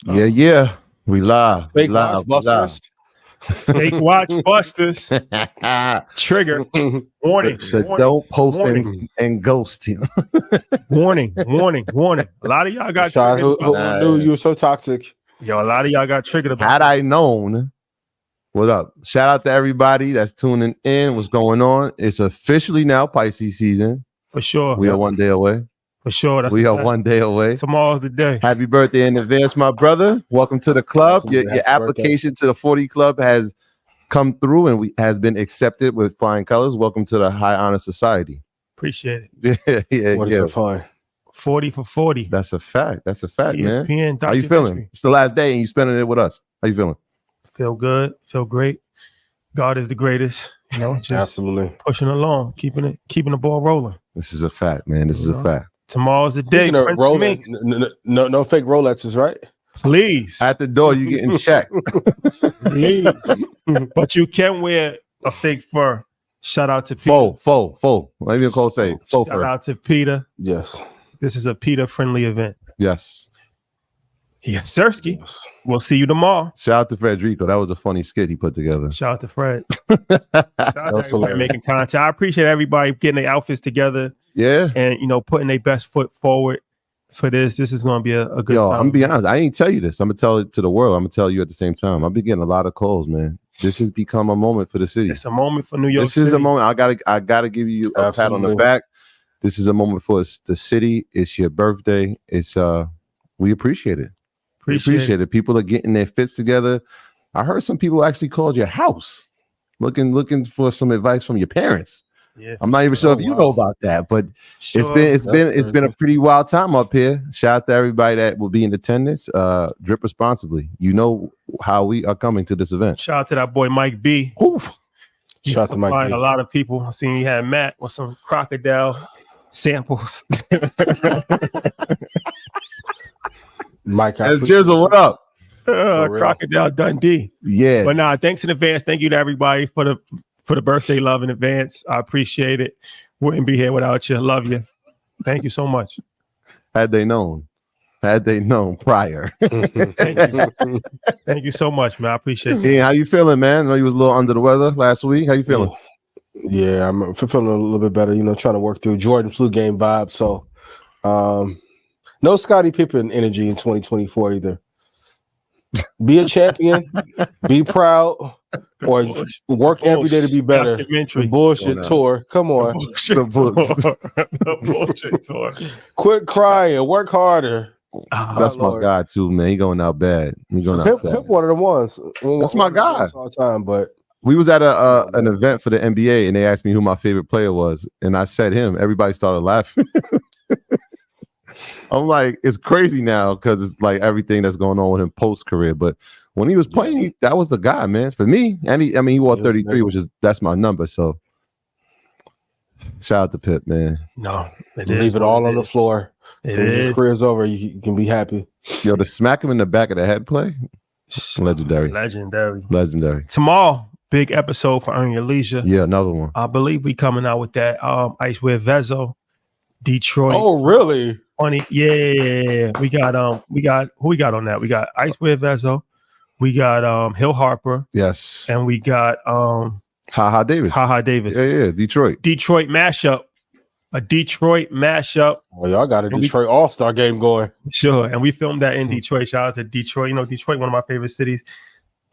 Yeah. We live. Fake watch busters. Fake watch busters. Trigger. Warning. Don't post and ghost him. Warning. A lot of y'all got Sean, triggered. who knew you were so toxic? Yo, a lot of y'all got triggered about Had I known. What up? Shout out to everybody that's tuning in. What's going on? It's officially now Pisces season. For sure. We are 1 day away. For sure. We are 1 day away. Tomorrow's the day. Happy birthday in advance, my brother. Welcome to the club. Your application to the 40 Club has come through and has been accepted with flying colors. Welcome to the High Honor Society. Appreciate it. What is fine? 40 for 40. That's a fact. That's a fact, ESPN man. How you feeling? It's the last day and you spending it with us. How you feeling? Feel good. Feel great. God is the greatest. You know, just absolutely pushing along, keeping the ball rolling. This is a fact, man. This is a fact. Tomorrow's the day. Rolex, no fake Rolexes, right? Please. At the door, you getting checked. Please. But you can wear a fake fur. Shout out to Peter. Faux. Let me call fake. Faux Shout fur. out to Peter. Yes. This is a Peter-friendly event. Yes. Yes, Sirski. Yes. We'll see you tomorrow. Shout out to Frederico. That was a funny skit he put together. Shout out to Fred. Shout out to everybody making content. I appreciate everybody getting their outfits together. Yeah. And, putting their best foot forward for this. This is going to be a good time. I'm going to be honest. I ain't tell you this. I'm going to tell it to the world. I'm going to tell you at the same time. I've been getting a lot of calls, man. This has become a moment for the city. It's a moment for New York City. This is a moment. I gotta give you a pat on the back. This is a moment for the city. It's your birthday. It's we appreciate it. Appreciate it. People are getting their fits together. I heard some people actually called your house looking for some advice from your parents. Yeah, I'm not even sure if you know about that, but it's been a pretty wild time up here. Shout out to everybody that will be in attendance. Drip responsibly. You know how we are coming to this event. Shout out to that boy Mike B. Shout out to Mike B. A lot of people. I seen you had Matt with some crocodile samples. Mike, and Jizzle, what up? Crocodile Dundee. Yeah. But thanks in advance. Thank you to everybody for the birthday love in advance. I appreciate it. Wouldn't be here without you. Love you. Thank you so much. Had they known prior. Thank you so much, man. I appreciate it. Hey, how you feeling, man? I know you was a little under the weather last week. How you feeling? Yeah, I'm feeling a little bit better. Trying to work through Jordan flu game vibe. So, no Scottie Pippen energy in 2024 either. Be a champion, be proud, or work every day to be better. The bullshit tour. Come on. The bullshit tour. Quit crying. Work harder. That's my guy too, man. He going out bad. He going out sad. Pip one of the ones. That's my guy. All the time, but we was at an event for the NBA, and they asked me who my favorite player was, and I said him. Everybody started laughing. I'm like, it's crazy now because it's like everything that's going on with him post career. But when he was playing, that was the guy, man. For me, and he wore 33, that's my number. So shout out to Pip, man. No, leave it all on the floor. So when your career's over, you can be happy. Yo, to smack him in the back of the head play, legendary. Tomorrow, big episode for Earn Your Leisure. Yeah, another one. I believe we coming out with that Icewear Vezo, Detroit. Oh, really? Funny, yeah. We got who we got on that? We got Icewear Vezo, we got Hill Harper, yes, and we got Ha Davis. Yeah, Detroit mashup, a Detroit mashup. Well, y'all got a Detroit All-Star game going. Sure, and we filmed that in Detroit. Shout out to Detroit. Detroit, one of my favorite cities.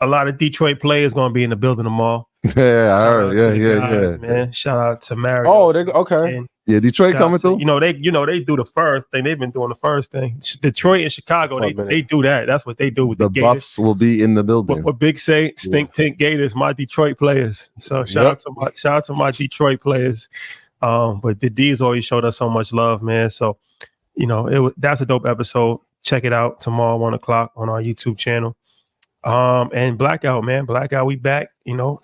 A lot of Detroit players going to be in the building tomorrow. Yeah, I heard. Yeah. Man, shout out to Mario. Oh, okay. Yeah, Detroit coming through. They do the first thing. They've been doing the first thing. Detroit and Chicago, they do that. That's what they do with the Buffs will be in the building. What Big say? Stink Pink Gators, my Detroit players. So shout out to my Detroit players. But the D's always showed us so much love, man. So that's a dope episode. Check it out tomorrow 1:00 on our YouTube channel. And Blackout, man. Blackout, we back,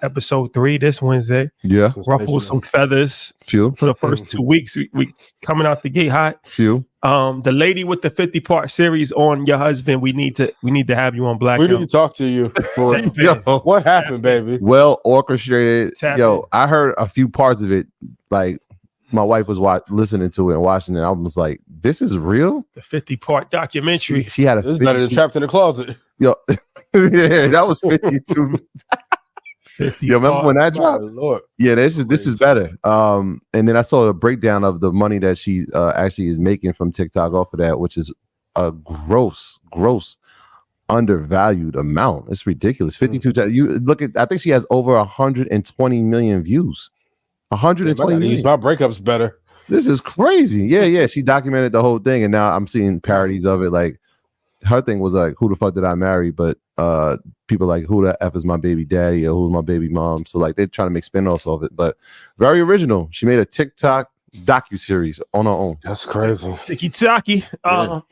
episode 3 this Wednesday. Yeah. Ruffle some feathers. Few. For the first 2 weeks. We coming out the gate hot. Few. The lady with the 50-part series on your husband, we need to have you on Blackout. We need to talk to you. What happened, baby? Well orchestrated. I heard a few parts of it, like my wife was listening to it and watching it. I was like, "This is real." The 50-part documentary. She had a. It's better than Trapped in the Closet. Yo, yeah, that was 52. 50 Yo, remember when that My dropped? Lord. Yeah, this is better. And then I saw a breakdown of the money that she actually is making from TikTok off of that, which is a gross undervalued amount. It's ridiculous. 52 times. You look at, I think she has over 120 million views. 120 million. Use my breakups better. This is crazy. Yeah. She documented the whole thing, and now I'm seeing parodies of it. Like her thing was like, "Who the fuck did I marry?" But people like, "Who the f is my baby daddy?" or "Who's my baby mom?" So like they're trying to make spin-offs of it, but very original. She made a TikTok docu-series on her own. That's crazy. Tiki-taki.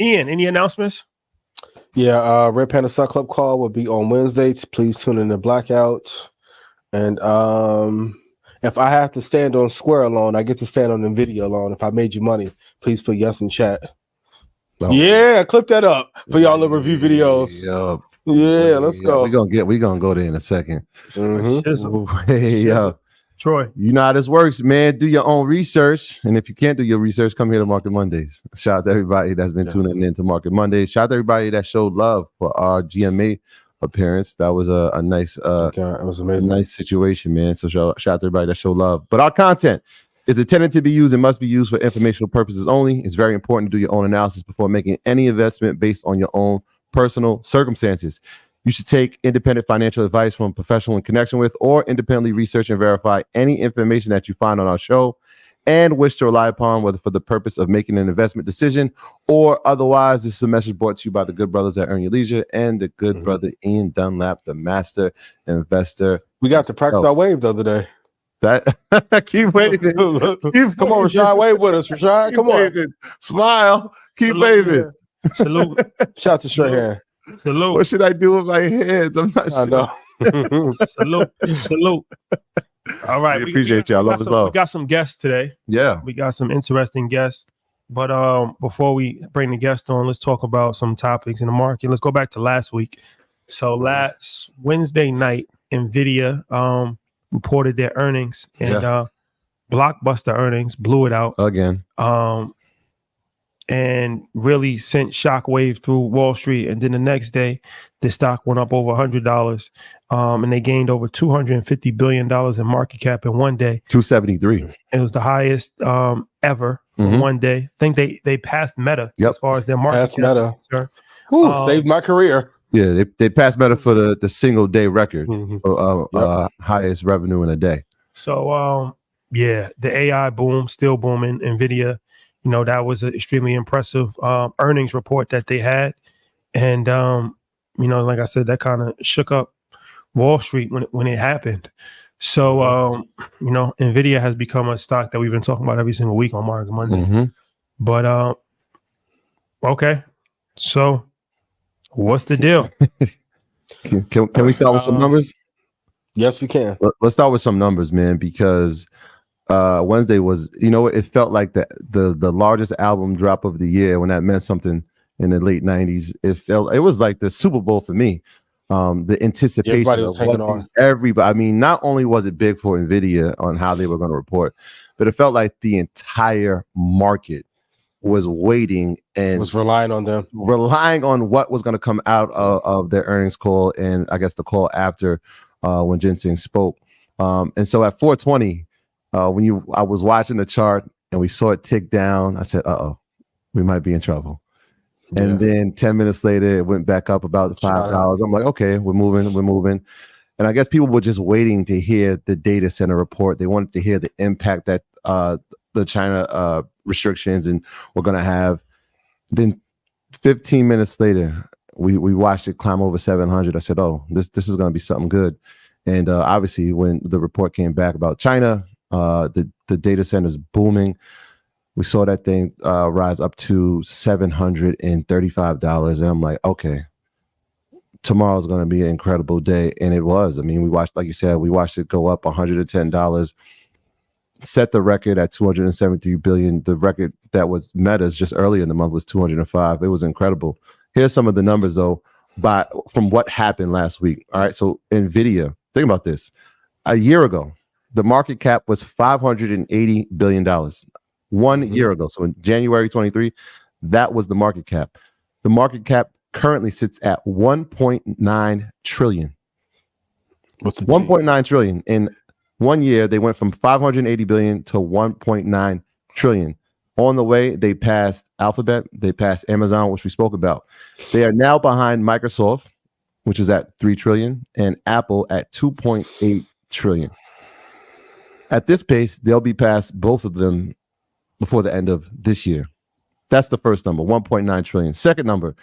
Ian, any announcements? Yeah, Red Panda Stock Club call will be on Wednesdays. Please tune in to Blackout. And if I have to stand on Square alone, I get to stand on Nvidia alone. If I made you money, please put yes in chat. Oh. Yeah, clip that up for y'all to review videos. Yeah, let's go. We're gonna go there in a second. Mm-hmm. Hey, yo. Troy, you know how this works, man. Do your own research. And if you can't do your research, come here to Market Mondays. Shout out to everybody that's been tuning in to Market Mondays. Shout out to everybody that showed love for our GMA appearance. That was a nice it was amazing. Nice situation, man. So shout out to everybody that showed love. But our content is intended to be used and must be used for informational purposes only. It's very important to do your own analysis before making any investment based on your own personal circumstances. You should take independent financial advice from a professional in connection with, or independently research and verify any information that you find on our show and wish to rely upon, whether for the purpose of making an investment decision or otherwise. This is a message brought to you by the good brothers at Earn Your Leisure and the good brother Ian Dunlap, the master investor. We got to practice our wave the other day. That keep waving. Come on, Rashad, wave with us, Rashad. Come on, smile, keep waving. Salute. Shout out to Strahan. Salute. What should I do with my hands? I'm not sure. I know. Salute. All right. We appreciate y'all. Love is love. We got some guests today. Yeah. We got some interesting guests. But before we bring the guest on, let's talk about some topics in the market. Let's go back to last week. So last Wednesday night, Nvidia reported their earnings, and blockbuster earnings, blew it out again. And really sent shockwave through Wall Street. And then the next day, the stock went up over $100, and they gained over $250 billion in market cap in one day. 273. It was the highest ever for one day. I think they passed Meta as far as their market cap. Meta. Saved my career. Yeah, they passed Meta for the single day record for highest revenue in a day. So the AI boom, still booming. Nvidia, you know, that was an extremely impressive earnings report that they had. And, you know, like I said, that kind of shook up Wall Street when it happened. So, you know, Nvidia has become a stock that we've been talking about every single week on Market Monday. But, okay. So what's the deal? Can we start with some numbers? Yes, we can. Let's start with some numbers, man, because Wednesday was, you know, it felt like the largest album drop of the year, when that meant something in the late 90s. It was like the Super Bowl for me. The anticipation. Everybody was hanging on. Everybody. I mean, not only was it big for Nvidia on how they were going to report, but it felt like the entire market was waiting and was relying on them, relying on what was going to come out of their earnings call, and I guess the call after when Ginseng spoke. And so at 420, I was watching the chart and we saw it tick down, I said, "Uh-oh, we might be in trouble." And then 10 minutes later, it went back up about $5. I'm like, okay, we're moving. And I guess people were just waiting to hear the data center report. They wanted to hear the impact that the China restrictions and we're going to have. Then 15 minutes later, we watched it climb over 700. I said, oh, this is going to be something good. And obviously, when the report came back about China, the data centers booming, we saw that thing rise up to $735. And I'm like, okay, tomorrow's going to be an incredible day. And it was. I mean, we watched, like you said, we watched it go up $110, set the record at $273 billion. The record that was Meta's just earlier in the month was $205. It was incredible. Here's some of the numbers, though, from what happened last week. All right, so Nvidia, think about this. A year ago, the market cap was $580 billion. 1 year ago. So in January 23, that was the market cap. The market cap currently sits at 1.9 trillion. What's the 1.9 trillion. In 1 year, they went from 580 billion to 1.9 trillion. On the way, they passed Alphabet, they passed Amazon, which we spoke about. They are now behind Microsoft, which is at 3 trillion, and Apple at 2.8 trillion. At this pace, they'll be past both of them before the end of this year. That's the first number, 1.9 trillion. Second number,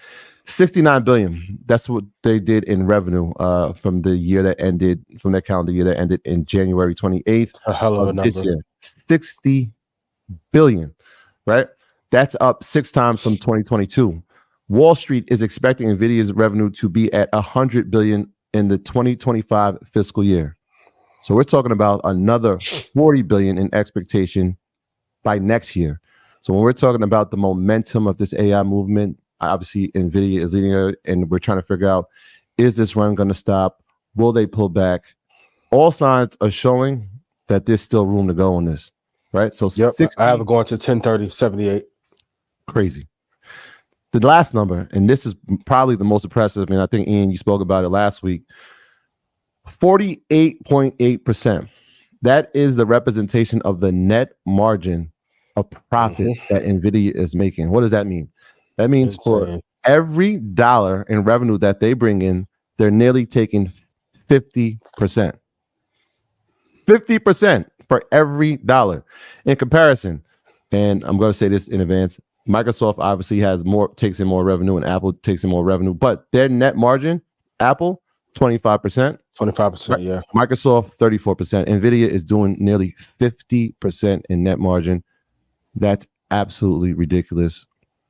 69 billion. That's what they did in revenue from the year that ended, from their calendar year that ended in January 28th. A hell of a this number. year. 60 billion, right? That's up 6 times from 2022. Wall Street is expecting Nvidia's revenue to be at 100 billion in the 2025 fiscal year. So we're talking about another 40 billion in expectation by next year. So when we're talking about the momentum of this AI movement, obviously Nvidia is leading it, and we're trying to figure out, is this run going to stop? Will they pull back? All signs are showing that there's still room to go on this, right? So Yep, 60, I have it going to 1030.78. crazy. The last number, and this is probably the most impressive, and I think, Ian, you spoke about it last week, 48.8%. That is the representation of the net margin of profit that Nvidia is making. What does that mean? That means for every dollar in revenue that they bring in, they're nearly taking 50%. 50% for every dollar. In comparison, and I'm going to say this in advance, Microsoft obviously takes in more revenue, and Apple takes in more revenue, but their net margin, Apple, 25%. 25%, yeah. Microsoft, 34%. Nvidia is doing nearly 50% in net margin. That's absolutely ridiculous.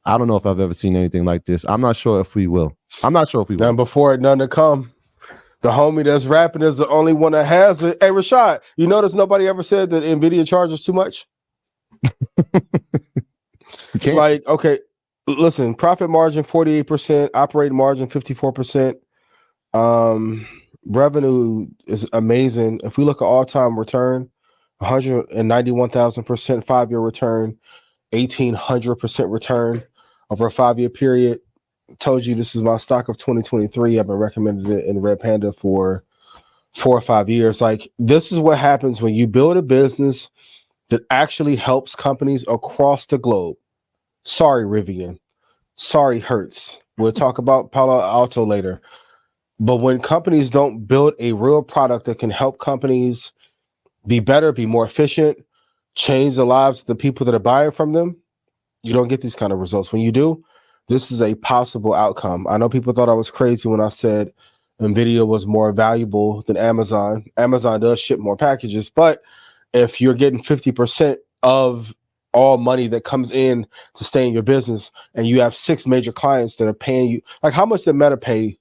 I don't know if I've ever seen anything like this. I'm not sure if we will. And before it, none to come. The homie that's rapping is the only one that has it. Hey, Rashad, you notice nobody ever said that Nvidia charges too much? Like, okay, listen, profit margin 48%, operating margin 54%. Revenue is amazing. If we look at all-time return, 191,000% 5-year return, 1,800% return over a 5-year period. Told you this is my stock of 2023. I've been recommending it in Red Panda for 4 or 5 years. Like, this is what happens when you build a business that actually helps companies across the globe. Sorry, Rivian. Sorry, Hertz. We'll talk about Palo Alto later. But when companies don't build a real product that can help companies be better, be more efficient, change the lives of the people that are buying from them, you don't get these kind of results. When you do, this is a possible outcome. I know people thought I was crazy when I said Nvidia was more valuable than Amazon. Amazon does ship more packages, but if you're getting 50% of all money that comes in to stay in your business, and you have 6 major clients that are paying you, like, how much did Meta pay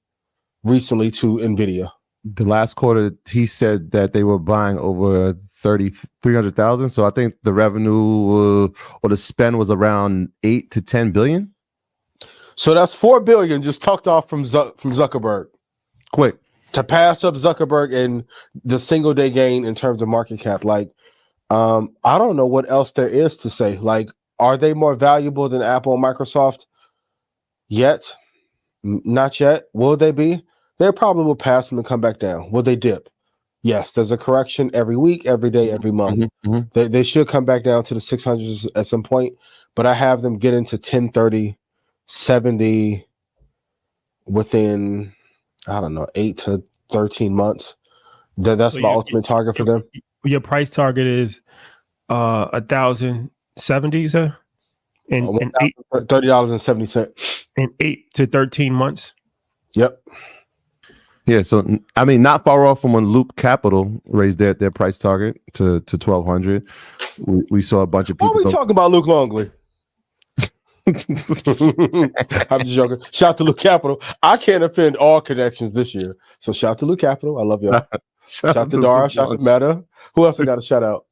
recently to Nvidia? The last quarter, he said that they were buying over 300,000. So I think the revenue or the spend was around 8 to 10 billion. So that's 4 billion just tucked off from Zuckerberg. Quick to pass up Zuckerberg and the single day gain in terms of market cap. Like, I don't know what else there is to say. Like, are they more valuable than Apple and Microsoft? Yet? Not yet. Will they be? They probably will pass them and come back down. Will they dip? Yes, there's a correction every week, every day, every month. They should come back down to the 600s at some point, but I have them get into 1030, 70 within, I don't know, 8 to 13 months. That's my ultimate target for them. Your price target is 1,070, you said? And $30.70. In 8 to 13 months? Yep. Yeah, so I mean, not far off from when Loop Capital raised their price target to 1,200. We saw a bunch of people. Why are we talking about Luke Longley? I'm just joking. Shout out to Luke Capital. I can't offend all connections this year, so shout out to Luke Capital. I love y'all. Shout out to Dara. Shout out to Meta. Who else I got to shout out?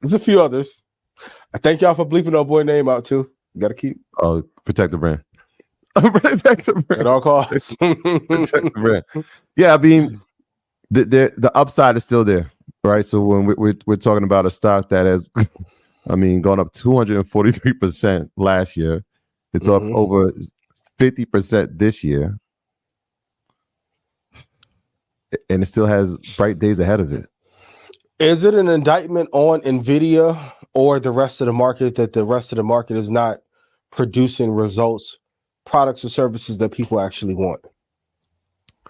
There's a few others. I thank y'all for bleeping our boy name out too. You got to keep. Oh, protect the brand. Protect the brand at all costs. Protect the brand. Yeah, I mean, the upside is still there, right? So when we're talking about a stock that has I mean, going up 243% last year. It's up over 50% this year. And it still has bright days ahead of it. Is it an indictment on Nvidia or the rest of the market that the rest of the market is not producing results, products or services that people actually want?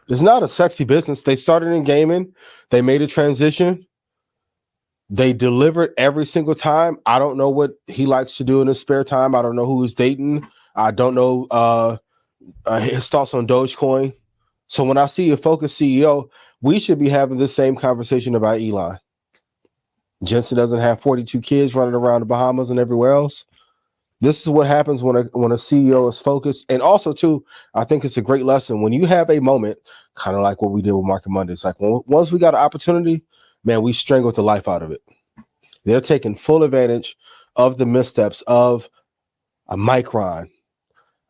It's not a sexy business. They started in gaming. They made a transition. They delivered every single time. I don't know what he likes to do in his spare time. I don't know who he's dating. I don't know his thoughts on Dogecoin. So when I see a focused CEO, we should be having the same conversation about Elon. Jensen doesn't have 42 kids running around the Bahamas and everywhere else. This is what happens when a CEO is focused. And also, too, I think it's a great lesson. When you have a moment, kind of like what we did with Market Mondays, like once we got an opportunity, man, we strangled the life out of it. They're taking full advantage of the missteps of a Micron.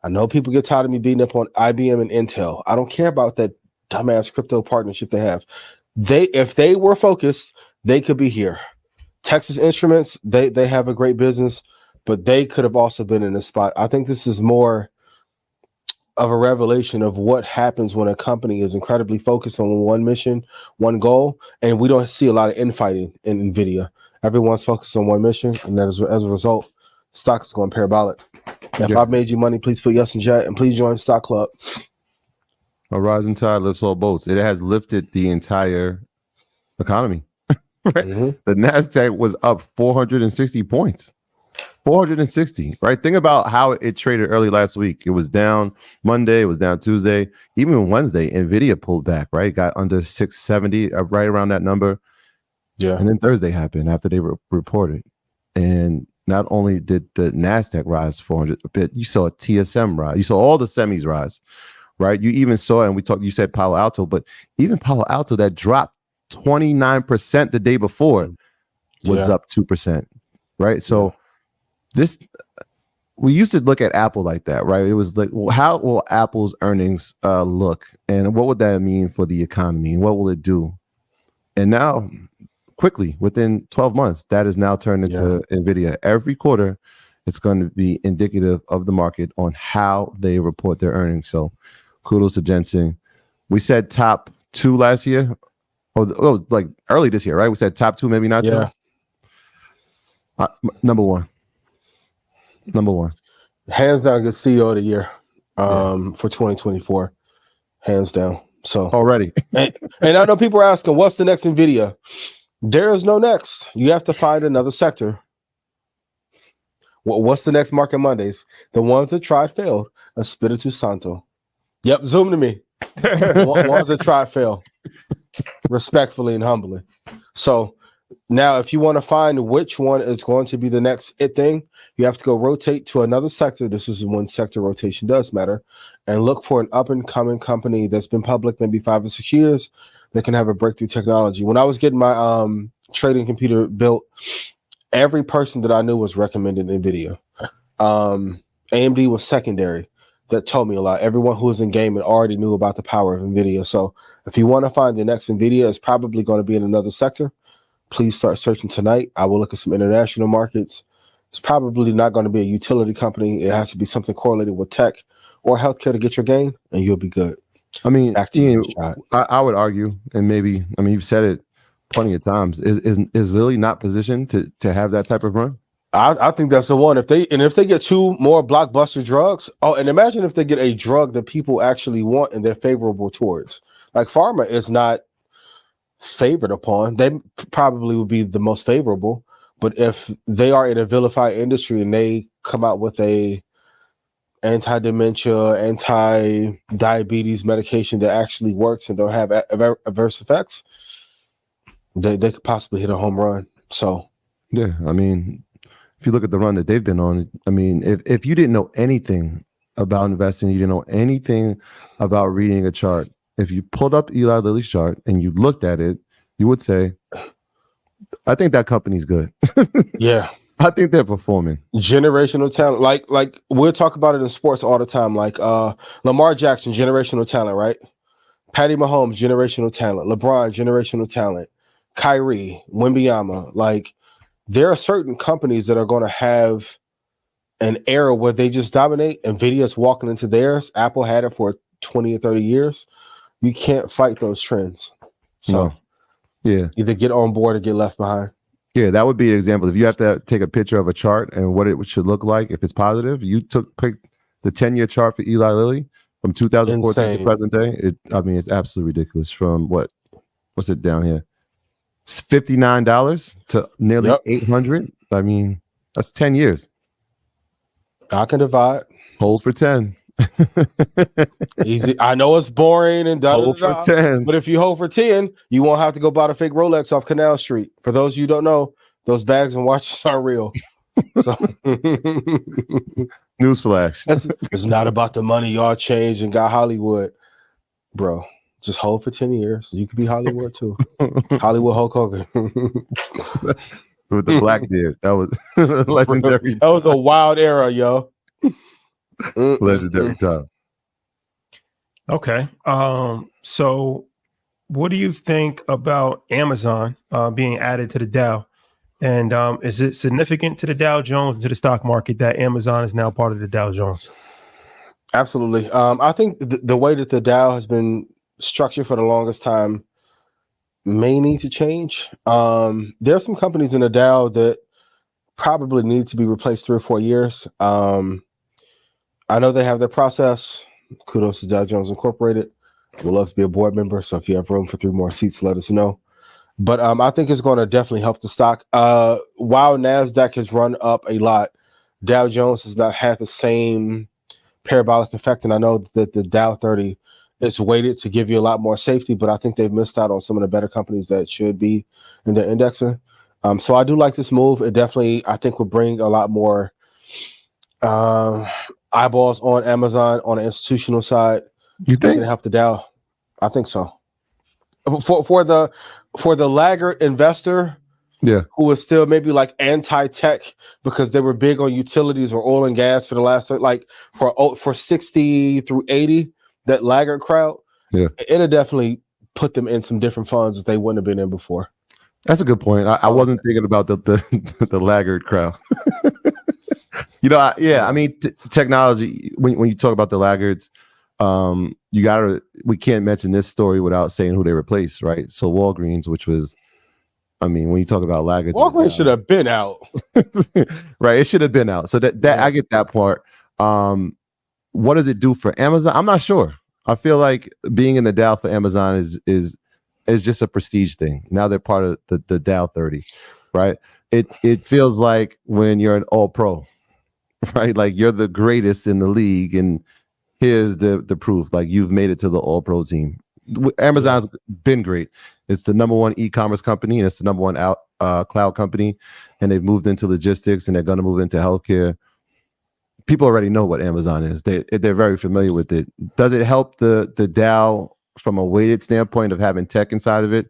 I know people get tired of me beating up on IBM and Intel. I don't care about that dumbass crypto partnership they have. If they were focused, they could be here. Texas Instruments, they have a great business, but they could have also been in this spot. I think this is more of a revelation of what happens when a company is incredibly focused on one mission, one goal, and we don't see a lot of infighting in Nvidia. Everyone's focused on one mission, and as a result, stock is going parabolic. If I've made you money, please put yes in chat, and please join Stock Club. A rising tide lifts all boats. It has lifted the entire economy. Right? The NASDAQ was up 460 points. 460, right? Think about how it traded early last week. It was down Monday, it was down Tuesday, even Wednesday. Nvidia pulled back, right? Got under 670, right around that number. Yeah. And then Thursday happened after they reported. And not only did the NASDAQ rise 400 a bit, you saw a TSM rise. You saw all the semis rise, right? You even saw, and you said Palo Alto, but even Palo Alto that dropped 29% the day before was up 2%, right? So we used to look at Apple like that, right? It was like, well, how will Apple's earnings look, and what would that mean for the economy, and what will it do? And now, quickly, within 12 months, that is now turned into Nvidia. Every quarter, it's going to be indicative of the market on how they report their earnings. So, kudos to Jensen. We said top 2 last year. Oh, it was like early this year, right? We said top 2, maybe not 2. Number one. Hands down, good CEO of the year for 2024. Hands down. So already. and I know people are asking, what's the next Nvidia? There is no next. You have to find another sector. What's the next Market Mondays? The ones that tried failed. Espiritu Santo. Yep, zoom to me. Ones that tried fail. Respectfully and humbly. So now, if you want to find which one is going to be the next thing, you have to go rotate to another sector. This is when sector rotation does matter, and look for an up-and-coming company that's been public maybe 5 or 6 years that can have a breakthrough technology. When I was getting my trading computer built, every person that I knew was recommending Nvidia. AMD was secondary. That told me a lot. Everyone who was in gaming already knew about the power of Nvidia. So if you want to find the next Nvidia, it's probably going to be in another sector. Please start searching tonight. I will look at some international markets. It's probably not going to be a utility company. It has to be something correlated with tech or healthcare to get your gain, and you'll be good. I mean, I would argue, and maybe, I mean, you've said it plenty of times. Is Lilly not positioned to have that type of run? I think that's the one. If they get 2 more blockbuster drugs, and imagine if they get a drug that people actually want and they're favorable towards. Like pharma is not favored upon. They probably would be the most favorable, but if they are in a vilified industry and they come out with a anti-dementia, anti-diabetes medication that actually works and don't have adverse effects, they could possibly hit a home run. So yeah, I mean, if you look at the run that they've been on, I mean, if you didn't know anything about investing, you didn't know anything about reading a chart, if you pulled up Eli Lilly's chart and you looked at it, you would say, I think that company's good. Yeah. I think they're performing. Generational talent. Like we'll talk about it in sports all the time. Like Lamar Jackson, generational talent, right? Patty Mahomes, generational talent. LeBron, generational talent. Kyrie, Wembanyama. Like there are certain companies that are going to have an era where they just dominate. Nvidia's walking into theirs. Apple had it for 20 or 30 years. You can't fight those trends. So either get on board or get left behind. Yeah, that would be an example. If you have to take a picture of a chart and what it should look like, if it's positive, you picked the 10-year chart for Eli Lilly from 2014 to present day. It's absolutely ridiculous. From what's it down here? It's $59 to nearly $800. I mean, that's 10 years. I can divide. Hold for 10. Easy. I know it's boring and hold for 10. But if you hold for 10, you won't have to go buy the fake Rolex off Canal Street. For those of you who don't know, those bags and watches are real. So newsflash. It's not about the money y'all changed and got Hollywood. Bro, just hold for 10 years. You could be Hollywood too. Hollywood Hulk Hogan. With the black beard. That was legendary. That was a wild era, yo. Legendary time. Okay. So what do you think about Amazon being added to the Dow? And is it significant to the Dow Jones, to the stock market, that Amazon is now part of the Dow Jones? Absolutely. I think the way that the Dow has been structured for the longest time may need to change. There are some companies in the Dow that probably need to be replaced 3 or 4 years. I know they have their process. Kudos to Dow Jones Incorporated. We'd love to be a board member. So if you have room for 3 more seats, let us know. But I think it's going to definitely help the stock. While NASDAQ has run up a lot, Dow Jones has not had the same parabolic effect. And I know that the Dow 30 is weighted to give you a lot more safety, but I think they've missed out on some of the better companies that should be in the indexing. So I do like this move. It definitely, I think, will bring a lot more eyeballs on Amazon on the institutional side. You think it help the Dow? I think so. For the laggard investor, who is still maybe like anti-tech because they were big on utilities or oil and gas for the last, like for 60 through 80, that laggard crowd, it'll definitely put them in some different funds that they wouldn't have been in before. That's a good point. I wasn't thinking about the laggard crowd. I mean, technology, when you talk about the laggards, we can't mention this story without saying who they replaced, right? So Walgreens, which was, I mean, when you talk about laggards, Walgreens should have been out. Right? It should have been out. So that I get that part. What does it do for Amazon? I'm not sure. I feel like being in the Dow for Amazon is just a prestige thing. Now they're part of the Dow 30, right? It feels like when you're an all pro, right? Like you're the greatest in the league, and here's the proof. Like you've made it to the all pro team. Amazon's been great. It's the number 1 e-commerce company, and it's the number 1 cloud company, and they've moved into logistics, and they're going to move into healthcare. People already know what Amazon is. They're very familiar with it. Does it help the Dow from a weighted standpoint of having tech inside of it?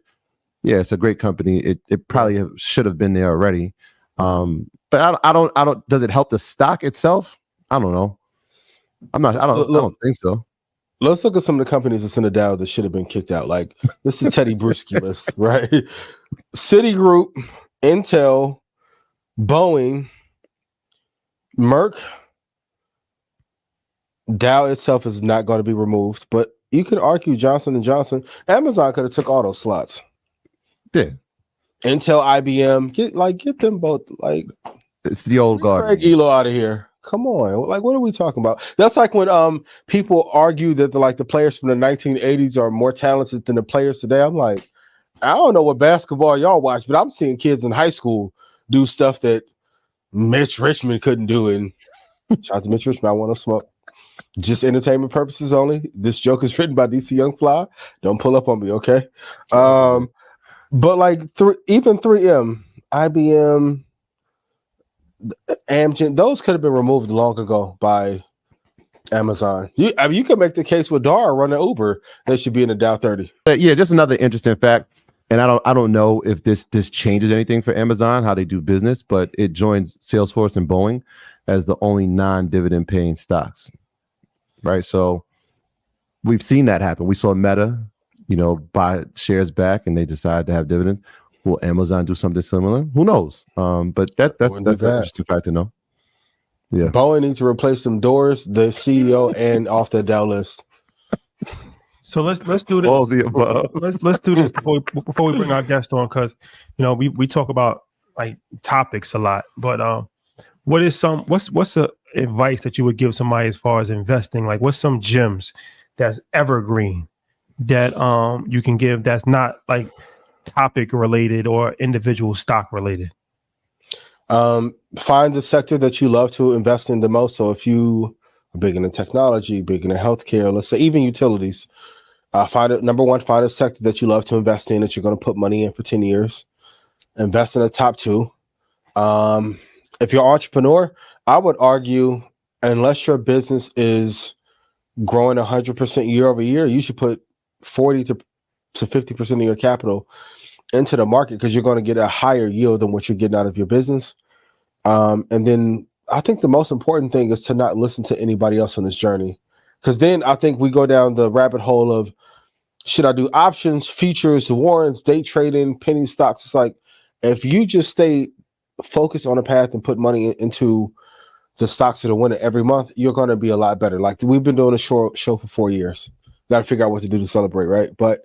Yeah, it's a great company. It probably should have been there already. But I don't. Does it help the stock itself? I don't know. I don't think so. Let's look at some of the companies that's in the Dow that should have been kicked out. Like this is Teddy Bruschi list, right? Citigroup, Intel, Boeing, Merck. Dow itself is not going to be removed, but you could argue Johnson & Johnson. Amazon could have took all those slots. Yeah. Intel, IBM, get them both. Like it's the old guard. Greg Elo out of here. Come on, like what are we talking about? That's like when people argue that the players from the 1980s are more talented than the players today. I'm like, I don't know what basketball y'all watch, but I'm seeing kids in high school do stuff that Mitch Richmond couldn't do. And shout out to Mitch Richmond, I want to smoke. Just entertainment purposes only. This joke is written by DC Young Fly. Don't pull up on me, okay? But like even 3M, IBM, Amgen, those could have been removed long ago by Amazon. You can make the case with Dara running Uber that should be in the Dow 30. Yeah, just another interesting fact. And I don't know if this changes anything for Amazon, how they do business, but it joins Salesforce and Boeing as the only non-dividend paying stocks. Right. So we've seen that happen. We saw Meta, buy shares back and they decided to have dividends. Will Amazon do something similar? Who knows? But that's an interesting fact to know. Yeah, Boeing needs to replace some doors, the CEO, and off the Dow list. So let's do this. All the above. Let's do this before we bring our guest on, because we talk about like topics a lot, but what's the advice that you would give somebody as far as investing? Like, what's some gems that's evergreen that you can give that's not like topic related or individual stock related? Find the sector that you love to invest in the most. So if you are big into technology, big into healthcare, let's say even utilities, find a sector that you love to invest in, that you're going to put money in for 10 years. Invest in the top two. If you're an entrepreneur, I would argue, unless your business is growing 100% year over year, you should put 40 to 50% of your capital into the market, because you're going to get a higher yield than what you're getting out of your business. And then I think the most important thing is to not listen to anybody else on this journey, because then I think we go down the rabbit hole of, should I do options, futures, warrants, day trading, penny stocks? It's like, if you just stay focused on a path and put money into the stocks that are winning every month, you're going to be a lot better. Like, we've been doing a show for 4 years. Got to figure out what to do to celebrate, right? But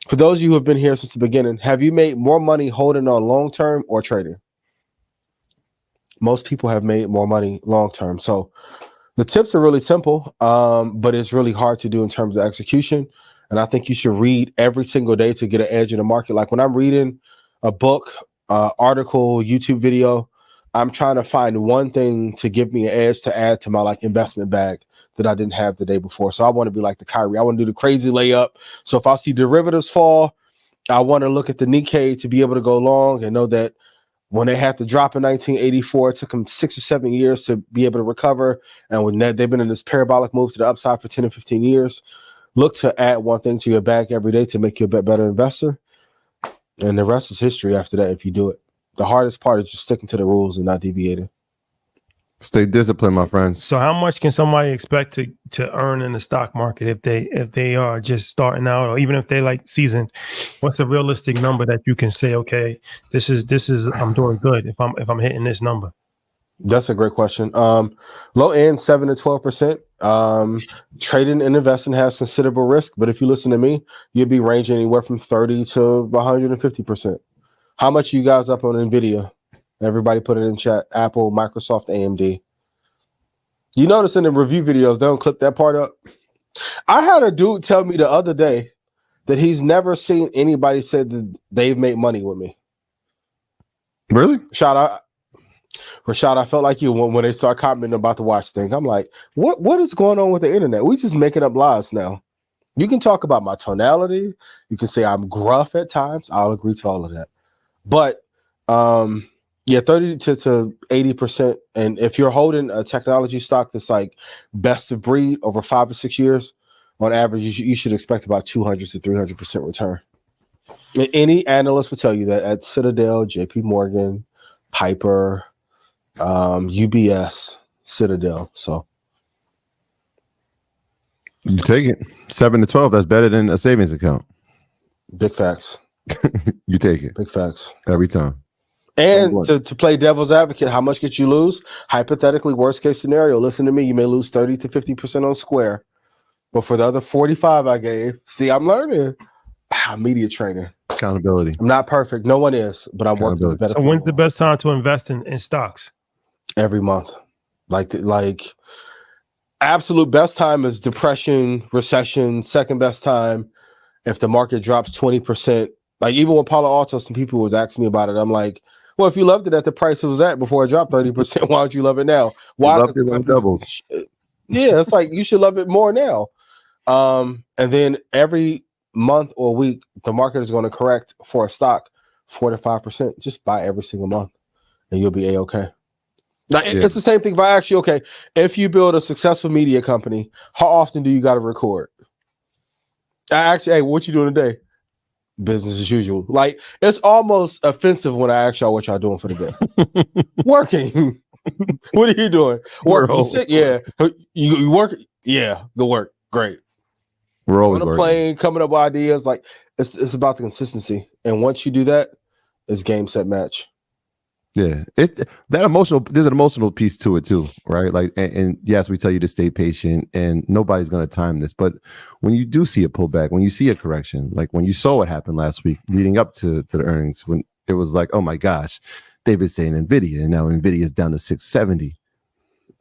for those of you who have been here since the beginning, have you made more money holding on long term or trading? Most people have made more money long term. So the tips are really simple, but it's really hard to do in terms of execution. And I think you should read every single day to get an edge in the market. Like, when I'm reading a book, article, YouTube video, I'm trying to find one thing to give me an edge to add to my like investment bag that I didn't have the day before. So I want to be like the Kyrie. I want to do the crazy layup. So if I see derivatives fall, I want to look at the Nikkei to be able to go long and know that when they had to drop in 1984, it took them 6 or 7 years to be able to recover. And when they've been in this parabolic move to the upside for 10 or 15 years, look to add one thing to your bag every day to make you a better investor. And the rest is history after that if you do it. The hardest part is just sticking to the rules and not deviating. Stay disciplined, my friends. So how much can somebody expect to earn in the stock market if they are just starting out, or even if they like seasoned? What's a realistic number that you can say, okay, this is I'm doing good if I'm hitting this number? That's a great question. Low end 7 to 12%. Trading and investing has considerable risk, but if you listen to me, you'll be ranging anywhere from 30 to 150%. How much are you guys up on Nvidia? Everybody put it in chat. Apple, Microsoft, AMD. You notice in the review videos, they don't clip that part up. I had a dude tell me the other day that he's never seen anybody say that they've made money with me. Really? Rashad, I felt like you when they start commenting about the watch thing. I'm like, what is going on with the internet? We just making up lies now. You can talk about my tonality. You can say I'm gruff at times. I'll agree to all of that. But 30 to 80%. And if you're holding a technology stock that's like best of breed over 5 or 6 years, on average, you should expect about 200 to 300% return. And any analyst will tell you that at Citadel, JP Morgan, Piper, UBS, Citadel. So you take it 7 to 12. That's better than a savings account. Big facts. You take it. Big facts Every time. And to play devil's advocate, how much could you lose? Hypothetically, worst case scenario, listen to me, you may lose 30 to 50% on Square. But for the other 45 I gave, see, I'm learning. Media training. Accountability. I'm not perfect. No one is, but I'm working better. So when's the best time to invest in stocks? Every month. Like absolute best time is depression, recession. Second best time, if the market drops 20%. Like, even with Palo Alto, some people was asking me about it. I'm like, well, if you loved it at the price it was at before it dropped 30%, why don't you love it now? Why? Love it when it doubles. Yeah, it's like you should love it more now. And then every month or week, the market is going to correct for a stock 4 to 5%. Just buy every single month, and you'll be a-okay. Now, it's the same thing if I ask you, okay, if you build a successful media company, how often do you got to record? I ask you, hey, what you doing today? Business as usual. Like, it's almost offensive when I ask y'all what y'all doing for the day. Working. What are you doing? Working. Yeah. You work? Yeah. Go work. Great. We're always on a plane, coming up with ideas. Like, it's about the consistency. And once you do that, It's game, set, match. Yeah, there's an emotional piece to it too, right? Like, and yes, we tell you to stay patient, and nobody's going to time this. But when you do see a pullback, when you see a correction, like when you saw what happened last week leading up to the earnings, when it was like, oh my gosh, they've been saying Nvidia, and now Nvidia is down to 670.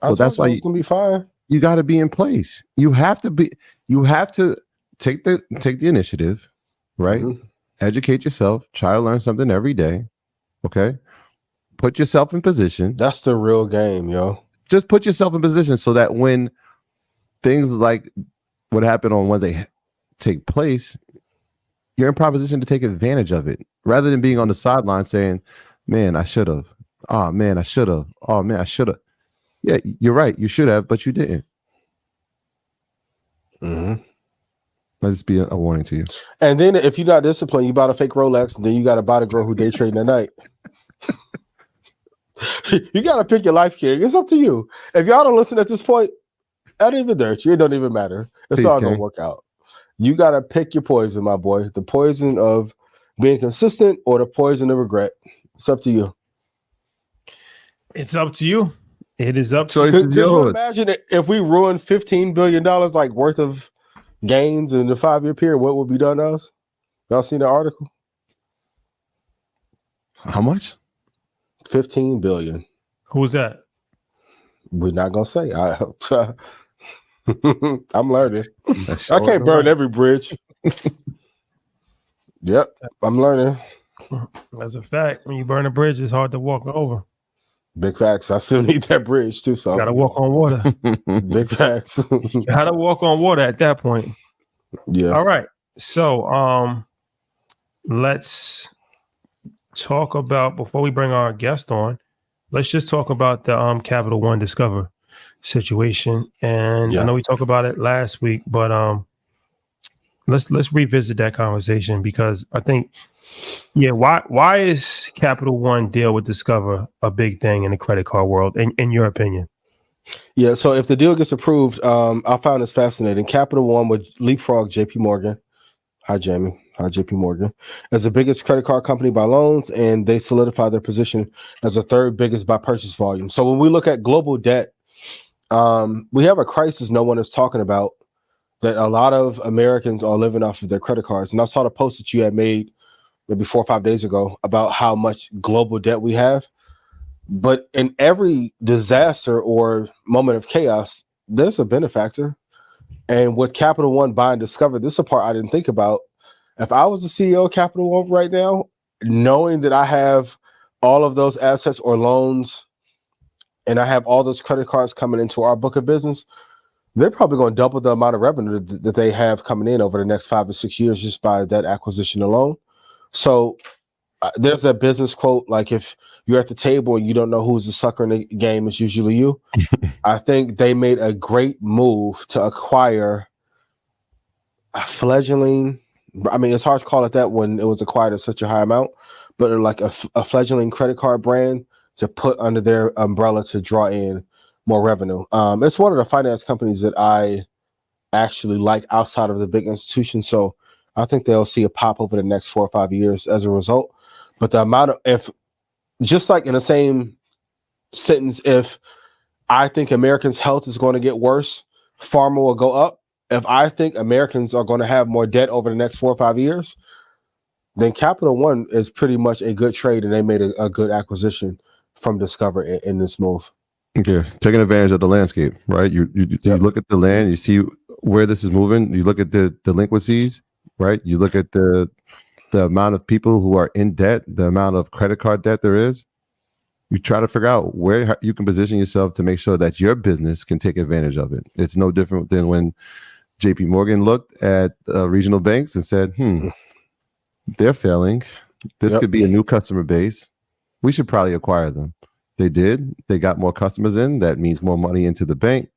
Well, that's why it's gonna be fine. You got to be in place. You have to take the initiative, right? Mm-hmm. Educate yourself. Try to learn something every day. Okay. Put yourself in position. That's the real game, yo. Just put yourself in position so that when things like what happened on Wednesday take place, you're in position to take advantage of it rather than being on the sideline saying, man, I should have. Oh, man, I should have. Oh, man, I should have. Yeah, you're right. You should have, but you didn't. Mm-hmm. Let this be a warning to you. And then if you're not disciplined, you bought a fake Rolex, and then you got to buy the girl who day trading at night. You got to pick your life, king. It's up to you. If y'all don't listen at this point, I don't even dirt you. It don't even matter. It's all going to work out. You got to pick your poison, my boy. The poison of being consistent or the poison of regret. It's up to you. It's up to you. It is up to you. Could you imagine if we ruined $15 billion like worth of gains in the 5-year period, what would be done to us? Y'all seen the article? How much? 15 billion. Who's that? We're not gonna say. I'm learning. I can't burn every bridge. Yep, I'm learning. That's a fact. When you burn a bridge, it's hard to walk over. Big facts. I still need that bridge too. So gotta walk on water. Big facts. Gotta walk on water at that point. Yeah. All right. So let's talk about, before we bring our guest on, let's just talk about the Capital One Discover situation. And I know we talked about it last week, but let's revisit that conversation, because I think, why is Capital One deal with Discover a big thing in the credit card world, in your opinion? Yeah, so if the deal gets approved, I found this fascinating. Capital One would leapfrog JP Morgan. Hi, Jamie. Hi, JP Morgan. As the biggest credit card company by loans, and they solidify their position as the third biggest by purchase volume. So when we look at global debt, we have a crisis no one is talking about, that a lot of Americans are living off of their credit cards. And I saw the post that you had made maybe 4 or 5 days ago about how much global debt we have. But in every disaster or moment of chaos, there's a benefactor. And with Capital One buying Discover, this is a part I didn't think about. If I was the CEO of Capital One right now, knowing that I have all of those assets or loans, and I have all those credit cards coming into our book of business, they're probably going to double the amount of revenue that they have coming in over the next 5 to 6 years just by that acquisition alone. So there's that business quote, like, if you're at the table and you don't know who's the sucker in the game, it's usually you. I think they made a great move to acquire a fledgling. I mean, it's hard to call it that when it was acquired at such a high amount, but like a fledgling credit card brand to put under their umbrella to draw in more revenue. It's one of the finance companies that I actually like outside of the big institutions. So I think they'll see a pop over the next 4 or 5 years as a result. But the amount of, if just like in the same sentence, if I think Americans' health is going to get worse, pharma will go up. If I think Americans are going to have more debt over the next 4 or 5 years, then Capital One is pretty much a good trade, and they made a good acquisition from Discover in this move. Okay, taking advantage of the landscape, right? You look at the land, you see where this is moving. You look at the delinquencies, right? You look at the amount of people who are in debt, the amount of credit card debt there is. You try to figure out where you can position yourself to make sure that your business can take advantage of it. It's no different than when JP Morgan looked at regional banks and said, they're failing. This could be a new customer base. We should probably acquire them. They did. They got more customers in. That means more money into the bank.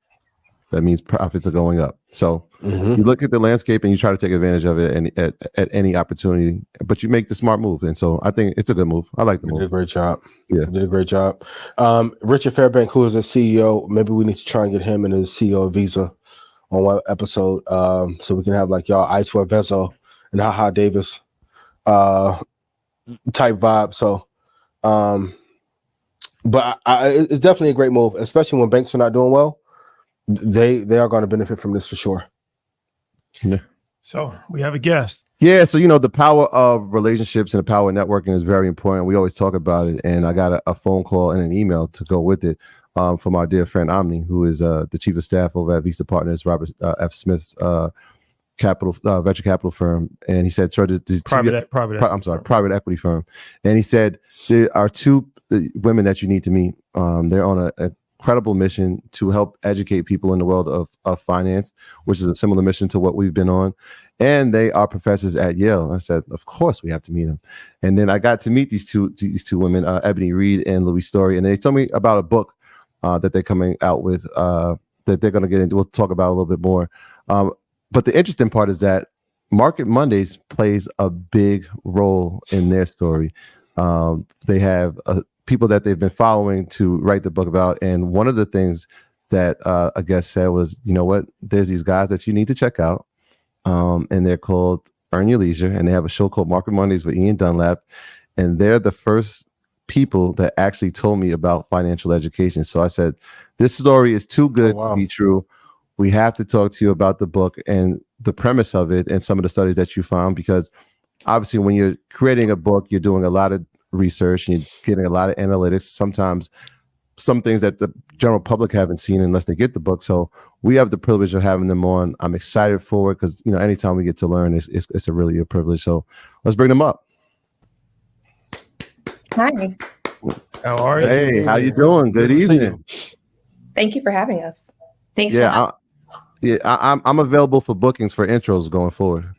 That means profits are going up. So you look at the landscape and you try to take advantage of it at any opportunity, but you make the smart move. And so I think it's a good move. I like the move. Did a great job. Yeah. Did a great job. Richard Fairbank, who is a CEO, maybe we need to try and get him and his CEO of Visa on one episode, so we can have like y'all Ice for Vezo and Haha Davis type vibe. So, but it's definitely a great move, especially when banks are not doing well. They are going to benefit from this for sure. Yeah. So we have a guest. Yeah, so the power of relationships and the power of networking is very important. We always talk about it, and I got a phone call and an email to go with it from our dear friend Omni, who is the chief of staff over at Vista Partners, Robert F. Smith's venture capital firm, and he said, these private equity firm, and he said there are two women that you need to meet. They're on a incredible mission to help educate people in the world of finance, which is a similar mission to what we've been on. And they are professors at Yale. I said, of course we have to meet them. And then I got to meet these two women, Ebony Reed and Louise Story, and they told me about a book that they're coming out with that they're going to get into. We'll talk about a little bit more. But the interesting part is that Market Mondays plays a big role in their story. They have people that they've been following to write the book about. And one of the things that a guest said was, you know what, there's these guys that you need to check out. And they're called Earn Your Leisure. And they have a show called Market Mondays with Ian Dunlap. And they're the first people that actually told me about financial education. So I said, this story is too good to be true. We have to talk to you about the book and the premise of it and some of the studies that you found, because obviously when you're creating a book, you're doing a lot of research and you're getting a lot of analytics. Sometimes some things that the general public haven't seen unless they get the book. So we have the privilege of having them on. I'm excited for it because, anytime we get to learn, it's a really a privilege. So let's bring them up. Hi. How are you? Hey, how you doing? Good evening. Thank you for having us. Thanks. I'm available for bookings for intros going forward.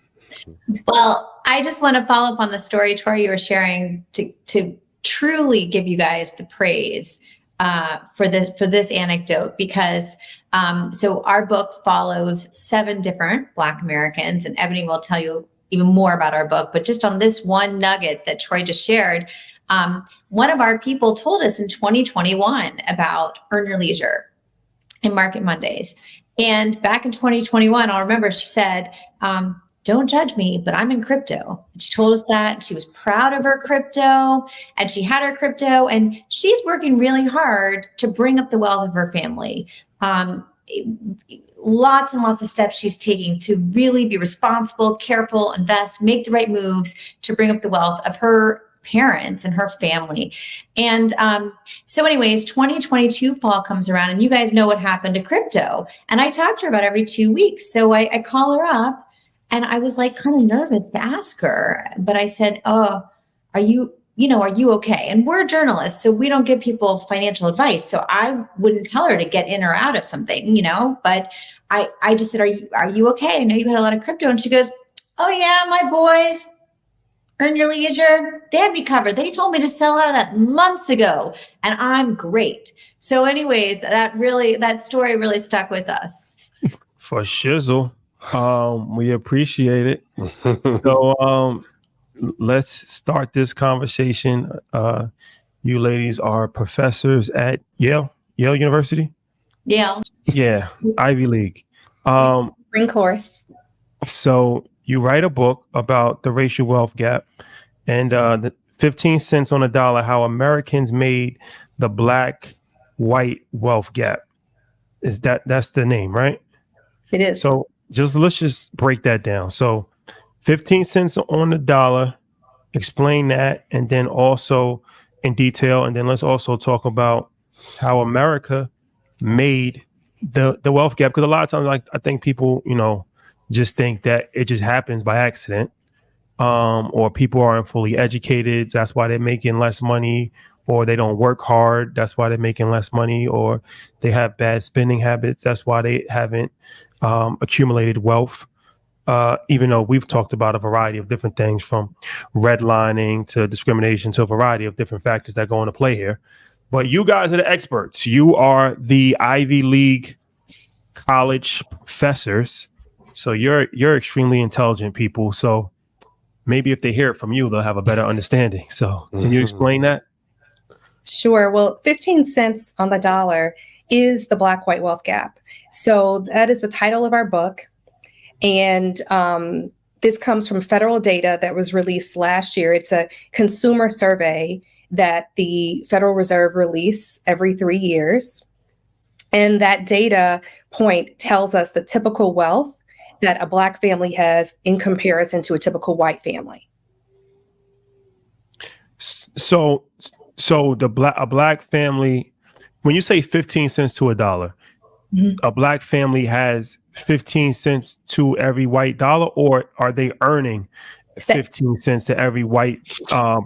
Well, I just want to follow up on the story, Tori, you were sharing to truly give you guys the praise for this anecdote, because so our book follows 7 different Black Americans, and Ebony will tell you even more about our book. But just on this one nugget that Troy just shared, one of our people told us in 2021 about Earn Your Leisure and Market Mondays. And back in 2021, I'll remember she said, don't judge me, but I'm in crypto. And she told us that she was proud of her crypto and she had her crypto and she's working really hard to bring up the wealth of her family. Lots and lots of steps she's taking to really be responsible, careful, invest, make the right moves to bring up the wealth of her parents and her family. And so anyways, 2022 fall comes around and you guys know what happened to crypto. And I talk to her about every 2 weeks. So I call her up and I was like kind of nervous to ask her, but I said, oh, are you okay? And we're journalists, so we don't give people financial advice. So I wouldn't tell her to get in or out of something, but I just said, are you okay? I know you had a lot of crypto. And she goes, oh yeah, my boys, Earn Your Leisure, they had me covered. They told me to sell out of that months ago and I'm great. So anyways, that story really stuck with us. For shizzle. We appreciate it. So let's start this conversation. You ladies are professors at Yale University? Yale. Yeah, Ivy League. Spring course. So you write a book about the racial wealth gap and the 15 cents on the dollar, how Americans made the black-white wealth gap. That's the name, right? It is. So let's just break that down. So 15 cents on the dollar, explain that, and then also in detail. And then let's also talk about how America made the wealth gap. Because a lot of times I think people, just think that it just happens by accident, or people aren't fully educated. That's why they're making less money, or they don't work hard. That's why they're making less money, or they have bad spending habits. That's why they haven't accumulated wealth. Even though we've talked about a variety of different things, from redlining to discrimination to a variety of different factors that go into play here. But you guys are the experts. You are the Ivy League college professors. So you're extremely intelligent people. So maybe if they hear it from you, they'll have a better understanding. So can you explain that? Sure. Well, 15 cents on the dollar is the black-white wealth gap. So that is the title of our book. And This comes from federal data that was released last year. It's a consumer survey that the Federal Reserve release every 3 years. And that data point tells us the typical wealth that a Black family has in comparison to a typical white family. So a Black family, when you say 15 cents to $1, a Black family has 15 cents to every white dollar, or are they earning 15 cents to every white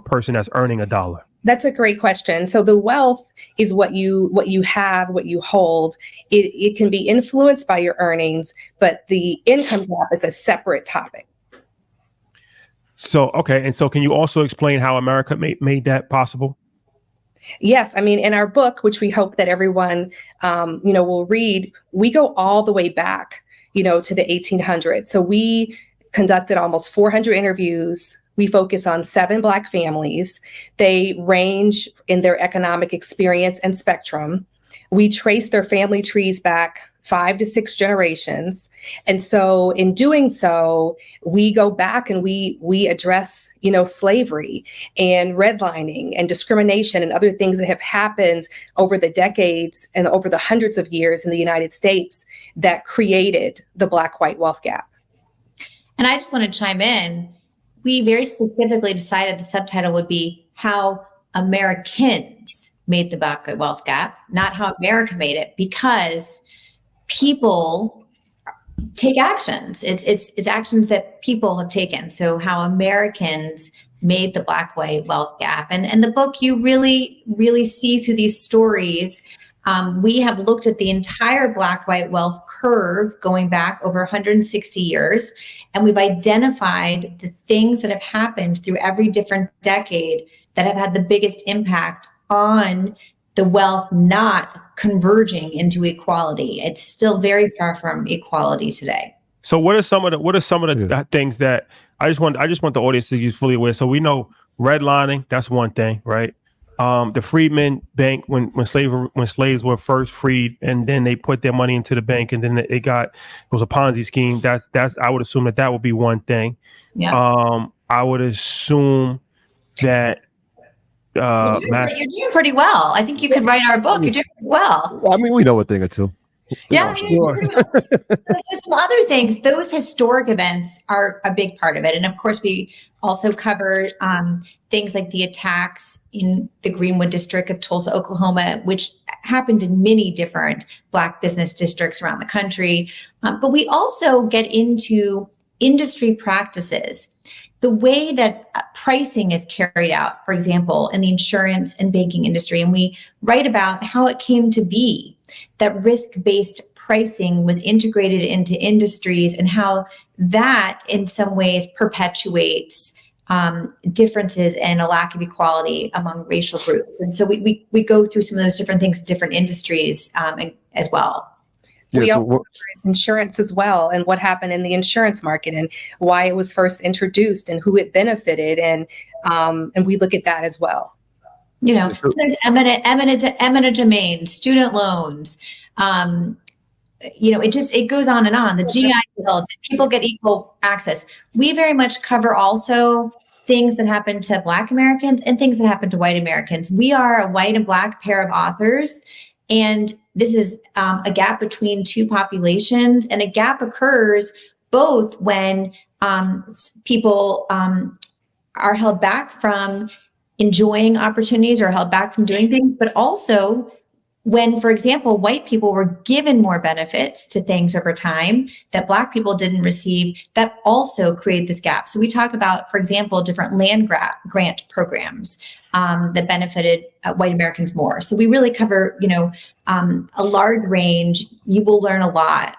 person that's earning $1? That's a great question. So the wealth is what you have, what you hold. It can be influenced by your earnings, but the income gap is a separate topic. So, okay. And so can you also explain how America made that possible? Yes. I mean, in our book, which we hope that everyone, will read, we go all the way back, to the 1800s. So we conducted almost 400 interviews. We focus on 7 Black families. They range in their economic experience and spectrum. We trace their family trees back 5 to 6 generations. And so in doing so, we go back and we address, slavery and redlining and discrimination and other things that have happened over the decades and over the hundreds of years in the United States that created the Black-white wealth gap. And I just want to chime in. We very specifically decided the subtitle would be How Americans Made the Black-white wealth gap, not how America made it, because people take actions. It's actions that people have taken. So how Americans made the Black-white wealth gap. And the book, you really, really see through these stories. We have looked at the entire Black-white wealth curve going back over 160 years. And we've identified the things that have happened through every different decade that have had the biggest impact on the wealth not converging into equality. It's still very far from equality today. So what are some of the things that I just want the audience to be fully aware? So we know redlining, that's one thing, right? The Freedmen Bank, when slaves were first freed, and then they put their money into the bank, and then it was a Ponzi scheme. That's I would assume that would be one thing. Yeah. I would assume that you're doing pretty well. I think you could write our book. You're doing pretty well. I mean, we know a thing or two. Yeah, sure. So some other things, those historic events are a big part of it. And of course, we also cover things like the attacks in the Greenwood district of Tulsa, Oklahoma, which happened in many different Black business districts around the country. But we also get into industry practices, the way that pricing is carried out, for example, in the insurance and banking industry. And we write about how it came to be that risk-based pricing was integrated into industries and how that in some ways perpetuates differences and a lack of equality among racial groups. And so we go through some of those different things, different industries as well. We also cover insurance as well, and what happened in the insurance market and why it was first introduced and who it benefited. And we look at that as well. There's eminent domain, student loans. It goes on and on. The GI Bill, people get equal access. We very much cover also things that happen to Black Americans and things that happen to white Americans. We are a white and Black pair of authors, and this is a gap between two populations, and a gap occurs both when people are held back from enjoying opportunities or held back from doing things, but also when, for example, white people were given more benefits to things over time that Black people didn't receive, that also create this gap. So we talk about, for example, different land grant programs that benefited white Americans more. So we really cover, a large range. You will learn a lot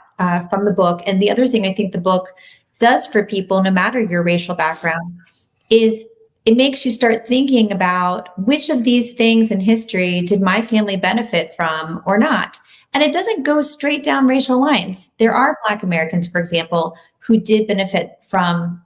from the book. And the other thing I think the book does for people, no matter your racial background, is it makes you start thinking about which of these things in history did my family benefit from or not. And it doesn't go straight down racial lines. There are Black Americans, for example, who did benefit from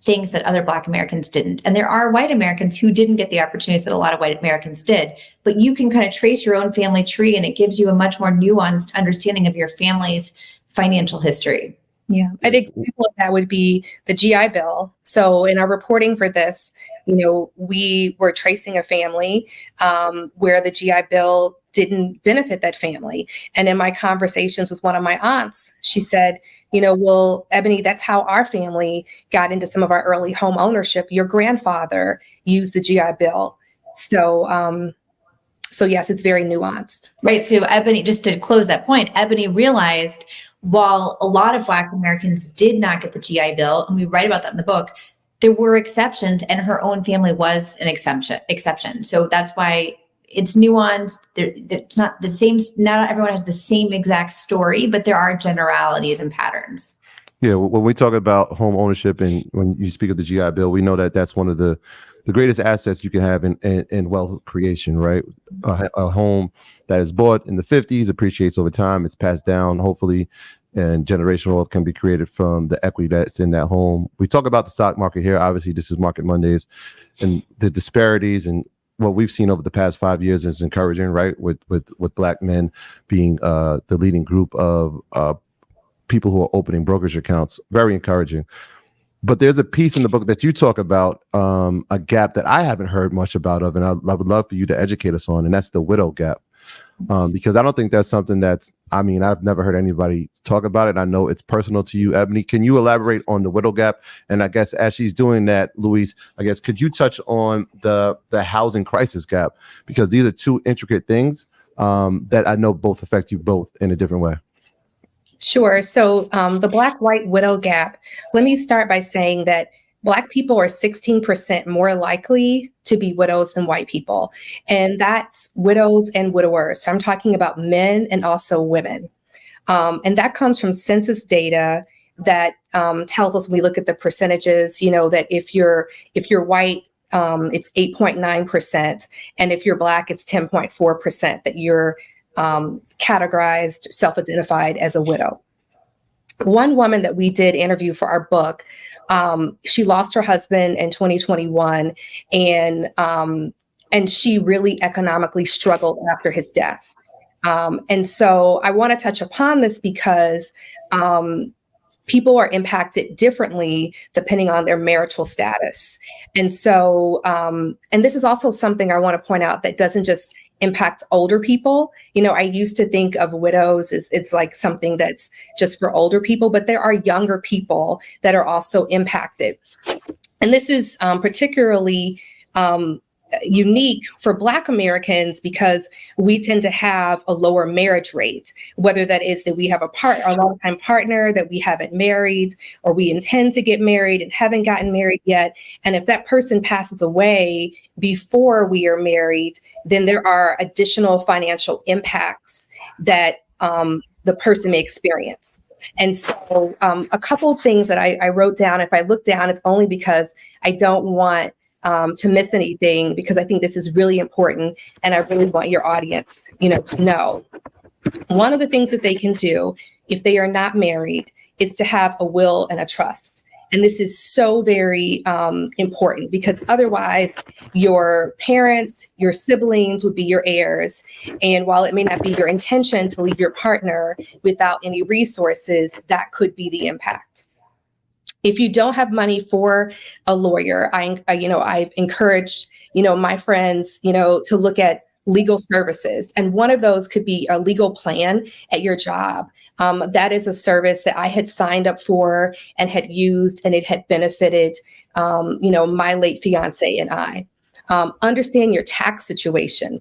things that other Black Americans didn't. And there are white Americans who didn't get the opportunities that a lot of white Americans did. But you can kind of trace your own family tree, and it gives you a much more nuanced understanding of your family's financial history. Yeah. An example of that would be the GI Bill. So in our reporting for this, we were tracing a family where the GI Bill didn't benefit that family. And in my conversations with one of my aunts, she said, well, Ebony, that's how our family got into some of our early home ownership. Your grandfather used the GI Bill. So yes, it's very nuanced. Right. So Ebony, just to close that point, Ebony realized while a lot of Black Americans did not get the GI Bill, and we write about that in the book, there were exceptions, and her own family was an exception. So that's why it's nuanced. It's not the same. Not everyone has the same exact story, but there are generalities and patterns. Yeah, when we talk about home ownership and when you speak of the GI Bill, we know that that's one of the greatest assets you can have in wealth creation, right? A home that is bought in the 50s, appreciates over time, it's passed down, hopefully, and generational wealth can be created from the equity that's in that home. We talk about the stock market here. Obviously, this is Market Mondays, and the disparities and what we've seen over the past 5 years is encouraging, right? With Black men being the leading group of people who are opening brokerage accounts, very encouraging. But there's a piece in the book that you talk about, a gap that I haven't heard much about and I would love for you to educate us on, and that's the widow gap. Because I don't think that's something I've never heard anybody talk about it. I know it's personal to you, Ebony. Can you elaborate on the widow gap? And I guess as she's doing that, Louise, could you touch on the housing crisis gap? Because these are two intricate things that I know both affect you both in a different way. Sure. So the Black-white widow gap, let me start by saying that Black people are 16% more likely to be widows than white people. And that's widows and widowers. So I'm talking about men and also women. And that comes from census data that tells us when we look at the percentages, that if you're white, it's 8.9%. And if you're Black, it's 10.4% that you're categorized, self-identified as a widow. One woman that we did interview for our book, she lost her husband in 2021, and she really economically struggled after his death. And so I want to touch upon this because people are impacted differently depending on their marital status. And so, and this is also something I want to point out that doesn't just impact older people. I used to think of widows as it's like something that's just for older people, but there are younger people that are also impacted. And this is particularly unique for Black Americans because we tend to have a lower marriage rate, whether that is that we have a longtime partner that we haven't married, or we intend to get married and haven't gotten married yet. And if that person passes away before we are married, then there are additional financial impacts that the person may experience. And so a couple of things that I wrote down, if I look down, it's only because I don't want to miss anything, because I think this is really important and I really want your audience, to know. One of the things that they can do if they are not married is to have a will and a trust. And this is so very important, because otherwise your parents, your siblings would be your heirs. And while it may not be your intention to leave your partner without any resources, that could be the impact. If you don't have money for a lawyer, I've encouraged, my friends, to look at legal services. And one of those could be a legal plan at your job. That is a service that I had signed up for and had used, and it had benefited, my late fiance and I. Understand your tax situation.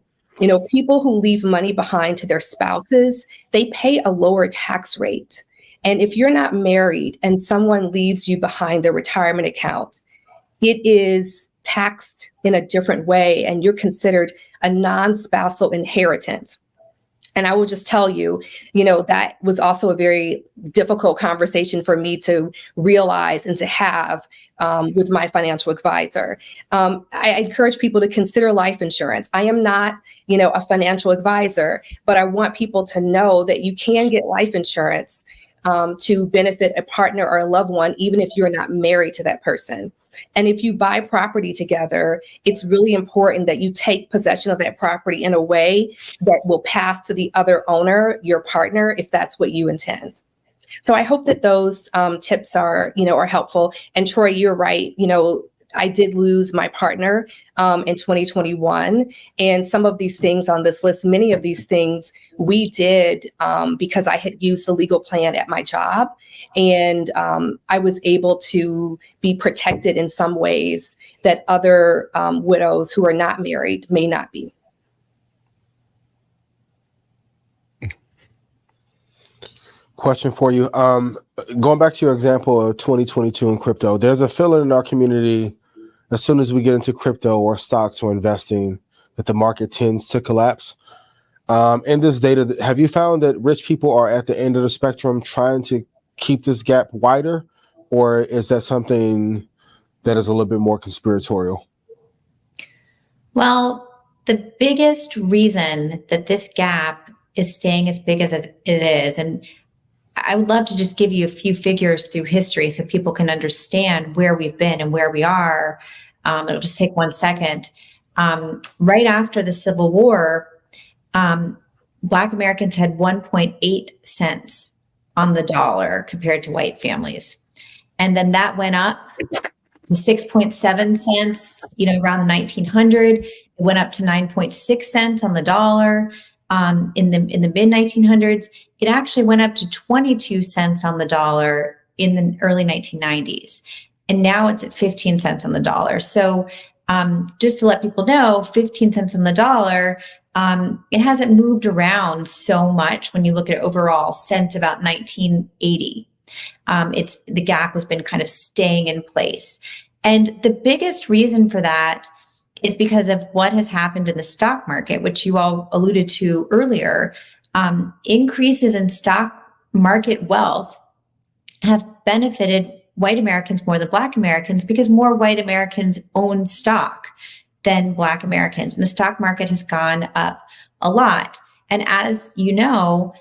People who leave money behind to their spouses, they pay a lower tax rate. And if you're not married and someone leaves you behind their retirement account, it is taxed in a different way, and you're considered a non-spousal inheritant. And I will just tell you, that was also a very difficult conversation for me to realize and to have with my financial advisor. I encourage people to consider life insurance. I am not, a financial advisor, but I want people to know that you can get life insurance to benefit a partner or a loved one, even if you're not married to that person. And if you buy property together, it's really important that you take possession of that property in a way that will pass to the other owner, your partner, if that's what you intend. So I hope that those tips are, are helpful. And Troy, you're right. I did lose my partner in 2021. And some of these things on this list, many of these things we did because I had used the legal plan at my job. And I was able to be protected in some ways that other widows who are not married may not be. Question for you. Going back to your example of 2022 in crypto, there's a feeling in our community as soon as we get into crypto or stocks or investing that the market tends to collapse. In this data, have you found that rich people are at the end of the spectrum trying to keep this gap wider, or is that something that is a little bit more conspiratorial? Well, the biggest reason that this gap is staying as big as it is, and I would love to just give you a few figures through history so people can understand where we've been and where we are. It'll just take 1 second. Right after the Civil War, Black Americans had 1.8 cents on the dollar compared to white families. And then that went up to 6.7 cents, around the 1900. It went up to 9.6 cents on the dollar in the mid 1900s. It actually went up to 22 cents on the dollar in the early 1990s. And now it's at 15 cents on the dollar. So just to let people know, 15 cents on the dollar, it hasn't moved around so much when you look at it overall since about 1980. The gap has been kind of staying in place. And the biggest reason for that is because of what has happened in the stock market, which you all alluded to earlier. Increases in stock market wealth have benefited white Americans more than Black Americans because more white Americans own stock than Black Americans. And the stock market has gone up a lot. And as you know,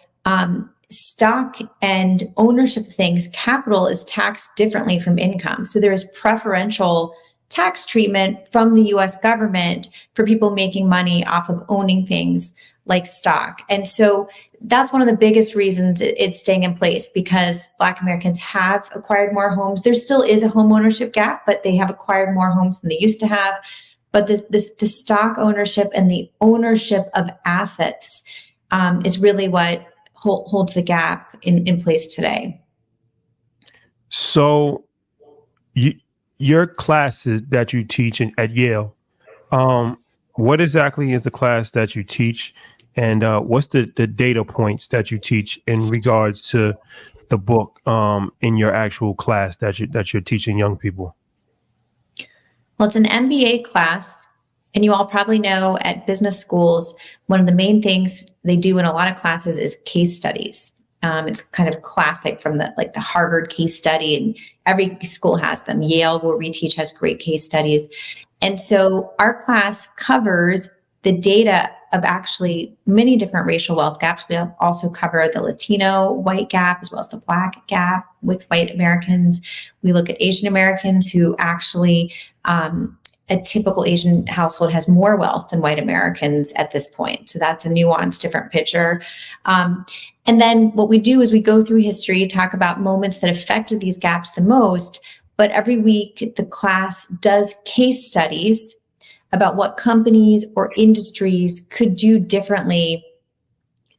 stock and ownership things, capital is taxed differently from income. So there is preferential tax treatment from the US government for people making money off of owning things like stock. And so that's one of the biggest reasons it's staying in place, because Black Americans have acquired more homes. There still is a home ownership gap, but they have acquired more homes than they used to have. But the stock ownership and the ownership of assets is really what holds the gap in place today. So your classes that you teach at Yale, what exactly is the class that you teach? And what's the data points that you teach in regards to the book in your actual class that you're teaching young people? Well, it's an MBA class, and you all probably know at business schools, one of the main things they do in a lot of classes is case studies. It's kind of classic from the Harvard case study, and every school has them. Yale, where we teach, has great case studies. And so our class covers the data of actually many different racial wealth gaps. We also cover the Latino white gap as well as the Black gap with white Americans. We look at Asian Americans who actually, a typical Asian household has more wealth than white Americans at this point. So that's a nuanced, different picture. And then what we do is we go through history, talk about moments that affected these gaps the most. But every week, the class does case studies about what companies or industries could do differently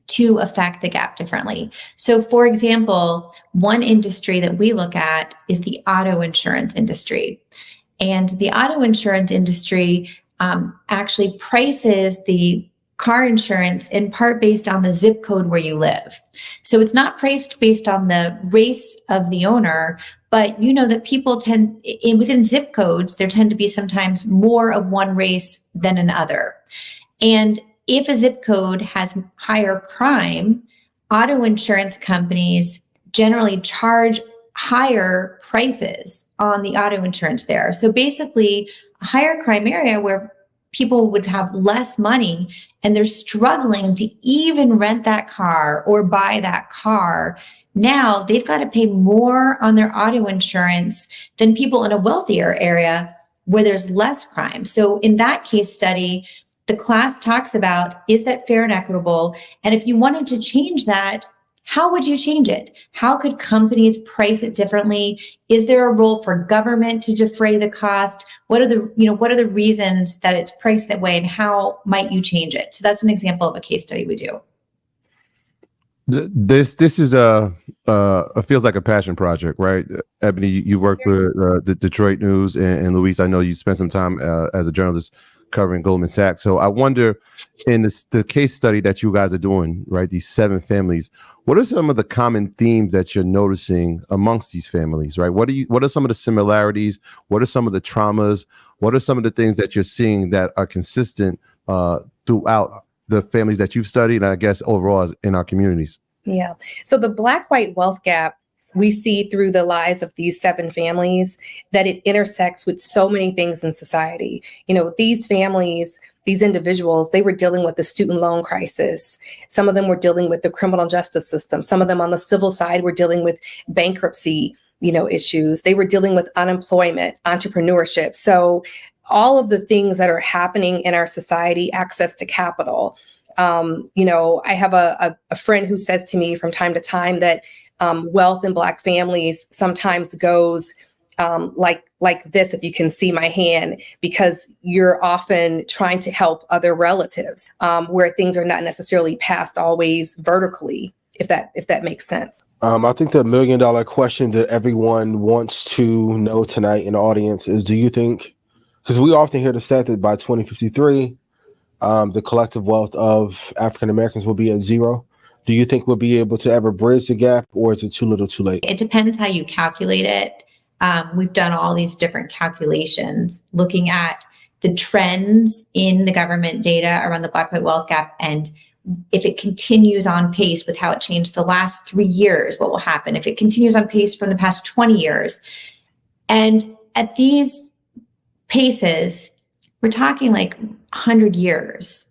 to affect the gap differently. So for example, one industry that we look at is the auto insurance industry. And the auto insurance industry actually prices the car insurance in part based on the zip code where you live. So it's not priced based on the race of the owner, but you know that people tend, within zip codes, there tend to be sometimes more of one race than another. And if a zip code has higher crime, auto insurance companies generally charge higher prices on the auto insurance there. So basically, a higher crime area where people would have less money and they're struggling to even rent that car or buy that car, now they've got to pay more on their auto insurance than people in a wealthier area where there's less crime. So in that case study, the class talks about, is that fair and equitable? And if you wanted to change that, How would you change it? How could companies price it differently? Is there a role for government to defray the cost? What are the reasons that it's priced that way, and how might you change it? So that's an example of a case study we do. This is a feels like a passion project, right? Ebony, you work for the Detroit News, and Louise, I know you spent some time as a journalist covering Goldman Sachs. So I wonder, in the case study that you guys are doing, right, these 7 families, what are some of the common themes that you're noticing amongst these families, right? What are some of the similarities? What are some of the traumas? What are some of the things that you're seeing that are consistent throughout the families that you've studied, and I guess overall in our communities? Yeah. So the Black-white wealth gap, we see through the lives of these 7 families that it intersects with so many things in society. These families, these individuals, they were dealing with the student loan crisis. Some of them were dealing with the criminal justice system. Some of them on the civil side were dealing with bankruptcy, issues. They were dealing with unemployment, entrepreneurship. So all of the things that are happening in our society, access to capital. I have a friend who says to me from time to time that wealth in Black families sometimes goes like this, if you can see my hand, because you're often trying to help other relatives where things are not necessarily passed always vertically, if that makes sense. I think the $1 million question that everyone wants to know tonight in the audience is, do you think, because we often hear the stat that by 2053, the collective wealth of African Americans will be at 0. Do you think we'll be able to ever bridge the gap, or is it too little too late? It depends how you calculate it. We've done all these different calculations looking at the trends in the government data around the Black-white wealth gap, and if it continues on pace with how it changed the last 3 years, what will happen? If it continues on pace from the past 20 years. And at these paces, we're talking like 100 years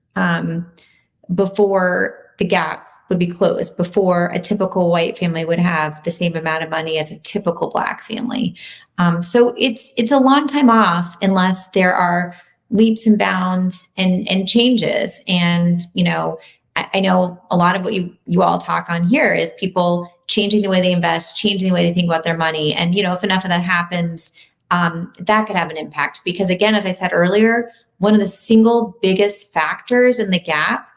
before the gap would be closed, before a typical white family would have the same amount of money as a typical Black family. So it's a long time off unless there are leaps and bounds and changes. And, I know a lot of what you all talk on here is people changing the way they invest, changing the way they think about their money. And, if enough of that happens, that could have an impact. Because again, as I said earlier, one of the single biggest factors in the gap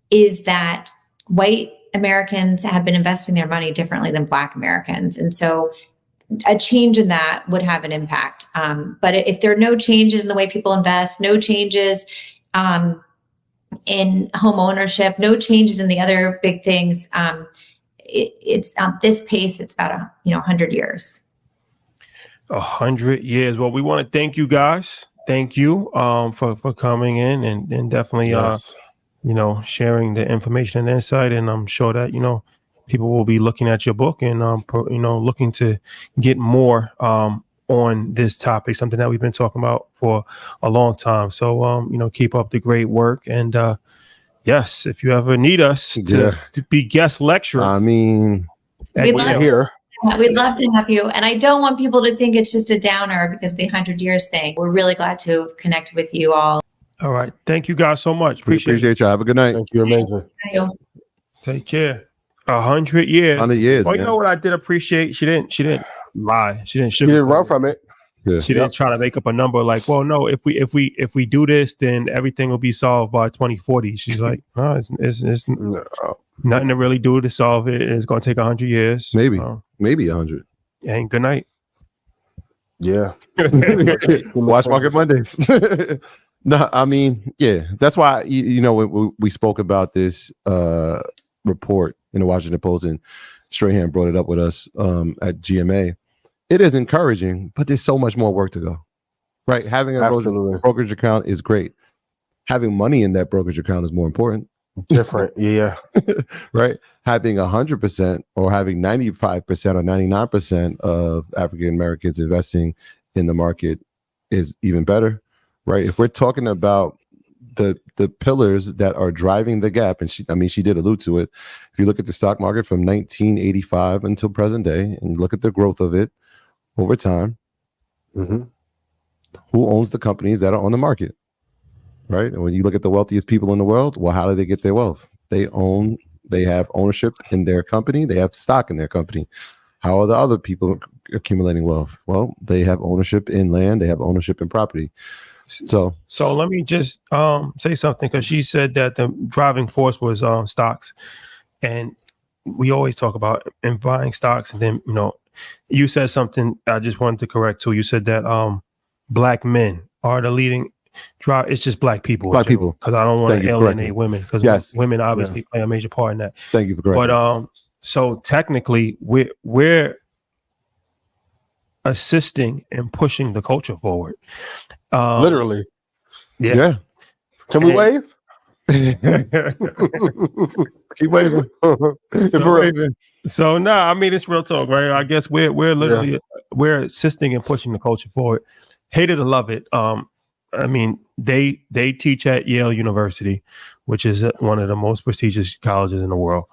is that white Americans have been investing their money differently than Black Americans. And so a change in that would have an impact. But if there are no changes in the way people invest, no changes in home ownership, no changes in the other big things, it's on this pace, it's about 100 years. 100 years. Well, we want to thank you guys. Thank you for coming in and definitely Yes. sharing the information and insight. And I'm sure that people will be looking at your book and looking to get more on this topic, something that we've been talking about for a long time. So keep up the great work. And yes, if you ever need us to be guest lecturer, I mean, We'd love to have you. And I don't want people to think it's just a downer because of the 100 years thing. We're really glad to have connected with you all. All right. Thank you guys so much. Appreciate you. Have a good night. Thank you. Amazing. Thank you. Take care. 100 years. 100 years. Well, you know what I did appreciate? She didn't lie. She didn't You didn't run from it. Yeah. She didn't try to make up a number like, well, no, if we do this, then everything will be solved by 2040. She's like, no, it's nothing to really do to solve it. It's going to take 100 years. Maybe 100. And good night. Yeah. Watch Market Mondays. No, I mean, yeah, that's why, when we spoke about this report in the Washington Post, and Strahan brought it up with us at GMA. It is encouraging, but there's so much more work to go, right? Having a brokerage account is great. Having money in that brokerage account is more important. Different. Yeah. Right. Having 100% or having 95% or 99% of African Americans investing in the market is even better. Right. If we're talking about the pillars that are driving the gap, and she did allude to it. If you look at the stock market from 1985 until present day and look at the growth of it over time, who owns the companies that are on the market? Right. And when you look at the wealthiest people in the world, well, how do they get their wealth? They own They have ownership in their company. They have stock in their company. How are the other people accumulating wealth? Well, they have ownership in land. They have ownership in property. So let me just say something, because she said that the driving force was stocks, and we always talk about buying stocks, and then you said something I just wanted to correct too. You said that black men are the leading drive. It's just black people. Black people, because I don't want to alienate women, because women obviously play a major part in that. Thank you for correcting. But so technically, we're assisting and pushing the culture forward. Literally. Yeah. Can we wave? Keep waving. So I mean, it's real talk, right? I guess we're literally we're assisting and pushing the culture forward. Hate it or love it. I mean, they teach at Yale University, which is one of the most prestigious colleges in the world,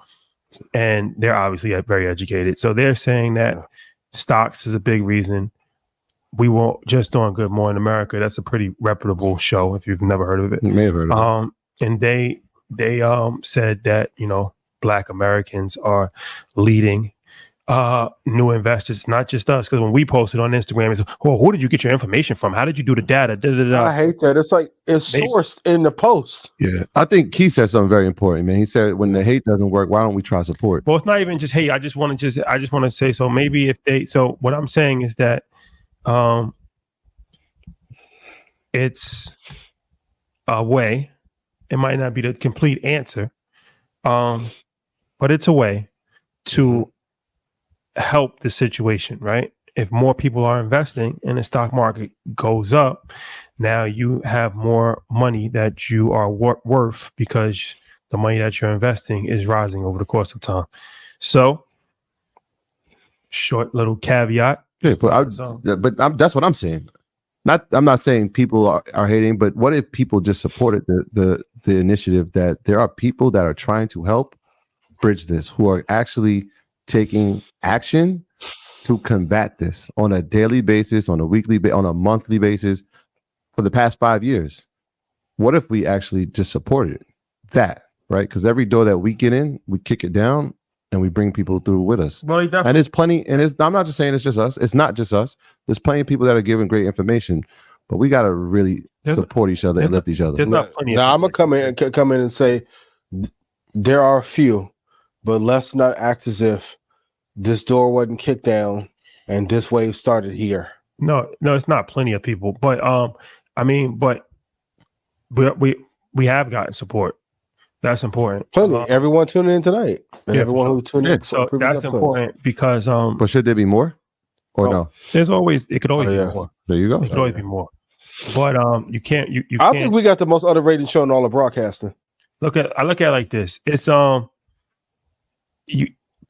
and they're obviously very educated. So they're saying that stocks is a big reason. We won't just on Good Morning America. That's a pretty reputable show if you've never heard of it. You may have heard of it. And they said that Black Americans are leading new investors, not just us. Because when we posted on Instagram, it's who did you get your information from? How did you do the data? I hate that. It's like it's sourced in the post. Yeah, I think Keith said something very important, man. He said when the hate doesn't work, why don't we try support? Well, it's not even just hate. I just want to say, so maybe if they. So what I'm saying is that it's a way. It might not be the complete answer, but it's a way to help the situation, right? If more people are investing and the stock market goes up, now you have more money that you are worth because the money that you're investing is rising over the course of time. So, short little caveat. Yeah, but that's what I'm saying. I'm not saying people are hating, but what if people just supported the initiative that there are people that are trying to help bridge this, who are actually taking action to combat this on a daily basis, on a weekly, on a monthly basis for the past 5 years? What if we actually just supported that, right? Because every door that we get in, we kick it down and we bring people through with us. Well, and there's plenty, and I'm not just saying it's just us. It's not just us. There's plenty of people that are giving great information, but we got to really support each other and lift each other. Now I'm gonna come in and say there are a few, but let's not act as if this door wasn't kicked down and this wave started here. No, it's not plenty of people, but I mean, but we have gotten support. That's important. Plenty. Everyone tuning in tonight, and everyone who tuned in. So that's important because. But should there be more, or no? There's always. It could always be more. There you go. It could always be more. But you can't. You I think we got the most underrated show in all of broadcasting. I look at it like this. It's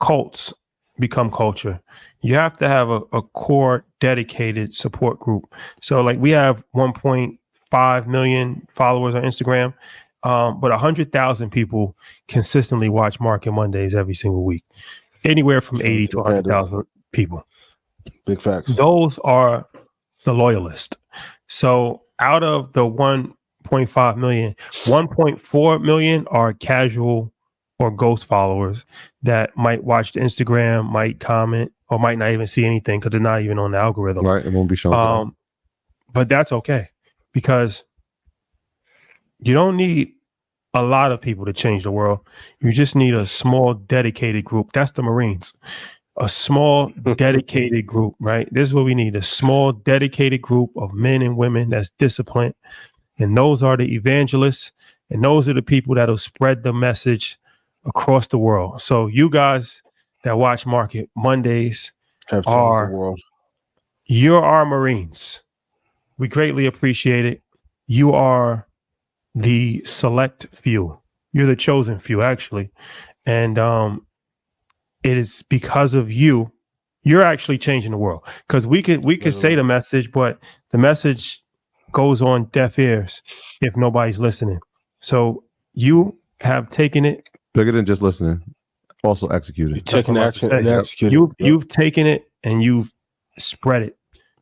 cults become culture. You have to have a core dedicated support group. So like we have 1.5 million followers on Instagram. But 100,000 people consistently watch Market Mondays every single week, anywhere from 80 to 100,000 people. Big facts. Those are the loyalists. So out of the 1.5 million, 1.4 million are casual or ghost followers that might watch the Instagram, might comment, or might not even see anything because they're not even on the algorithm. Right, it won't be shown. But that's okay, because you don't need a lot of people to change the world. You just need a small, dedicated group. That's the Marines. A small, dedicated group, right? This is what we need. A small, dedicated group of men and women that's disciplined. And those are the evangelists. And those are the people that'll spread the message across the world. So you guys that watch Market Mondays you're our Marines. We greatly appreciate it. You are the select few. You're the chosen few, actually. And it is because of you, you're actually changing the world. Because we could say the message, but the message goes on deaf ears if nobody's listening. So you have taken it. Bigger than just listening, also executing. Taking action and executing. You've taken it and you've spread it.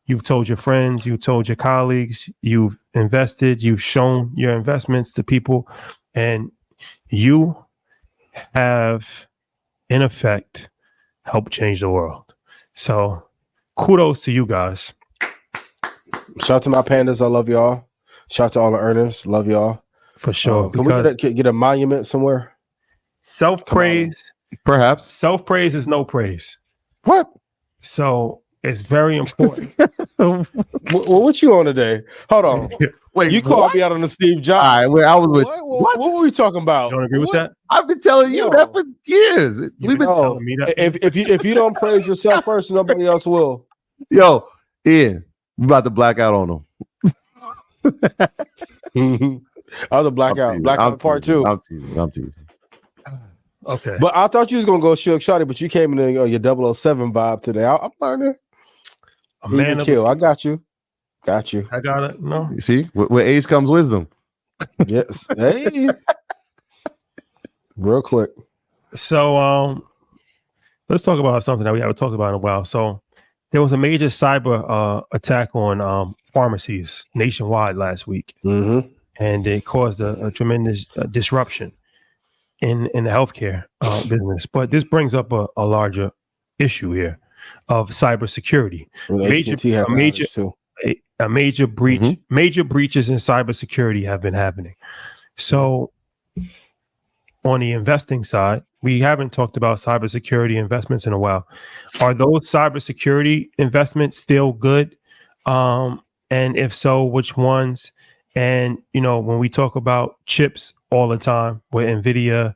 You've told your friends, you've told your colleagues, you've invested, you've shown your investments to people, and you have, in effect, helped change the world. So kudos to you guys. Shout out to my pandas. I love y'all. Shout out to all the earners. Love y'all. For sure. Can we get a monument somewhere? Self-praise. Perhaps. Self-praise is no praise. What? So it's very important. What you on today? Hold on. Wait, you called me out on the Steve Jobs. All right, well, I was with what were we talking about? You don't agree with that? I've been telling you that for years. We've been telling me that. If you don't praise yourself first, nobody else will. Yo, Ian, we about to black out on them. Other blackout. Blackout part 2. I'm teasing. Okay. But I thought you was gonna go Shook Shotty, but you came in your 007 vibe today. I'm learning. A man kill. I got you. Got you. I got it. No. You see, with age comes wisdom. Yes. Hey. Real quick. So let's talk about something that we haven't talked about in a while. So there was a major cyber attack on pharmacies nationwide last week. Mm-hmm. And it caused a tremendous disruption in the healthcare business. But this brings up a larger issue here of cybersecurity. A major breach. Mm-hmm. Major breaches in cybersecurity have been happening. So on the investing side, we haven't talked about cybersecurity investments in a while. Are those cybersecurity investments still good? And if so, which ones? And, when we talk about chips all the time with Nvidia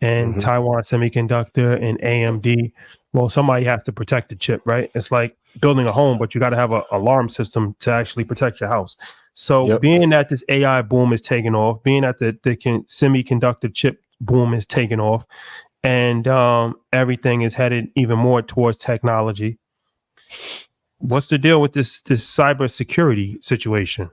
and Taiwan Semiconductor and AMD, well, somebody has to protect the chip, right? It's like building a home, but you got to have an alarm system to actually protect your house. So being that this AI boom is taking off, being that the semiconductor chip boom is taking off, and everything is headed even more towards technology, what's the deal with this cybersecurity situation?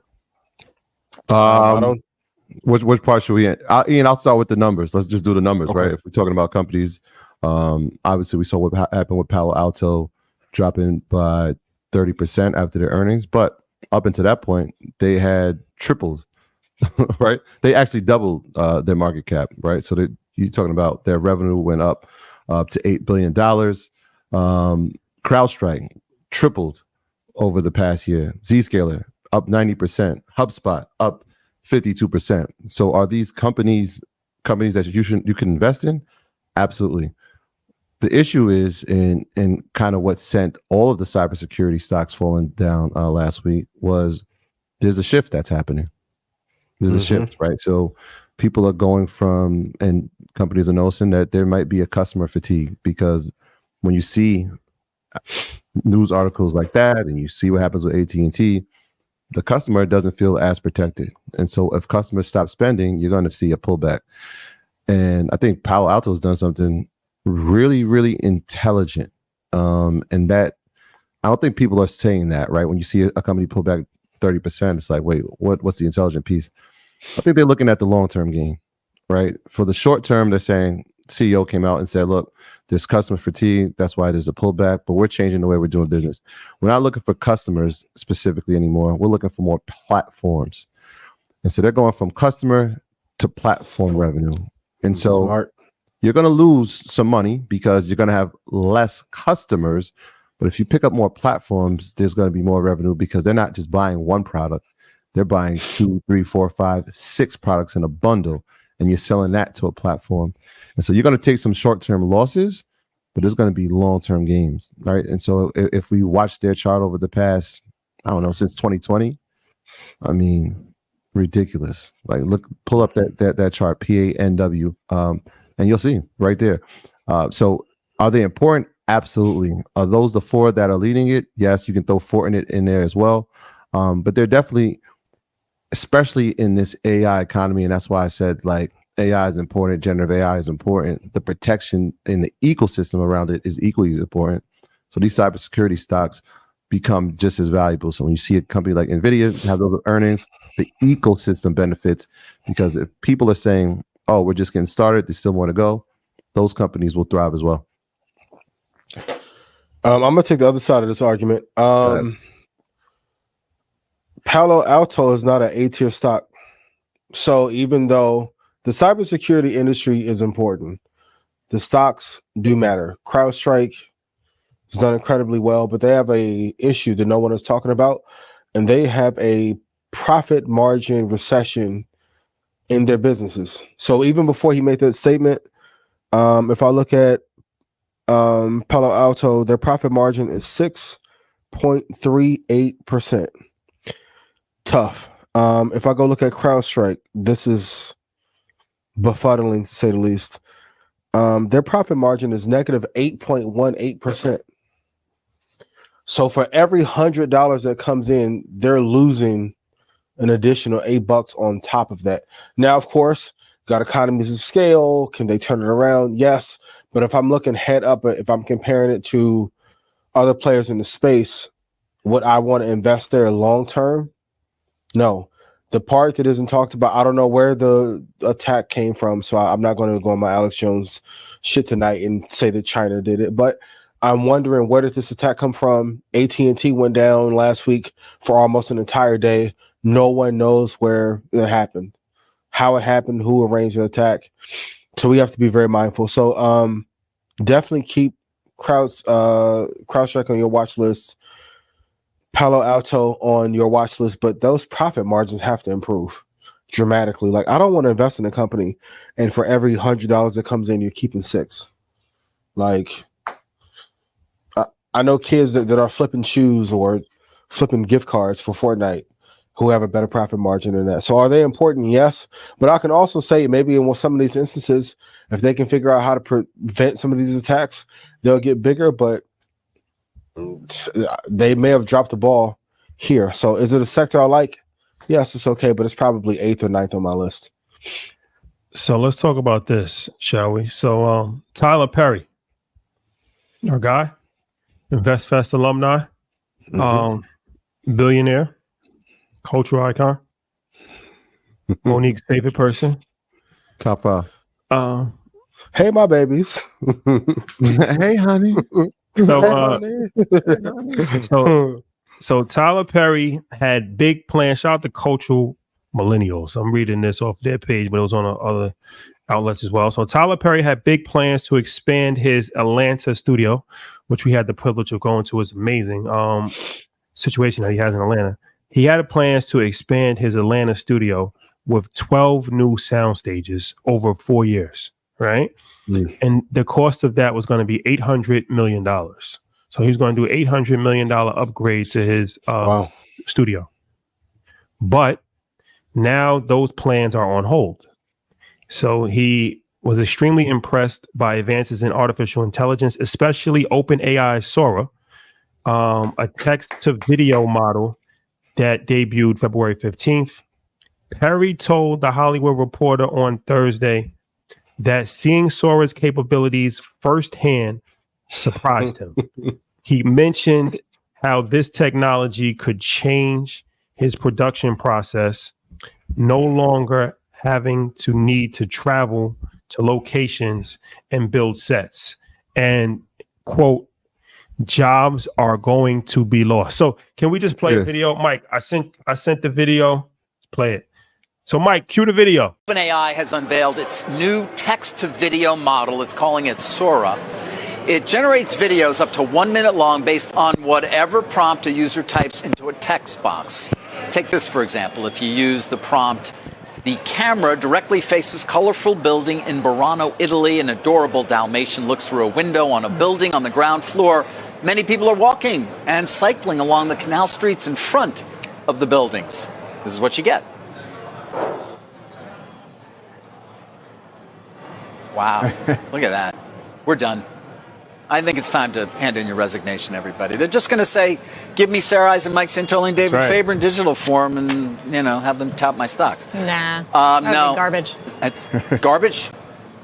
Which part should we Ian, I'll start with the numbers. Let's just do the numbers, right? If we're talking about companies, obviously we saw what happened with Palo Alto dropping by 30% after their earnings, but up until that point they had tripled, right? They actually doubled their market cap, right? So you're talking about their revenue went up to $8 billion. CrowdStrike tripled over the past year. Zscaler up 90%, HubSpot up 52%. So are these companies that you can invest in? Absolutely. The issue is in kind of what sent all of the cybersecurity stocks falling down last week was there's a shift that's happening. There's a shift, right? So people are going from, and companies are noticing that there might be a customer fatigue, because when you see news articles like that and you see what happens with AT&T, the customer doesn't feel as protected. And so if customers stop spending, you're going to see a pullback. And I think Palo Alto has done something really, really intelligent. And that, I don't think people are saying that, right? When you see a company pull back 30%, it's like, wait, what's the intelligent piece? I think they're looking at the long-term game, right? For the short term, they're saying, CEO came out and said, look, there's customer fatigue. That's why there's a pullback, but we're changing the way we're doing business. We're not looking for customers specifically anymore. We're looking for more platforms. And so they're going from customer to platform revenue. And so you're going to lose some money because you're going to have less customers. But if you pick up more platforms, there's going to be more revenue because they're not just buying one product. They're buying 2, 3, 4, 5, 6 products in a bundle, and you're selling that to a platform. And so you're going to take some short-term losses, but there's going to be long-term gains, right? And so if we watch their chart over the past, I don't know, since 2020, I mean, ridiculous. Like, pull up that chart, PANW, and you'll see right there. So are they important? Absolutely. Are those the 4 that are leading it? Yes, you can throw Fortinet in there as well. But they're definitely, especially in this AI economy, and that's why I said, like, AI is important, generative AI is important. The protection in the ecosystem around it is equally as important. So these cybersecurity stocks become just as valuable. So when you see a company like Nvidia have those earnings, the ecosystem benefits, because if people are saying, oh, we're just getting started, they still want to go, those companies will thrive as well. I'm going to take the other side of this argument. Palo Alto is not an A-tier stock. So even though the cybersecurity industry is important, the stocks do matter. CrowdStrike has done incredibly well, but they have a issue that no one is talking about, and they have a profit margin recession in their businesses. So even before he made that statement, if I look at Palo Alto, their profit margin is 6.38%. Tough. If I go look at CrowdStrike, this is befuddling to say the least. Their profit margin is negative 8.18%. So for every $100 that comes in, they're losing an additional $8 on top of that. Now, of course, got economies of scale. Can they turn it around? Yes. But if I'm looking head up, if I'm comparing it to other players in the space, would I want to invest there long term? No. The part that isn't talked about, I don't know where the attack came from, so I'm not going to go on my Alex Jones shit tonight and say that China did it. But I'm wondering, where did this attack come from? AT&T went down last week for almost an entire day. No one knows where it happened, how it happened, who arranged the attack. So we have to be very mindful. So definitely keep CrowdStrike on your watch list, Palo Alto on your watch list, but those profit margins have to improve dramatically. Like, I don't want to invest in a company and for every $100 that comes in, you're keeping $6. Like, I know kids that are flipping shoes or flipping gift cards for Fortnite who have a better profit margin than that. So are they important? Yes. But I can also say maybe in some of these instances, if they can figure out how to prevent some of these attacks, they'll get bigger, but they may have dropped the ball here. So is it a sector I like? Yes, it's okay, but it's probably 8th or 9th on my list. So let's talk about this, shall we? So Tyler Perry, our guy, InvestFest alumni, billionaire, cultural icon, Monique's favorite person. Top 5. Hey, my babies. Hey, honey. So Tyler Perry had big plans. Shout out to Cultural Millennials. I'm reading this off their page, but it was on other outlets as well. So Tyler Perry had big plans to expand his Atlanta studio, which we had the privilege of going to. It's amazing situation that he has in Atlanta. He had plans to expand his Atlanta studio with 12 new sound stages over 4 years, right? Mm. And the cost of that was going to be $800 million. So he's going to do $800 million upgrade to his studio. But now those plans are on hold. So he was extremely impressed by advances in artificial intelligence, especially OpenAI Sora, a text-to-video model that debuted February 15th. Perry told The Hollywood Reporter on Thursday that seeing Sora's capabilities firsthand surprised him. He mentioned how this technology could change his production process, no longer having to need to travel to locations and build sets. And, quote, jobs are going to be lost. So can we just play a video? Mike, I sent the video. Play it. So Mike, cue the video. OpenAI has unveiled its new text-to-video model. It's calling it Sora. It generates videos up to 1 minute long based on whatever prompt a user types into a text box. Take this, for example. If you use the prompt, the camera directly faces colorful building in Burano, Italy. An adorable Dalmatian looks through a window on a building on the ground floor. Many people are walking and cycling along the canal streets in front of the buildings. This is what you get. Wow. Look at that. We're done. I think it's time to hand in your resignation, everybody. They're just going to say, give me Sarah Eisen, Mike Santoli, and David Faber in digital form and, have them tout my stocks. Nah. No. Garbage. It's garbage?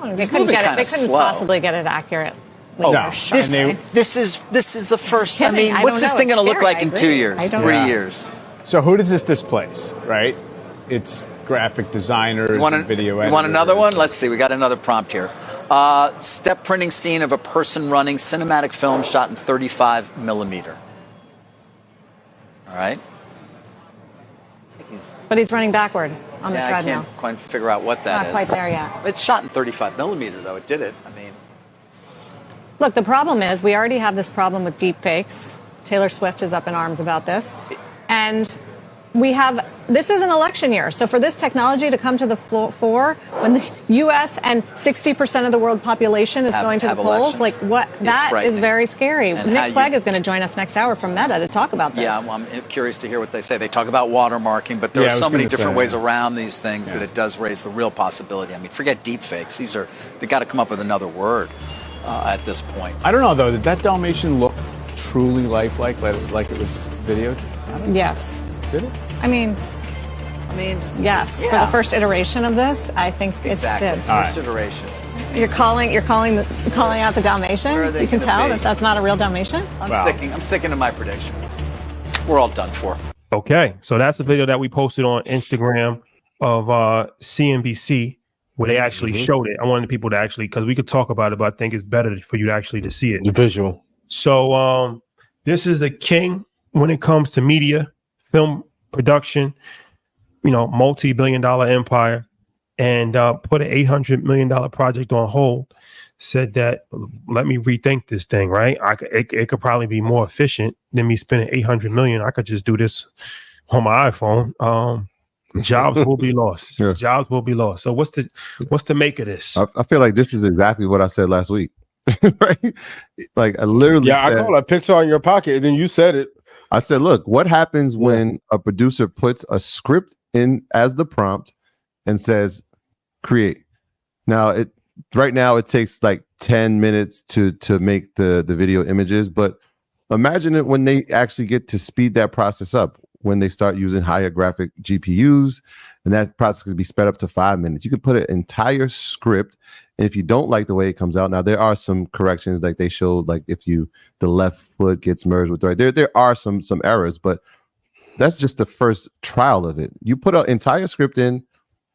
They couldn't get it. They couldn't possibly get it accurate. Oh, no. This is the first. I mean, what's this thing going to look like in 2 years, 3 years? So who does this displace, right? It's graphic designers, video editors. You want another one? Let's see. We got another prompt here. Step printing scene of a person running, cinematic film shot in 35 millimeter. All right. But he's running backward on the treadmill. I can't quite figure out what that is. Not quite there yet. It's shot in 35 millimeter, though. It did it. I mean, Look, the problem is we already have this problem with deep fakes. Taylor Swift is up in arms about this. And this is an election year. So for this technology to come to the fore when the U.S. and 60% of the world population is going to the polls, that is very scary. And Nick Clegg is going to join us next hour from Meta to talk about this. Yeah, well, I'm curious to hear what they say. They talk about watermarking, but there are so many different ways around these things that it does raise the real possibility. I mean, forget deep fakes. They got to come up with another word at this point. I don't know, though. Did that Dalmatian look truly lifelike, like it was videoed? Yes. Did it? I mean, yes. Yeah. For the first iteration of this, I think it did. First iteration. You're calling out the Dalmatian. You can tell that that's not a real Dalmatian. I'm sticking to my prediction. We're all done for. Okay, so that's the video that we posted on Instagram of CNBC where they actually showed it. I wanted people to actually, because we could talk about it, but I think it's better for you to actually to see it. The visual. So this is a king when it comes to media, film production, multi-billion-dollar empire, and put an $800 million project on hold. Said that, let me rethink this thing, right? It could probably be more efficient than me spending $800 million. I could just do this on my iPhone. Jobs will be lost. Yeah. Jobs will be lost. So what's the make of this? I feel like this is exactly what I said last week. Right? Like I literally I called a picture on your pocket and then you said it. I said, look, what happens when a producer puts a script in as the prompt and says, create? Now, right now it takes like 10 minutes to make the video images, but imagine it when they actually get to speed that process up, when they start using higher graphic GPUs, and that process can be sped up to 5 minutes. You could put an entire script, and if you don't like the way it comes out, now there are some corrections, like they showed, like if the left foot gets merged with the right, there are some errors, but that's just the first trial of it. You put an entire script in,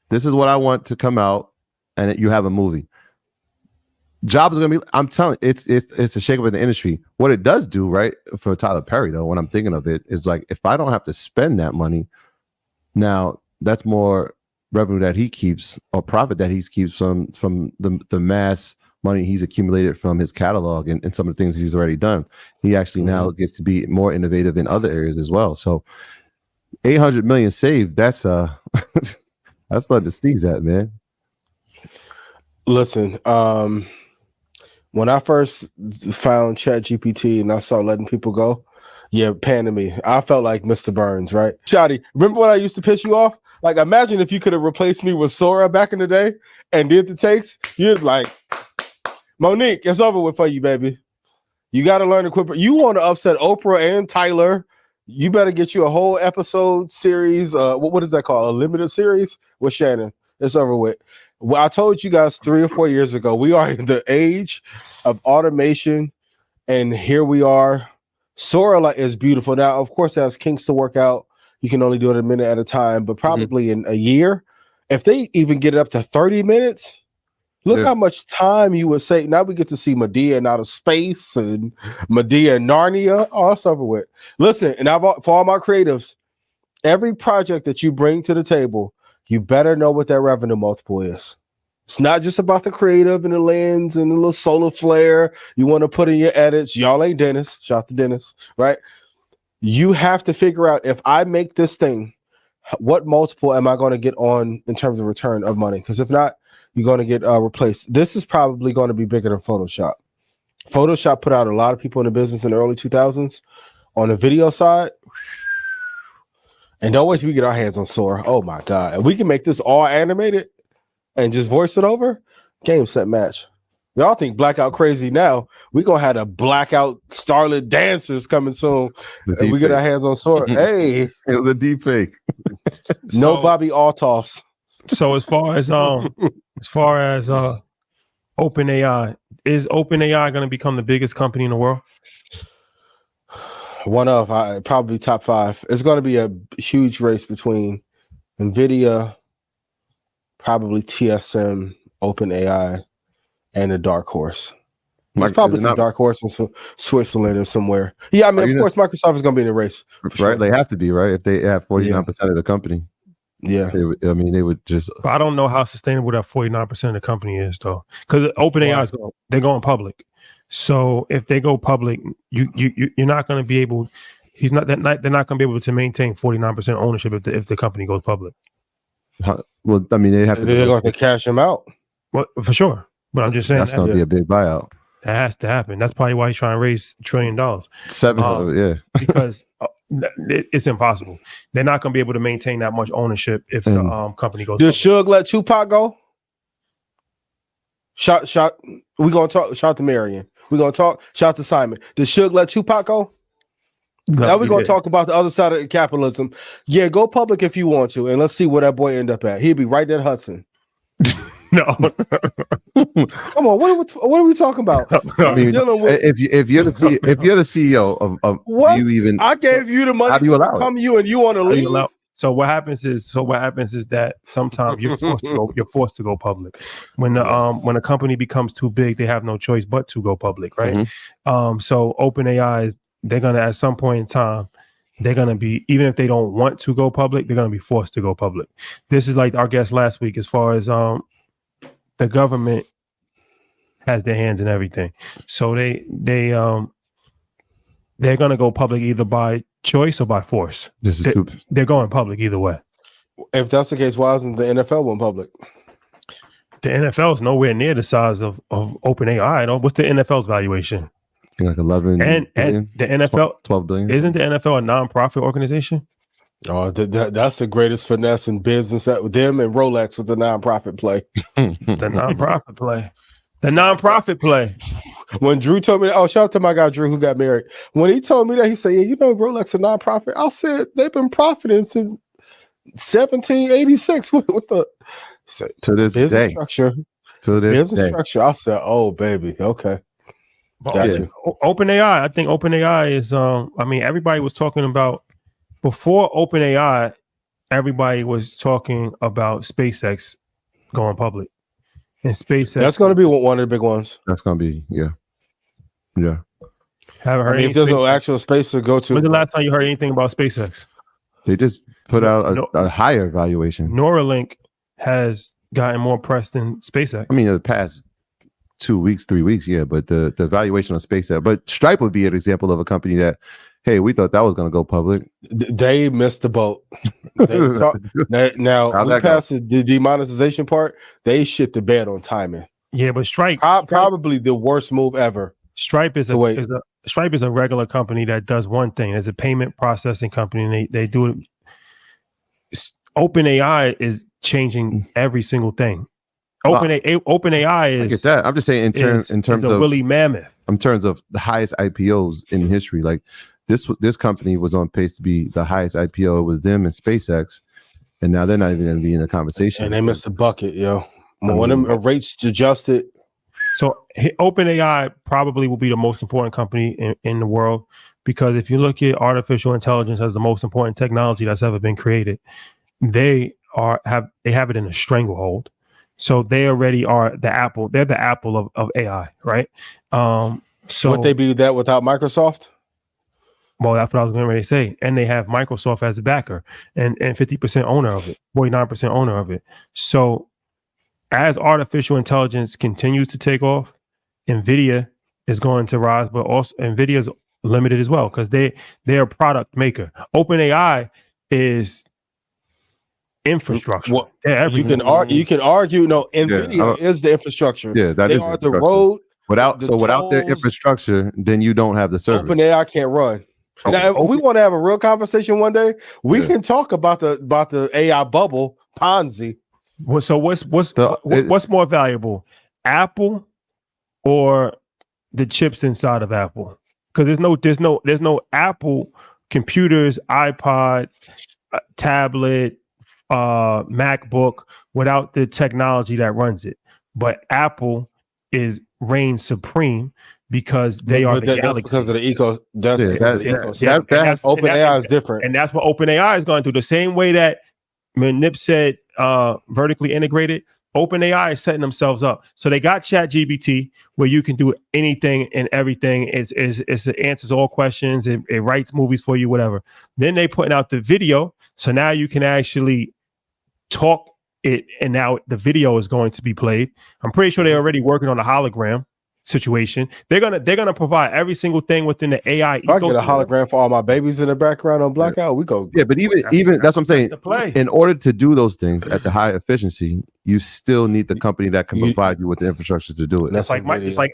this is what I want to come out, and you have a movie. Jobs are gonna be, I'm telling you, it's a shakeup in the industry. What it does do, right, for Tyler Perry, though, when I'm thinking of it, is like, if I don't have to spend that money, now that's more revenue that he keeps, or profit that he keeps from the mass money he's accumulated from his catalog and some of the things he's already done. He actually now gets to be more innovative in other areas as well. So 800 million saved, that's that's nothing to sneeze at, man. Listen, when I first found ChatGPT and I started letting people go, panning me. I felt like Mr. Burns, right? Shotty, remember when I used to piss you off? Like, imagine if you could have replaced me with Sora back in the day and did the takes. You'd like, Monique, it's over with for you, baby. You got to learn to quit. You want to upset Oprah and Tyler. You better get you a whole episode series. What is that called? A limited series with Shannon. It's over with. Well, I told you guys 3 or 4 years ago, we are in the age of automation, and here we are. Sora is beautiful. Now, of course, it has kinks to work out. You can only do it a minute at a time, but probably in a year, if they even get it up to 30 minutes, look how much time you would save. Now we get to see Medea in outer space and Medea in Narnia. Oh, it's over with. Listen, and for all my creatives, every project that you bring to the table, you better know what that revenue multiple is. It's not just about the creative and the lens and the little solar flare you want to put in your edits. Y'all ain't Dennis. Shout to Dennis, right? You have to figure out, if I make this thing, what multiple am I going to get on in terms of return of money? Because if not, you're going to get replaced. This is probably going to be bigger than Photoshop. Photoshop put out a lot of people in the business in the early 2000s on the video side. And always we get our hands on Sora. Oh my God. And we can make this all animated and just voice it over. Game, set, match. Y'all think blackout crazy now. We're going to have the blackout starlit dancers coming soon. And we get our hands on Sora. Hey. It was a deep fake. No Bobby Altoffs. So as far as OpenAI, is OpenAI going to become the biggest company in the world? One of probably top 5. It's going to be a huge race between Nvidia, probably TSM, OpenAI, and a dark horse. There's probably some dark horse in Switzerland or somewhere. Yeah, I mean, of course, Microsoft is going to be in the race. Right? Sure. They have to be, right? If they have 49% of the company. Yeah. They would just... I don't know how sustainable that 49% of the company is, though. Because OpenAI, they're going public. So if they go public, you're not going to be able. They're not going to be able to maintain 49% ownership if the company goes public. Well, I mean, they're going to cash him out. Well, for sure. But I'm just saying that's going to be a big buyout. That has to happen. That's probably why he's trying to raise $1 trillion. Because it's impossible. They're not going to be able to maintain that much ownership if the company goes. Did Suge let Tupac go? Shot. We gonna talk. Shout to Marion. We gonna talk. Shout to Simon. Did Suge let Tupac go? No, now we're gonna talk about the other side of capitalism. Yeah, go public if you want to, and let's see where that boy end up at. He'll be right at Hudson. No, come on. What are we talking about? I mean, if you're the CEO of what? You even I gave you the money. How do you allow come you and you want to leave? So what happens is that sometimes you're forced to go public. When a company becomes too big, they have no choice but to go public, right? Mm-hmm. So OpenAI they're gonna at some point in time, they're gonna be, even if they don't want to go public, they're gonna be forced to go public. This is like our guest last week, as far as the government has their hands in everything. So they're gonna go public either by choice or by force. They're going public either way. If that's the case, why isn't the NFL one public? The NFL is nowhere near the size of OpenAI. What's the NFL's valuation? Like 11 and the NFL 12 billion. Isn't the NFL a non-profit organization? Oh, that's the greatest finesse in business. Them and Rolex with the non-profit play. The non-profit play. The non-profit play. When Drew told me, shout out to my guy Drew who got married. When he told me that, he said, "Yeah, you know Rolex a non-profit." I said they've been profiting since 1786. What the? To this business day. Structure. To this business day. structure. I said, "Oh baby, okay." Gotcha. OpenAI. I think OpenAI is. I mean, everybody was talking about before OpenAI. Everybody was talking about SpaceX going public. And SpaceX. That's going to be one of the big ones. That's going to be, yeah. Haven't heard. If there's no actual space to go to. When's the last time you heard anything about SpaceX? They just put out a higher valuation. Neuralink has gotten more press than SpaceX. I mean, in the past 2 weeks, 3 weeks, yeah. But the valuation of SpaceX. But Stripe would be an example of a company that, hey, we thought that was going to go public. They missed the boat. Now we passed the demonetization part. They shit the bed on timing. Yeah, but Stripe probably the worst move ever. Stripe is a regular company that does one thing. It's a payment processing company, and they do it. OpenAI is changing every single thing. OpenAI is. I get that. I'm just saying in terms of woolly mammoth. In terms of the highest IPOs in history, like. This company was on pace to be the highest IPO. It was them and SpaceX, and now they're not even going to be in the conversation. And they missed the bucket, yo. When them rates adjusted. So OpenAI probably will be the most important company in the world, because if you look at artificial intelligence as the most important technology that's ever been created, they have it in a stranglehold. So they already are the Apple. They're the Apple of AI, right? So would they be that without Microsoft? Well, that's what I was going to say. And they have Microsoft as a backer and 50% owner of it, 49% owner of it. So as artificial intelligence continues to take off, Nvidia is going to rise, but also Nvidia is limited as well because they're a product maker. OpenAI is infrastructure. Well, you can argue, no, Nvidia is the infrastructure. Yeah, they are the road. Without their infrastructure, then you don't have the service. OpenAI can't run. Now, if we want to have a real conversation one day, we can talk about the AI bubble Ponzi. So what's more valuable, Apple or the chips inside of Apple? Because there's no Apple computers, iPod, tablet, MacBook without the technology that runs it. But Apple reigns supreme. Because they are the galaxy. That's because of the eco. That's OpenAI is different, and that's what OpenAI is going to do. The same way that when Nip said vertically integrated, OpenAI is setting themselves up. So they got ChatGPT, where you can do anything and everything. It answers all questions. It writes movies for you, whatever. Then they putting out the video, so now you can actually talk it, and now the video is going to be played. I'm pretty sure they're already working on a hologram. situation. They're gonna provide every single thing within the AI If I get a hologram for all my babies in the background on blackout, we go. Yeah, but even that's what I'm saying. In order to do those things at the high efficiency, you still need the company that can provide you with the infrastructure to do it. That's like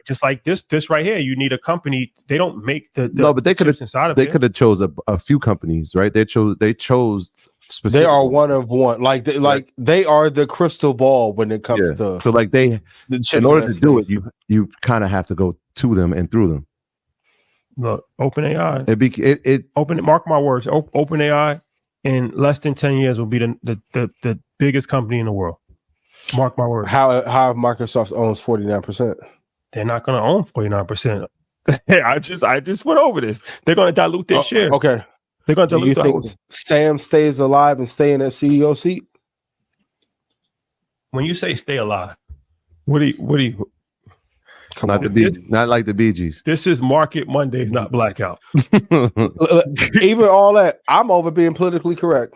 just like this right here. You need a company. They don't make the no, but they could have inside of they could have chose a few companies, right? They chose. They are one of one. Like they are the crystal ball when it comes to. So like in order to do it, you kind of have to go to them and through them. Look, OpenAI. Mark my words. OpenAI in less than 10 years will be the biggest company in the world. Mark my words. How Microsoft owns 49%? They're not going to own 49%. I just went over this. They're going to dilute their share. Okay. They're going to dilute. Do you think Sam stays alive and stay in that CEO seat? When you say stay alive, what do you? Not like the Bee Gees. This is Market Mondays, not Blackout. Even all that, I'm over being politically correct.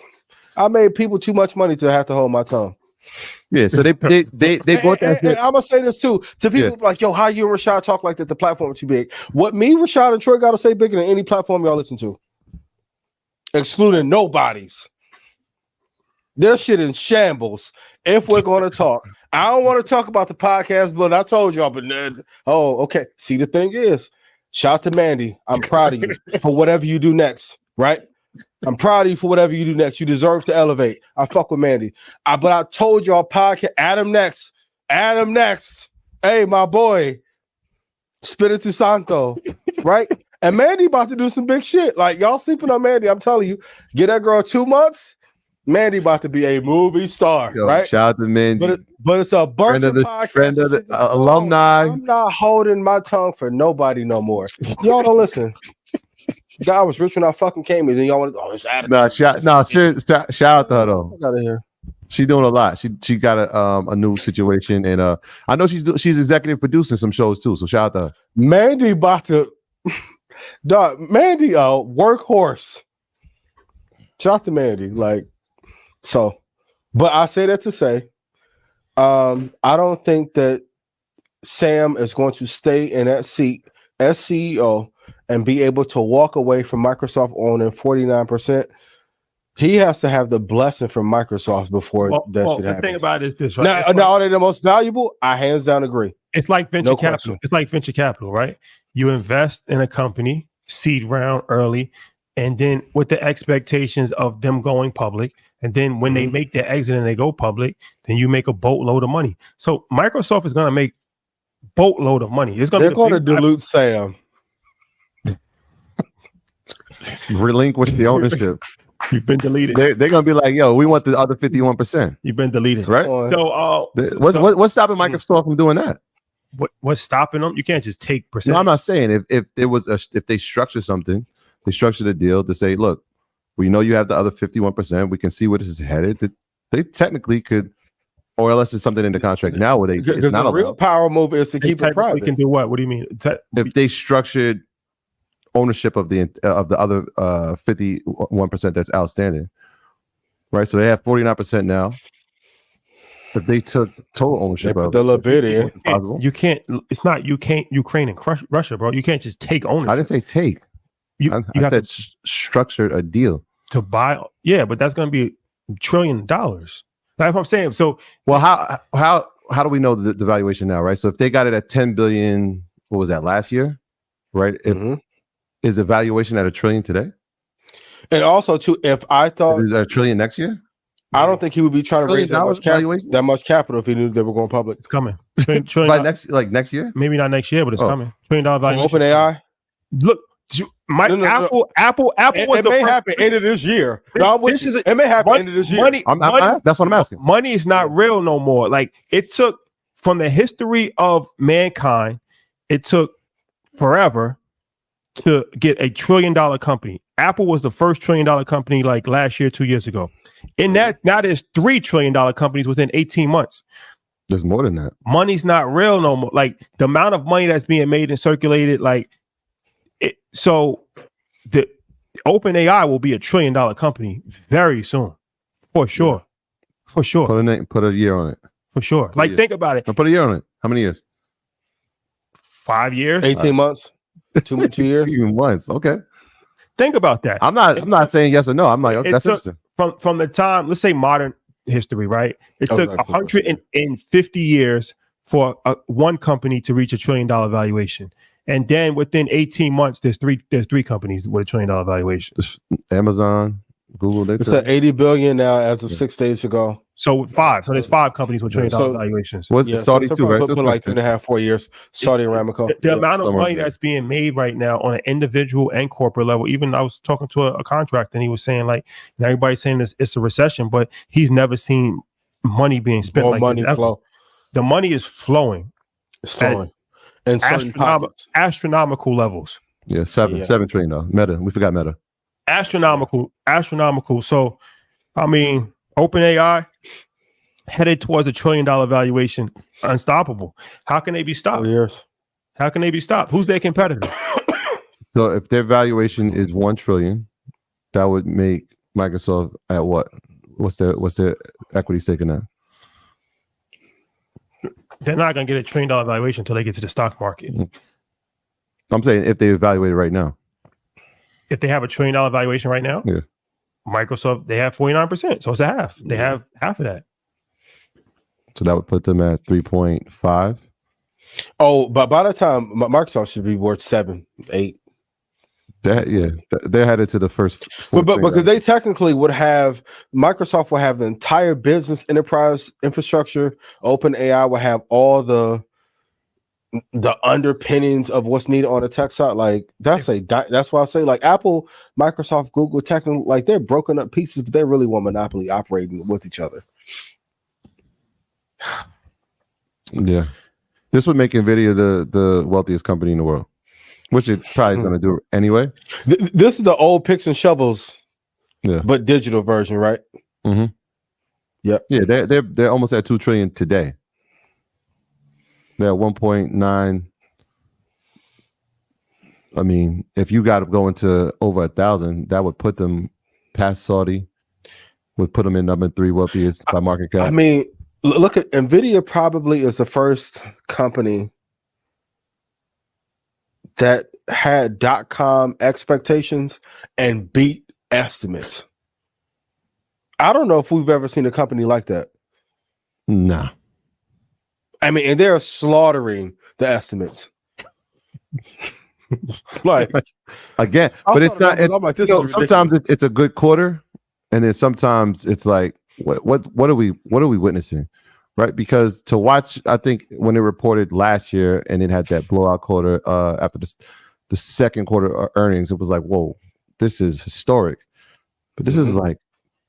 I made people too much money to have to hold my tongue. Yeah, so they bought that. And I'm gonna say this too to people like, yo, how you and Rashad talk like that? The platform is too big. What me, Rashad, and Troy got to say bigger than any platform y'all listen to, excluding nobody's. Their shit in shambles. If we're going to talk, I don't want to talk about the podcast, but I told y'all. But okay. See, the thing is, shout out to Mandy. I'm proud of you for whatever you do next. Right? I'm proud of you for whatever you do next. You deserve to elevate. I fuck with Mandy. But I told y'all, podcast. Adam next. Hey, my boy, Spiritu Santo. Right? And Mandy about to do some big shit. Like y'all sleeping on Mandy. I'm telling you, get that girl 2 months. Mandy about to be a movie star, right? Shout out to Mandy. But it's a bunch of friend of the alumni. I'm not holding my tongue for nobody no more. Y'all don't listen. God was rich when I fucking came in. Then y'all want to shout out to her though. Out of here. She's doing a lot. She got a new situation, and I know she's executive producing some shows too. So shout out to her. Mandy about to, dog. Mandy, workhorse. Shout out to Mandy, like. So, but I say that to say, I don't think that Sam is going to stay in that seat as CEO and be able to walk away from Microsoft owning 49%. He has to have the blessing from Microsoft before that should happen. The thing about it is this, right? Now, are they the most valuable? I hands down agree. It's like venture capital. It's like venture capital, right? You invest in a company, seed round early, and then with the expectations of them going public. And then when they make their exit and they go public, then you make a boatload of money. So Microsoft is going to make boatload of money. They're going to dilute Sam. Relinquish the ownership. You've been deleted. They're going to be like, yo, we want the other 51%. You've been deleted. Right? So what's stopping Microsoft from doing that? What's stopping them? You can't just take percentage. No, I'm not saying if they structure something, they structure the deal to say, look, we know you have the other 51%. We can see where this is headed. They technically could, or unless it's something in the contract now where it's not a real power move is to keep it private. We can do what? What do you mean? If they structured ownership of the other 51% that's outstanding, right? So they have 49% now. If they took total ownership of the Nvidia, you can't. It's not Ukraine and Russia, bro. You can't just take ownership. I didn't say take. You have to structure a deal to buy. Yeah, but that's going to be $1 trillion. That's what I'm saying. So, well, how do we know the valuation now, right? So if they got it at 10 billion, what was that last year, right? Is the valuation at $1 trillion today? And also, too, if I thought is that $1 trillion next year, I don't think he would be trying to raise that much capital if he knew they were going public. It's coming. By next year? Maybe not next year, but it's coming. $1 trillion valuation. OpenAI. Look. Apple. It may happen end of this year. It may happen end of this year. That's what I'm asking. Money is not real no more. Like it took from the history of mankind, it took forever to get $1 trillion company. Apple was the first $1 trillion company like last year, 2 years ago. And now there's $3 trillion companies within 18 months. There's more than that. Money's not real no more. Like the amount of money that's being made and circulated, like. So the OpenAI will be $1 trillion company very soon, for sure. Yeah. For sure. Put a year on it. For sure. Like think about it. Put a year on it. How many years? 5 years, 18 months, 2 years, 18 months. Okay. Think about that. I'm not saying yes or no. I'm like, okay, that's interesting. From the time, let's say modern history, right? It took 150 years for one company to reach $1 trillion valuation. And then within 18 months, there's three companies with $1 trillion valuation. Amazon, Google. It's at 80 billion now as of 6 days ago. So there's 5 companies with $1 trillion valuations. Saudi too, right? Put like 3.5, 4 years. Saudi Aramco. The amount of money that's being made right now on an individual and corporate level. Even I was talking to a contractor, and he was saying like, everybody's saying it's a recession, but he's never seen money being spent More like money this. flow. The money is flowing. It's flowing. And astronomical levels. Yeah, 7 trillion though. Meta. We forgot Meta. Astronomical. So, I mean, OpenAI headed towards $1 trillion valuation, unstoppable. How can they be stopped? Years. How can they be stopped? Who's their competitor? So if their valuation is 1 trillion, that would make Microsoft at what? What's their equity stake in that? They're not going to get $1 trillion valuation until they get to the stock market. I'm saying if they evaluate it right now. If they have $1 trillion valuation right now, yeah, Microsoft, they have 49%. So it's a half. They have half of that. So that would put them at 3.5. Oh, but by the time Microsoft should be worth 7, 8. They're headed to the first. But because they technically would have, Microsoft will have the entire business enterprise infrastructure. OpenAI will have all the underpinnings of what's needed on the tech side. Like that's why I say like Apple, Microsoft, Google, technically like they're broken up pieces, but they really want monopoly operating with each other. Yeah, this would make Nvidia the wealthiest company in the world, which it probably going to do anyway. This is the old picks and shovels, but digital version, right? Mm-hmm. Yep. Yeah, they're almost at 2 trillion today. They're at 1.9. I mean, if you got to go into over 1,000, that would put them past Saudi. Would put them in number 3 wealthiest by market cap. I mean, look at Nvidia. Probably is the first company that had .com expectations and beat estimates. I don't know if we've ever seen a company like that. Nah. I mean, and they're slaughtering the estimates. Like again, but it's not. Sometimes it's a good quarter, and then sometimes it's like, what are we witnessing, right? Because to watch, I think when it reported last year and it had that blowout quarter after the second quarter earnings, it was like, whoa, this is historic. But this is like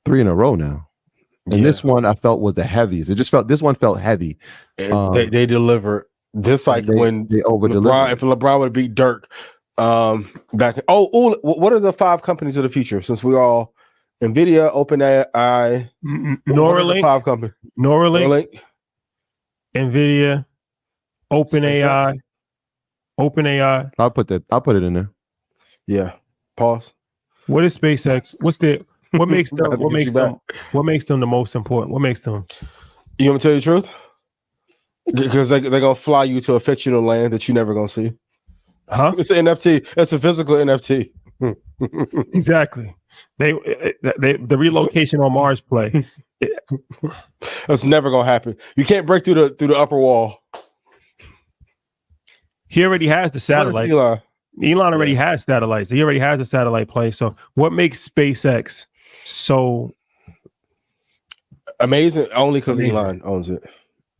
3 in a row now. And this one I felt was the heaviest. This one felt heavy. They delivered. This like when they over-delivered. if LeBron would have beat Dirk back. What are the 5 companies of the future? Since we all Nvidia, OpenAI, Neuralink, 5 companies. Neuralink, Nvidia, OpenAI. I'll put it in there. Yeah. Pause. What is SpaceX? What makes them the most important? What makes them? You want me to tell you the truth? Because they're gonna fly you to a fictional land that you're never gonna see. Huh? It's an NFT. It's a physical NFT. Exactly. The relocation on Mars play. That's never gonna happen. You can't break through the upper wall. He already has the satellite. Elon already has satellites. He already has a satellite play. So what makes SpaceX so amazing? Only because Elon owns it.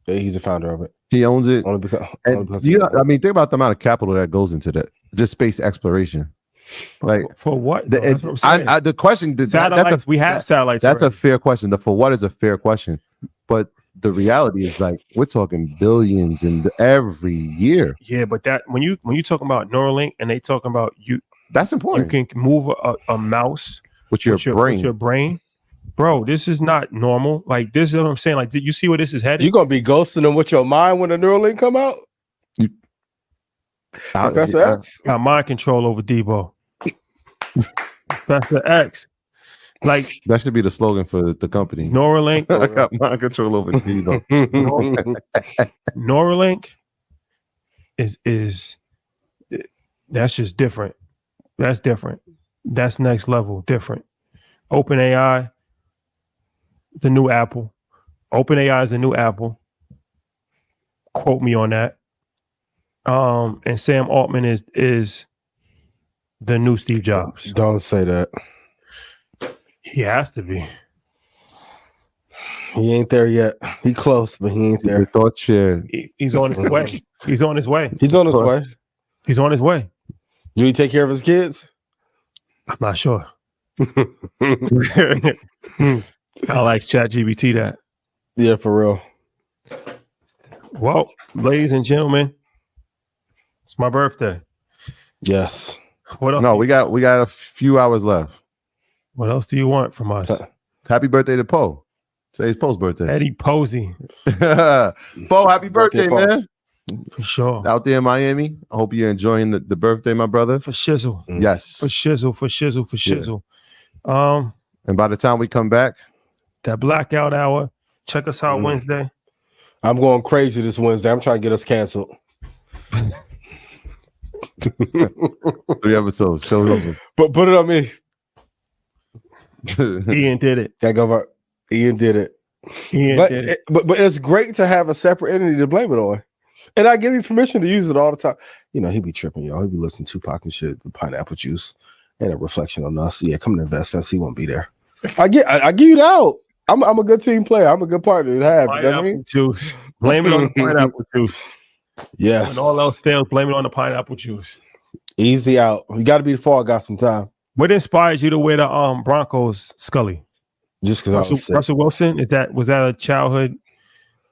He's the founder of it. He owns it. Only because I mean, think about the amount of capital that goes into that. Just space exploration. Like for what? The question. Satellites. We have satellites. That's already a fair question. The for what is a fair question, but the reality is like we're talking billions in every year. Yeah, but that when you talking about Neuralink and they talking about that's important. You can move a mouse with your brain. Bro, this is not normal. Like this is what I'm saying. Like, did you see where this is headed? You're gonna be ghosting them with your mind when the Neuralink come out. Professor X got mind control over Debo. Professor X. Like that should be the slogan for the company. Neuralink. I got mind control over Debo. Neuralink is that's just different. That's different. That's next level different. OpenAI, the new Apple. OpenAI is the new Apple. Quote me on that. And Sam Altman is the new Steve Jobs. Don't say that. He has to be. He ain't there yet. He close, but he ain't there. Thought share. He's on his way. He's on his way. He's on his way. He's on his way. Do he take care of his kids? I'm not sure. I like ChatGPT that. Yeah, for real. Well, ladies and gentlemen, it's my birthday. Yes. What else? No, we got a few hours left. What else do you want from us? Happy birthday to Poe. Today's Poe's birthday. Eddie Posey. Poe, happy birthday, Poe. man. For sure. Out there in Miami. I hope you're enjoying the birthday, my brother. For shizzle. Yes. For shizzle. And by the time we come back, that blackout hour. Check us out Wednesday. I'm going crazy this Wednesday. I'm trying to get us canceled. 3 episodes. Show's over. But put it on me. Ian did it. Ian did it. Ian But did it. but it's great to have a separate entity to blame it on. And I give you permission to use it all the time. You know, he be tripping, y'all. He be listening to Tupac and shit, the pineapple juice, and a reflection on us. Yeah, come to invest us. He won't be there. I give you that out. I'm a good team player. I'm a good partner to have. You know what I mean? Juice. Blame it on the pineapple juice. Yes. When all else fails, blame it on the pineapple juice. Easy out. You got to be the fall guy sometime. What inspired you to wear the Broncos Scully? Just because Russell Wilson, was that a childhood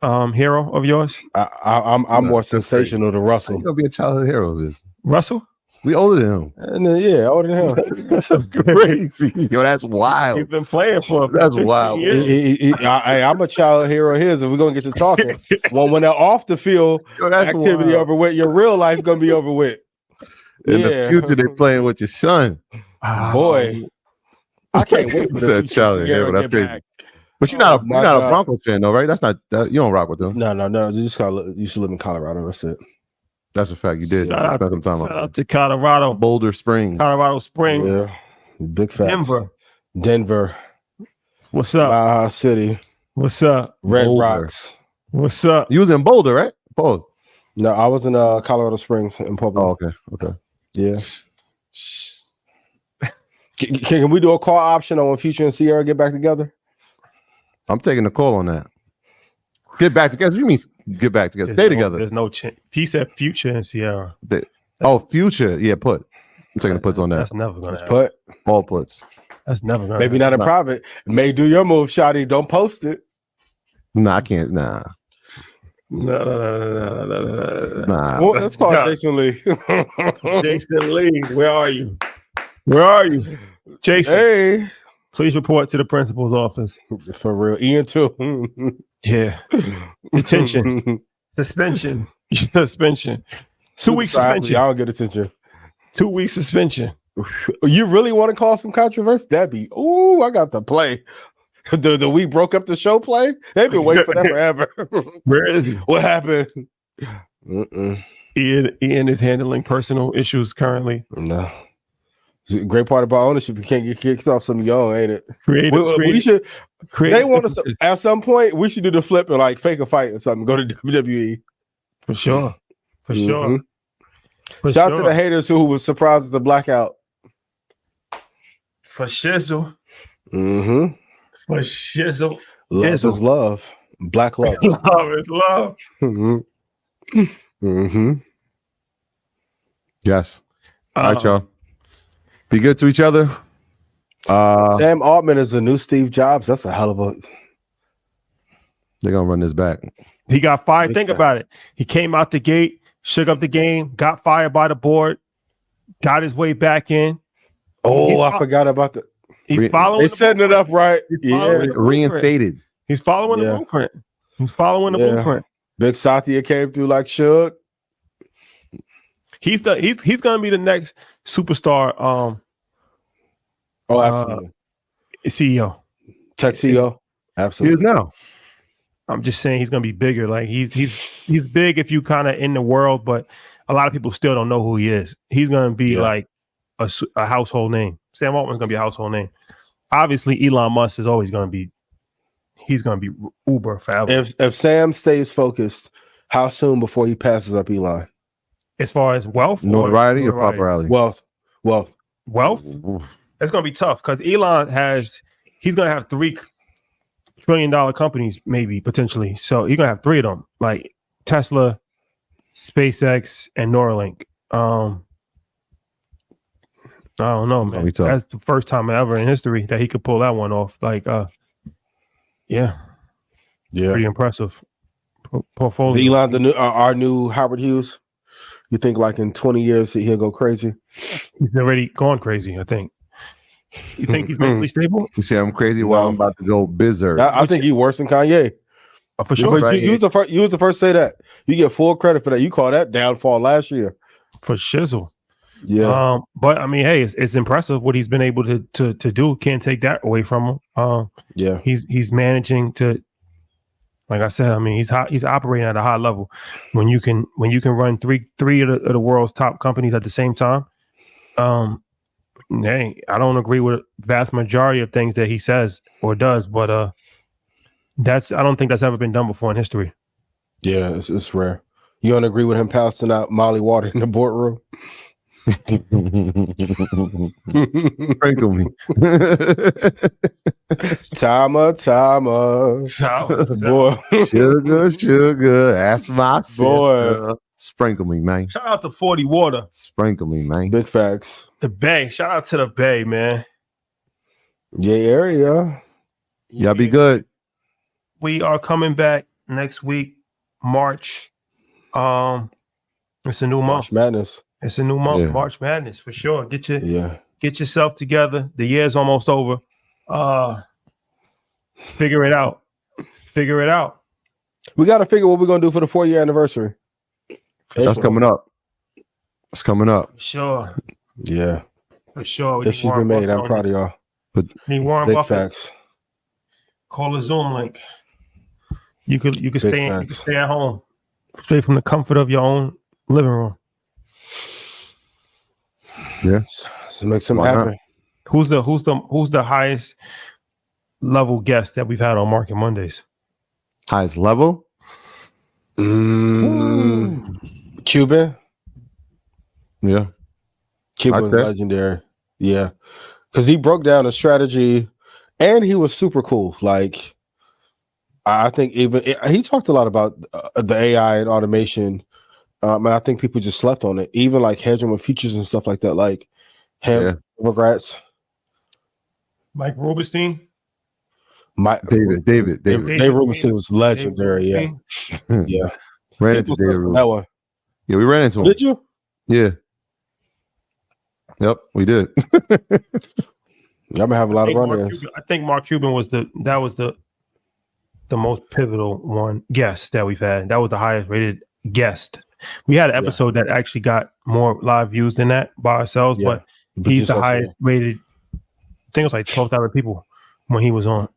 hero of yours? I'm more sensational than Russell. You're gonna be a childhood hero of this. Russell? We older than him. And yeah, older than him. That's crazy. Yo, that's wild. He's been playing for That's wild. I'm a childhood hero of his, and we're gonna get to talking. When they're off the field, activity over with, your real life gonna be over with. In the future, they're playing with your son. Boy, I can't wait for the childhood hero. That's crazy. But you're not a Broncos fan, though, right? That's not that. You don't rock with them. No. You should live in Colorado. That's it. That's a fact. You did. Shout out to Colorado. Boulder Springs. Colorado Springs. Yeah. Big facts. Denver. What's up? Baja City. What's up? Red Boulder. Rocks. What's up? You was in Boulder, right? Boulder. No, I was in Colorado Springs in Pueblo. Oh, okay. Yeah. Can we do a call option on when Future and Sierra get back together? I'm taking the call on that. Get back together. What do you mean get back together? Stay together. There's no chance. He said Future and Sierra. Future. Yeah, put. I'm taking the puts on that. That's never gonna happen. Put. All puts. That's never gonna Maybe happen. not in private. May do your move, Shotty. Don't post it. Nah, I can't. Nah. No. Nah. Well, let's call Jason Lee. Jason Lee, where are you? Where are you? Jason, Hey. please report to the principal's office. For real. Ian too. Yeah. Detention. Suspension. 2 weeks suspension. I don't get attention. 2 weeks suspension. You really want to cause some controversy? That'd be, I got the play. The we broke up the show play? They've been waiting for that forever. Where is he? What happened? Ian is handling personal issues currently. No. It's a great part about ownership. You can't get kicked off some young, ain't it? We should. They want us at some point. We should do the flip and like fake a fight or something. Go to WWE for sure. For sure. Shout out to the haters who was surprised at the blackout. For shizzle. Mm-hmm. For shizzle. Love is love. Black love. Love is love. Mm-hmm. Mm-hmm. Yes. All right, y'all. Be good to each other. Sam Altman is the new Steve Jobs. That's a hell of a. They're gonna run this back. He got fired. Think about it. He came out the gate, shook up the game, got fired by the board, got his way back in. Oh, I forgot about the. He's following. They setting it up right. Yeah, reinstated. He's following the blueprint. He's following the blueprint. Big Satya came through like Suge. He's gonna be the next superstar. Absolutely. CEO, tech CEO. Absolutely. He is now. I'm just saying he's gonna be bigger. Like he's big if you kind of in the world, but a lot of people still don't know who he is. He's going to be like a household name. Sam Altman's going to be a household name. Obviously, Elon Musk is always going to be. He's going to be Uber forever. If Sam stays focused, how soon before he passes up Elon? As far as wealth, notoriety or popularity? Wealth. It's going to be tough because Elon he's going to have $3 trillion companies, maybe potentially. So he's going to have 3 of them, like Tesla, SpaceX, and Neuralink. I don't know, man. That's the first time ever in history that he could pull that one off. Like, yeah, pretty impressive portfolio. Elon, our new Howard Hughes. You think like in 20 years he'll go crazy? He's already gone crazy, I think. You think he's mentally stable? You say I'm crazy while I'm about to go berserk. I think he's worse than Kanye. For sure. You was the first to say that. You get full credit for that. You call that downfall last year. For shizzle. Yeah. But I mean, hey, it's impressive what he's been able to do. Can't take that away from him. He's managing to, like I said, I mean, he's operating at a high level. When you can run three of the world's top companies at the same time. Hey, I don't agree with the vast majority of things that he says or does, but I don't think that's ever been done before in history. Yeah, it's rare. You don't agree with him passing out Molly water in the boardroom? Sprinkle me. Timer. Boy. Sugar. Ask my sister. Sprinkle me, man. Shout out to 40 Water. Sprinkle me, man. Big facts. The Bay. Shout out to the Bay, man. Yeah, area. Y'all be good. We are coming back next week, March. It's a new month. March Madness. It's a new month, Yeah. March Madness for sure. Get yourself together. The year's almost over. Figure it out. We got to figure what we're gonna do for the 4-year anniversary. That's coming up. It's coming up. Sure. Yeah. For sure. If she's been made, I'm proud of y'all. But need Warren big Buffett. facts. Call a Zoom link. You could stay facts. at home, straight from the comfort of your own living room. Yes. So make something happen. Who's the highest level guest that we've had on Market Mondays? Highest level? Cuban. Yeah. Cuban's legendary. Yeah. Because he broke down a strategy and he was super cool. Like, I think he talked a lot about the AI and automation. And I think people just slept on it. Even like hedging with futures and stuff like that. Like him, regrets. Mike Rubenstein. David Rubenstein was legendary. Yeah. Yeah. Ran into David Rubenstein. That one. Yeah, we ran into him. Did you? Yeah. Yep, we did. Y'all gonna have a lot of run-ins. I think Mark Cuban was the most pivotal guest that we've had. That was the highest rated guest. We had an episode that actually got more live views than that by ourselves, but he's the highest rated. I think it was like 12,000 people when he was on.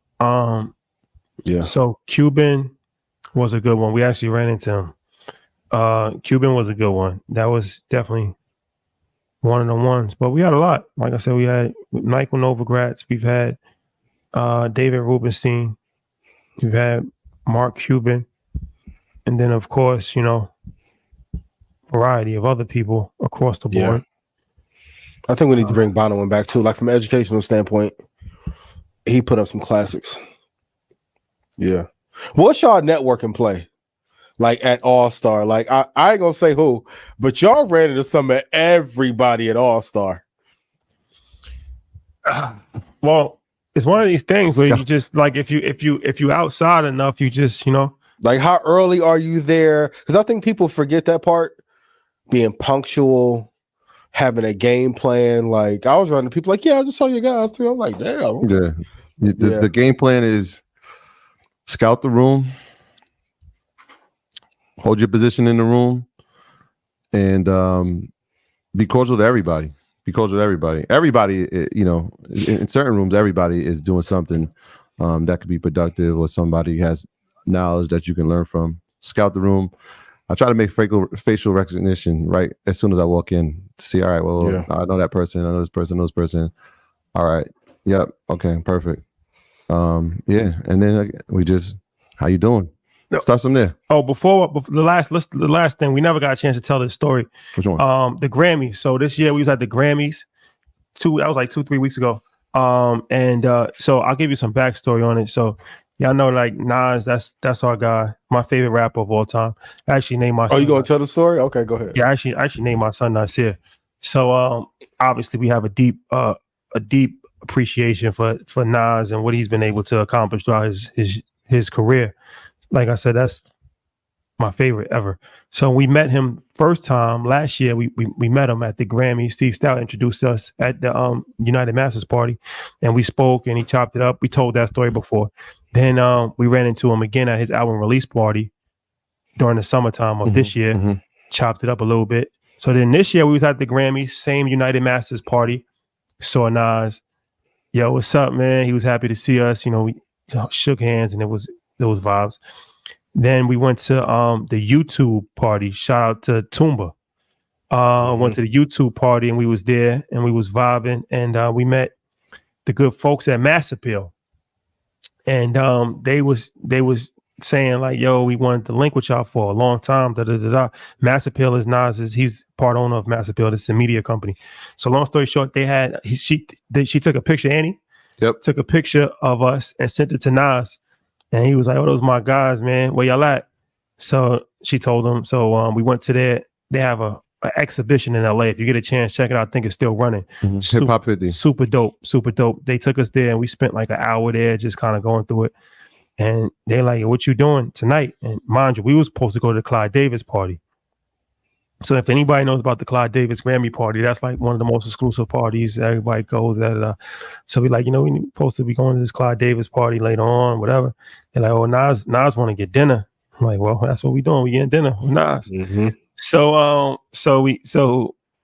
So Cuban was a good one. We actually ran into him. Cuban was a good one. That was definitely one of the ones. But we had a lot. Like I said, we had Michael Novogratz. We've had David Rubenstein. We've had Mark Cuban. And then, of course, variety of other people across the board. I think we need to bring Bonawyn back too. Like from an educational standpoint, he put up some classics. Yeah. What's y'all networking play? Like at All-Star? Like I ain't gonna say who, but y'all ran into some of everybody at All-Star. Well, it's one of these things where you just like if you outside enough, you just like how early are you there? Because I think people forget that part. Being punctual, having a game plan. Like I was running people like, I just saw you guys too. I'm like, damn. Yeah. The game plan is scout the room, hold your position in the room, and be cordial to everybody. Everybody, in certain rooms, everybody is doing something that could be productive, or somebody has knowledge that you can learn from. Scout the room, I try to make facial recognition right as soon as I walk in to see. All right, well, I know that person. I know this person. Know this person. All right. Yep. Okay. Perfect. Yeah. And then we just, how you doing? No. Start from there. Oh, before the last thing, we never got a chance to tell this story. Which one? The Grammys. So this year we was at the Grammys. That was like 2-3 weeks ago. So I'll give you some backstory on it. So y'all know, like, Nas, that's our guy, my favorite rapper of all time. I actually named my son. Oh, you gonna tell the story? Okay, go ahead. Yeah, I actually named my son Nasir. So obviously we have a deep appreciation for Nas and what he's been able to accomplish throughout his career. Like I said, that's my favorite ever. So we met him first time last year. We met him at the Grammy. Steve Stout introduced us at the United Masters party, and we spoke and he chopped it up. We told that story before. Then we ran into him again at his album release party during the summertime of this year. Chopped it up a little bit. So then this year we was at the Grammy, same United Masters party. Saw Nas. Yo, what's up, man? He was happy to see us. You know, we shook hands and it was vibes. Then we went to the YouTube party. Shout out to Toomba. Went to the YouTube party and we was there and we was vibing and we met the good folks at Mass Appeal. And they was saying like, yo, we wanted to link with y'all for a long time. Mass Appeal is Nas's. He's part owner of Mass Appeal. This is a media company. So long story short, she took a picture, Annie. Yep. Took a picture of us and sent it to Nas. And he was like, oh, those my guys, man. Where y'all at? So she told him. So we went to they have an exhibition in LA. If you get a chance, check it out. I think it's still running. Hip Hop 50. Super dope. Super dope. They took us there and we spent like an hour there just kind of going through it. And they're like, what you doing tonight? And mind you, we was supposed to go to the Clyde Davis party. So if anybody knows about the Clyde Davis Grammy party, that's like one of the most exclusive parties. Everybody goes at. So we like, we're supposed to be going to this Clyde Davis party later on, whatever. They're like, oh, Nas want to get dinner. I'm like, well, that's what we doing. We getting dinner with Nas. So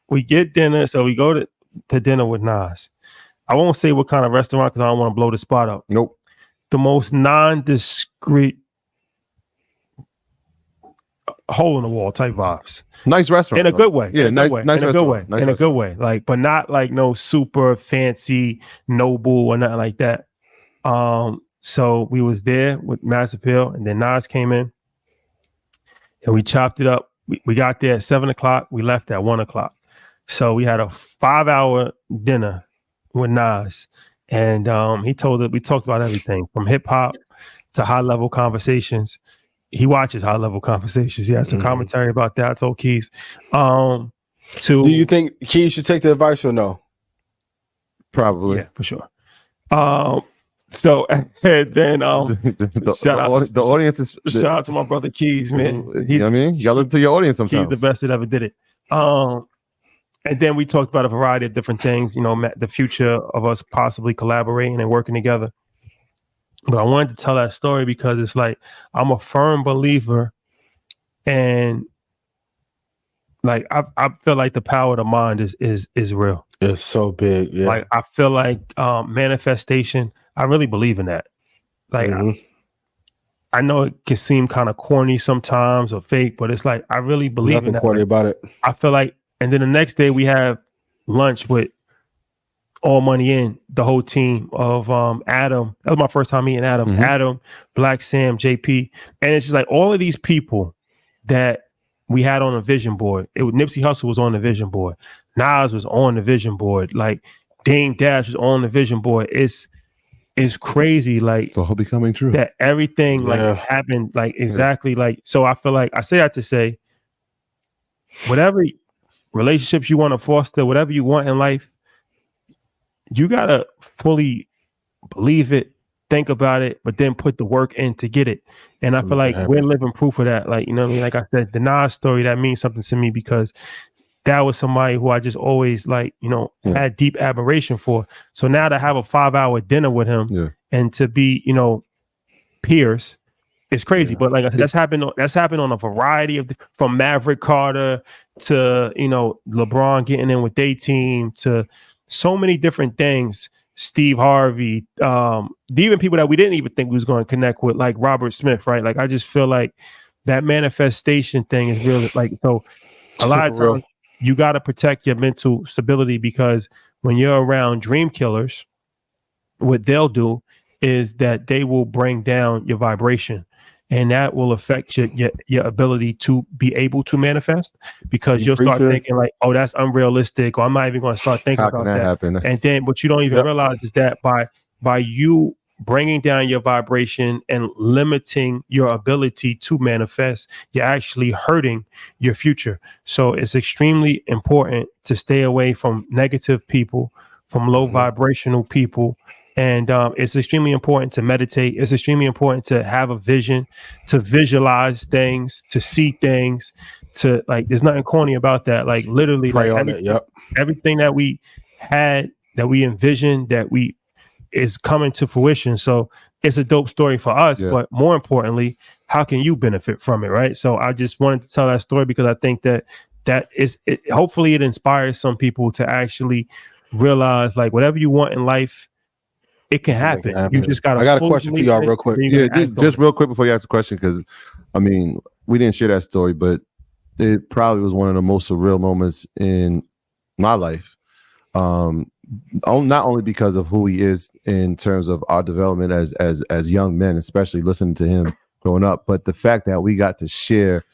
we get dinner. So we go to dinner with Nas. I won't say what kind of restaurant because I don't want to blow the spot up. Nope. The most non-discreet hole in the wall type vibes. Nice restaurant. In a good way. Yeah, in a good way. Nice in a good way. Nice in a good way. Like, but not like no super fancy Noble or nothing like that. So we was there with Mass Appeal and then Nas came in and we chopped it up. We got there at 7:00. We left at 1:00. So we had a 5-hour dinner with Nas. And we talked about everything from hip hop to high level conversations. He watches high level conversations. He has some commentary about that. I told Keys. Do you think Keys should take the advice or no? Probably. Yeah, for sure. So and then the audience is shout out to my brother Keys, man. You know what I mean? You gotta listen to your audience sometimes. He's the best that ever did it. And then we talked about a variety of different things, the future of us possibly collaborating and working together. But I wanted to tell that story because it's like, I'm a firm believer and like, I feel like the power of the mind is real. It's so big. Yeah. Like, I feel like manifestation, I really believe in that. Like, I know it can seem kind of corny sometimes or fake, but it's like, I really believe in that. Nothing corny about it. I feel like, and then the next day we have lunch with All Money In, the whole team of Adam. That was my first time meeting Adam. Adam, Black Sam, JP. And it's just like all of these people that we had on a vision board. Nipsey Hussle was on the vision board. Nas was on the vision board. Like Dame Dash was on the vision board. It's crazy. Like it's all becoming true. That everything like happened like exactly like. So I feel like I say that to say whatever relationships you want to foster, whatever you want in life, you gotta fully believe it, think about it, but then put the work in to get it. And I feel like we're living proof of that. Like, you know what I mean? Like I said, the Nas story, that means something to me because that was somebody who I just always like, had deep admiration for. So now to have a 5-hour dinner with him and to be, peers, it's crazy. But like I said, that's happened on a variety of from Maverick Carter to, LeBron getting in with their team to so many different things. Steve Harvey, even people that we didn't even think we was going to connect with, like Robert Smith, right? Like I just feel like that manifestation thing is really like, so a lot of times you got to protect your mental stability, because when you're around dream killers, what they'll do is that they will bring down your vibration, and that will affect your ability to be able to manifest, because you'll start thinking like, oh, that's unrealistic, or I'm not even going to start thinking about that. Happen? And then what you don't even realize is that by you bringing down your vibration and limiting your ability to manifest, you're actually hurting your future. So it's extremely important to stay away from negative people, from low vibrational people. And it's extremely important to meditate. It's extremely important to have a vision, to visualize things, to see things, to like, there's nothing corny about that. Like literally, pray like on it. Everything that we had, that we envisioned, that we is coming to fruition. So it's a dope story for us, but more importantly, how can you benefit from it, right? So I just wanted to tell that story because I think that hopefully it inspires some people to actually realize, like, whatever you want in life, it can happen. You just got. I got a question for y'all real quick. Yeah, just real quick before you ask the question, because I mean, we didn't share that story, but it probably was one of the most surreal moments in my life. Not only because of who he is in terms of our development as young men, especially listening to him growing up, but the fact that we got to share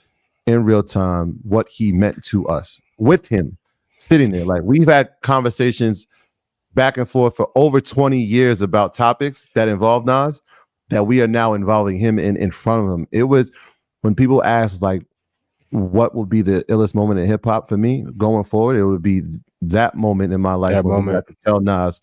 in real time what he meant to us with him sitting there. Like, we've had conversations back and forth for over 20 years about topics that involve Nas, that we are now involving him in front of him. It was when people ask, like, what would be the illest moment in hip hop for me going forward, it would be that moment in my life when I had to tell Nas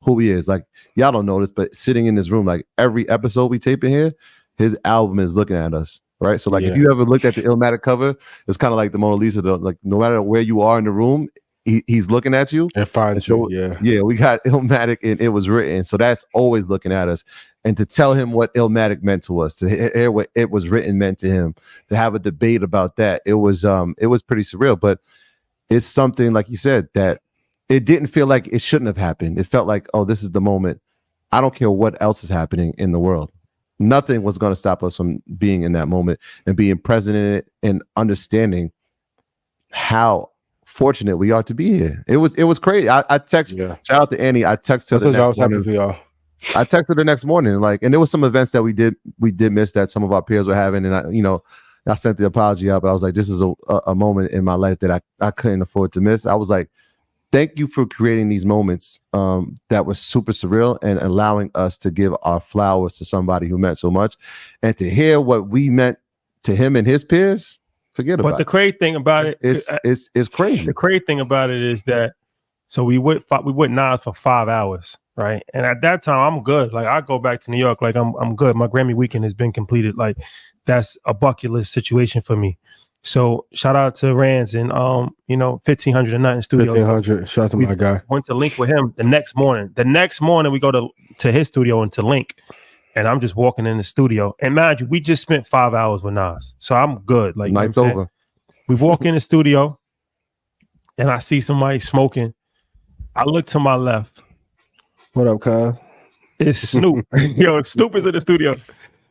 who he is. Like, y'all don't know this, but sitting in this room, like every episode we tape in here, his album is looking at us, right? So like, if you ever looked at the Illmatic cover, it's kind of like the Mona Lisa, like no matter where you are in the room, he's looking at you and finds you. Yeah, we got Illmatic and it was written, so that's always looking at us. And to tell him what Illmatic meant to us, to hear what it was written meant to him, to have a debate about that, it was pretty surreal. But it's something, like you said, that it didn't feel like it shouldn't have happened. It felt like, oh, this is the moment. I don't care what else is happening in the world. Nothing was going to stop us from being in that moment and being present in it and understanding how fortunate we are to be here. It was crazy. I text, shout out to Annie. I texted her. I was happy for y'all. I texted the next morning, like, and there was some events that we did miss that some of our peers were having, and I sent the apology out, but I was like, this is a moment in my life that I couldn't afford to miss. I was like, thank you for creating these moments that were super surreal and allowing us to give our flowers to somebody who meant so much, and to hear what we meant to him and his peers. Forget about it. But the crazy thing about it is crazy. The crazy thing about it is that, so we went Nas for 5 hours, right? And at that time, I'm good. Like, I go back to New York, like I'm good. My Grammy weekend has been completed. Like, that's a bucket list situation for me. So shout out to Rands and 1500 and Nothing Studios. 1500. Shout out to my guy. Went to link with him the next morning. The next morning we go to his studio and to link. And I'm just walking in the studio. And mind you, we just spent 5 hours with Nas. So I'm good. Like, night's over. We walk in the studio and I see somebody smoking. I look to my left. What up, Kyle? It's Snoop. Yo, Snoop is in the studio.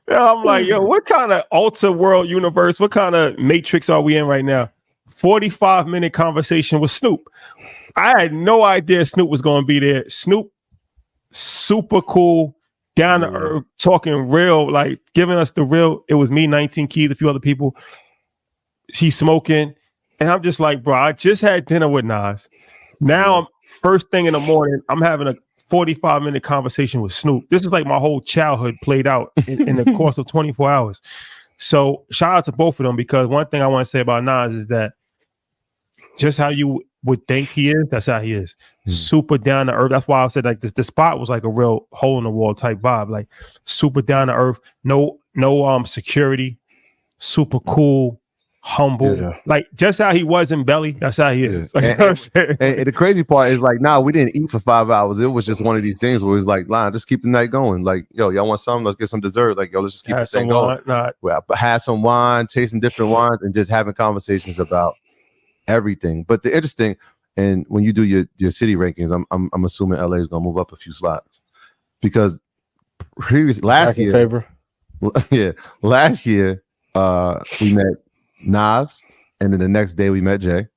And I'm like, yo, what kind of alter world universe, what kind of matrix are we in right now? 45-minute conversation with Snoop. I had no idea Snoop was going to be there. Snoop, super cool, down to earth, talking real, like giving us the real. It was me, 19 Keys, a few other people. She's smoking. And I'm just like, bro, I just had dinner with Nas. Now, first thing in the morning, I'm having a 45-minute conversation with Snoop. This is like my whole childhood played out in the course of 24 hours. So shout out to both of them, because one thing I want to say about Nas is that just how you would think he is, that's how he is. Super down to earth. That's why I said, like, the spot was like a real hole in the wall type vibe, like super down to earth, no security, super cool, humble, like just how he was in Belly, that's how he is. Like, and the crazy part is, like, we didn't eat for 5 hours. It was just one of these things where it's like, just keep the night going. Like, yo, y'all want something? Let's get some dessert. Like, yo, let's just keep the thing going. Have some wine, tasting different wines, and just having conversations about everything. But the interesting, and when you do your city rankings, I'm assuming LA is gonna move up a few slots, because last year, we met Nas, and then the next day we met Jay.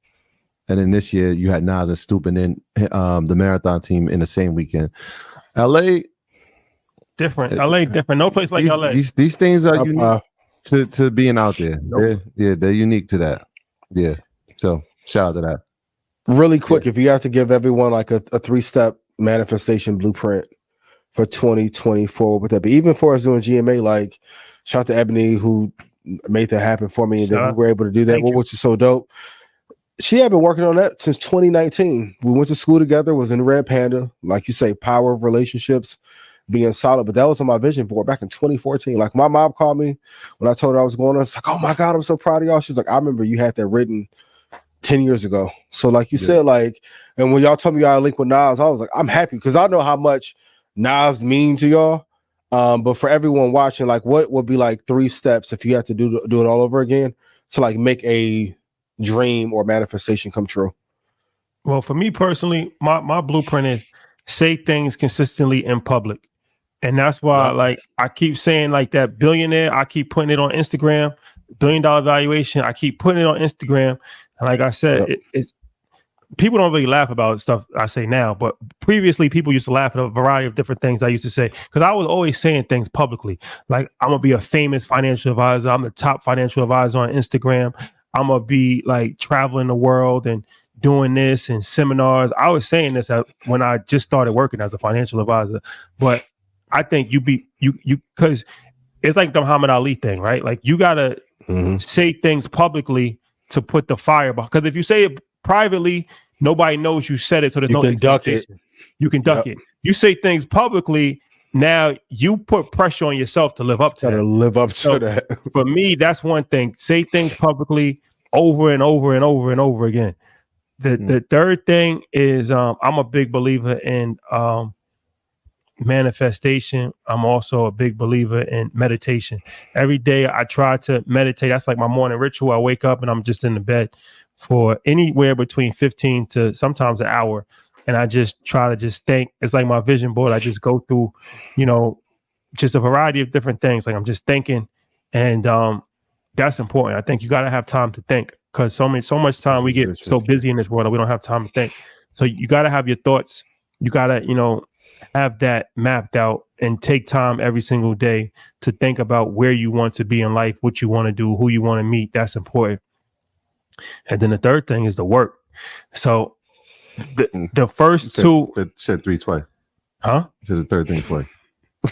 And then this year you had Nas and Stoop and then the marathon team in the same weekend. LA different. LA different. No place like LA. These things are unique to being out there. Nope. They're unique to that. Yeah. So shout out to that. Really quick, if you have to give everyone like a 3-step manifestation blueprint for 2024, what would that be? Even for us doing GMA, like shout out to Ebony who made that happen for me, and then we were able to do that, which is so dope. She had been working on that since 2019. We went to school together, was in Red Panda, like you say, power of relationships, being solid. But that was on my vision board back in 2014. Like my mom called me when I told her I was going on. It's like, oh my God, I'm so proud of y'all. She's like, I remember you had that written 10 years ago. So like you said, like, and when y'all told me y'all link with Nas, I was like, I'm happy because I know how much Nas mean to y'all. But for everyone watching, like what would be like 3 steps if you had to do it all over again to like make a dream or manifestation come true? Well, for me personally, my blueprint is say things consistently in public. And that's why like I keep saying like that billionaire, I keep putting it on Instagram, $1 billion valuation, I keep putting it on Instagram. And like I said, it's people don't really laugh about stuff I say now, but previously people used to laugh at a variety of different things I used to say because I was always saying things publicly. Like I'm gonna be a famous financial advisor. I'm the top financial advisor on Instagram. I'm gonna be like traveling the world and doing this and seminars. I was saying this when I just started working as a financial advisor, but I think you because it's like the Muhammad Ali thing, right? Like you gotta say things publicly to put the fire behind. Because if you say it privately, nobody knows you said it, so there's no expectation. You can duck it. You say things publicly, now you put pressure on yourself to live up to that. Live up to that. For me, that's one thing. Say things publicly over and over and over and over again. The third thing is I'm a big believer in manifestation. I'm also a big believer in meditation. Every day I try to meditate. That's like my morning ritual. I wake up and I'm just in the bed for anywhere between 15 to sometimes an hour. And I just try to just think. It's like my vision board. I just go through, just a variety of different things. Like I'm just thinking. And that's important. I think you got to have time to think because so much time we get so busy in this world that we don't have time to think. So you got to have your thoughts. You got to, have that mapped out and take time every single day to think about where you want to be in life, what you want to do, who you want to meet. That's important. And then the third thing is the work. So the first two said 3 twice. Huh? Said the third thing twice.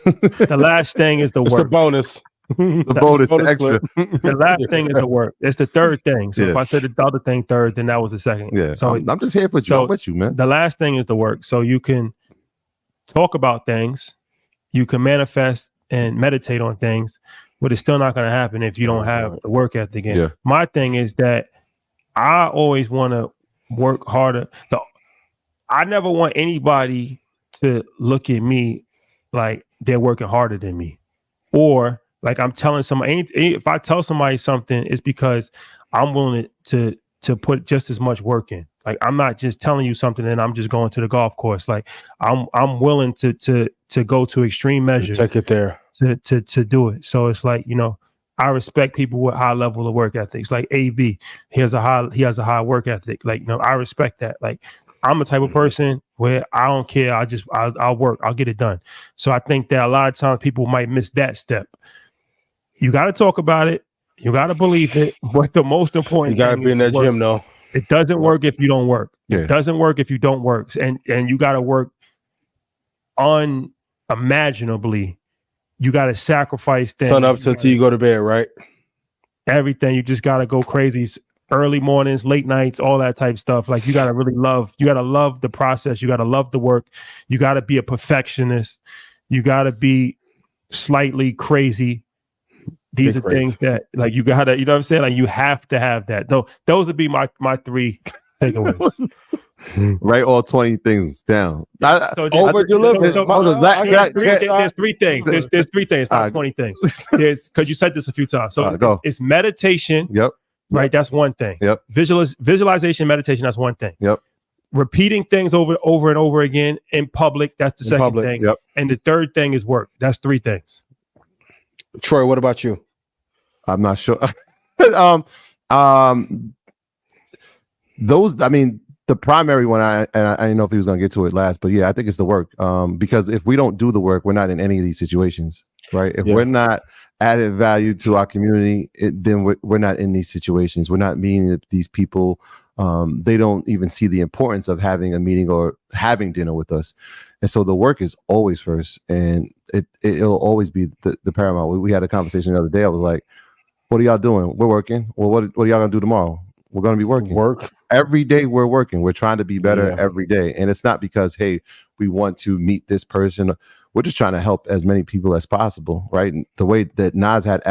The last thing is the work. It's the bonus. The bonus, the extra. The last thing is the work. It's the third thing. So if I said the other thing third, then that was the second. Yeah. So I'm just here for you. So I'm with you, man. The last thing is the work. So you can talk about things, you can manifest and meditate on things, but it's still not going to happen if you don't have the work ethic. Yeah. My thing is that I always want to work harder. I never want anybody to look at me like they're working harder than me, or like I'm telling somebody. If I tell somebody something, it's because I'm willing to put just as much work in. Like I'm not just telling you something and I'm just going to the golf course. Like I'm willing to go to extreme measures. Take it there to do it. So it's like, I respect people with high level of work ethics. Like AB, he has a high work ethic. Like, I respect that. Like I'm the type of person where I don't care. I'll work. I'll get it done. So I think that a lot of times people might miss that step. You got to talk about it. You got to believe it. But the most important, you got to be in that gym, though. It doesn't work if you don't work. Yeah. It doesn't work if you don't work. And you got to work unimaginably. You got to sacrifice things. Sun up till you go to bed, right? Everything. You just got to go crazy. Early mornings, late nights, all that type of stuff. Like you got to really love the process. You got to love the work. You got to be a perfectionist. You got to be slightly crazy. These are things that like you gotta, you know what I'm saying? Like you have to have that. Though those would be my 3 takeaways. Write all 20 things down. Over deliver. There's 3 things. There's 3 things, not 20 things. There's because you said this a few times. So it's meditation. Yep. Right. That's one thing. Yep. Visualization, meditation. That's one thing. Yep. Repeating things over and over again in public. That's the second thing. Yep. And the third thing is work. That's 3 things. Troy, what about you? I'm not sure. Those, I mean, the primary one, I didn't know if he was going to get to it last, but yeah, I think it's the work. Because if we don't do the work, we're not in any of these situations, right? If we're not added value to our community, then we're not in these situations. We're not meeting these people. They don't even see the importance of having a meeting or having dinner with us. And so the work is always first, and it'll always be the paramount. We had a conversation the other day. I was like, what are y'all doing? We're working. Well, what are y'all going to do tomorrow? We're going to be working. Work. Every day we're working. We're trying to be better every day. And it's not because, hey, we want to meet this person. We're just trying to help as many people as possible, right? And the way that Nas had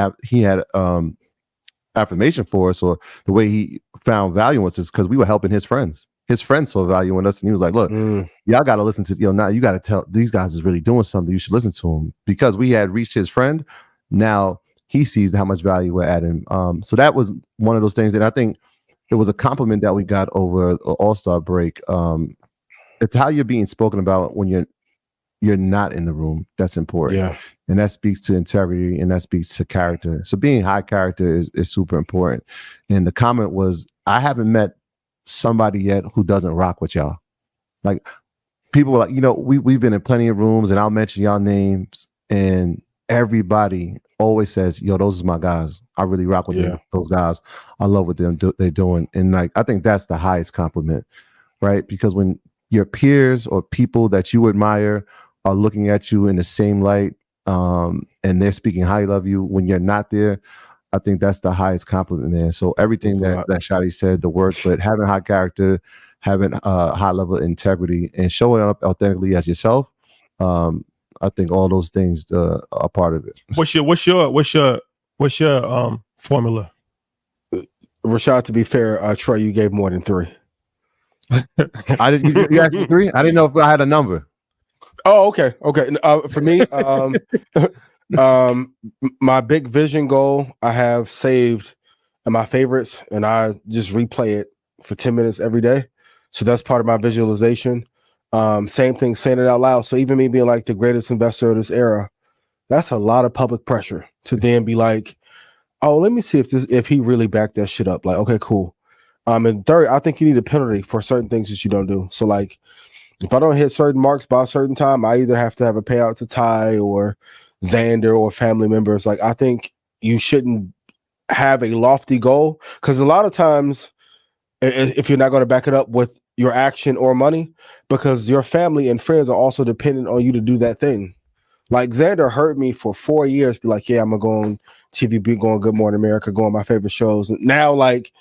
affirmation for us, or the way he found value in us, is because we were helping his friends. His friends saw value in us, and he was like, look, y'all got to listen to, now you got to tell these guys is really doing something. You should listen to him. Because we had reached his friend, now he sees how much value we're adding. So that was one of those things. And I think it was a compliment that we got over the All-Star break. It's how you're being spoken about when you're not in the room. That's important. Yeah. And that speaks to integrity, and that speaks to character. So being high character is super important. And the comment was, I haven't met somebody yet who doesn't rock with y'all. Like, people were like, we've been in plenty of rooms, and I'll mention y'all names, and everybody always says, yo, those are my guys. I really rock with them, those guys. I love what they're doing. And like, I think that's the highest compliment, right? Because when your peers or people that you admire are looking at you in the same light, and they're speaking highly of you when you're not there, I think that's the highest compliment, man. So everything that Shadi said, the work, but having high character, having a high level of integrity, and showing up authentically as yourself, I think all those things are part of it. What's your formula? Rashad, to be fair, Troy, you gave more than 3. I didn't. You asked me 3. I didn't know if I had a number. Oh, okay. For me, my big vision goal I have saved in my favorites, and I just replay it for 10 minutes every day. So that's part of my visualization. Same thing, saying it out loud. So even me being like the greatest investor of this era, that's a lot of public pressure to then be like, oh, let me see if he really backed that shit up. Like, okay, cool. And third, I think you need a penalty for certain things that you don't do. So like, if I don't hit certain marks by a certain time, I either have to have a payout to Ty or Xander or family members. Like, I think you shouldn't have a lofty goal, because a lot of times, if you're not going to back it up with your action or money, because your family and friends are also dependent on you to do that thing. Like, Xander heard me for 4 years be like, yeah, I'm gonna go on TV, go on Good Morning America, go on my favorite shows. And now, like,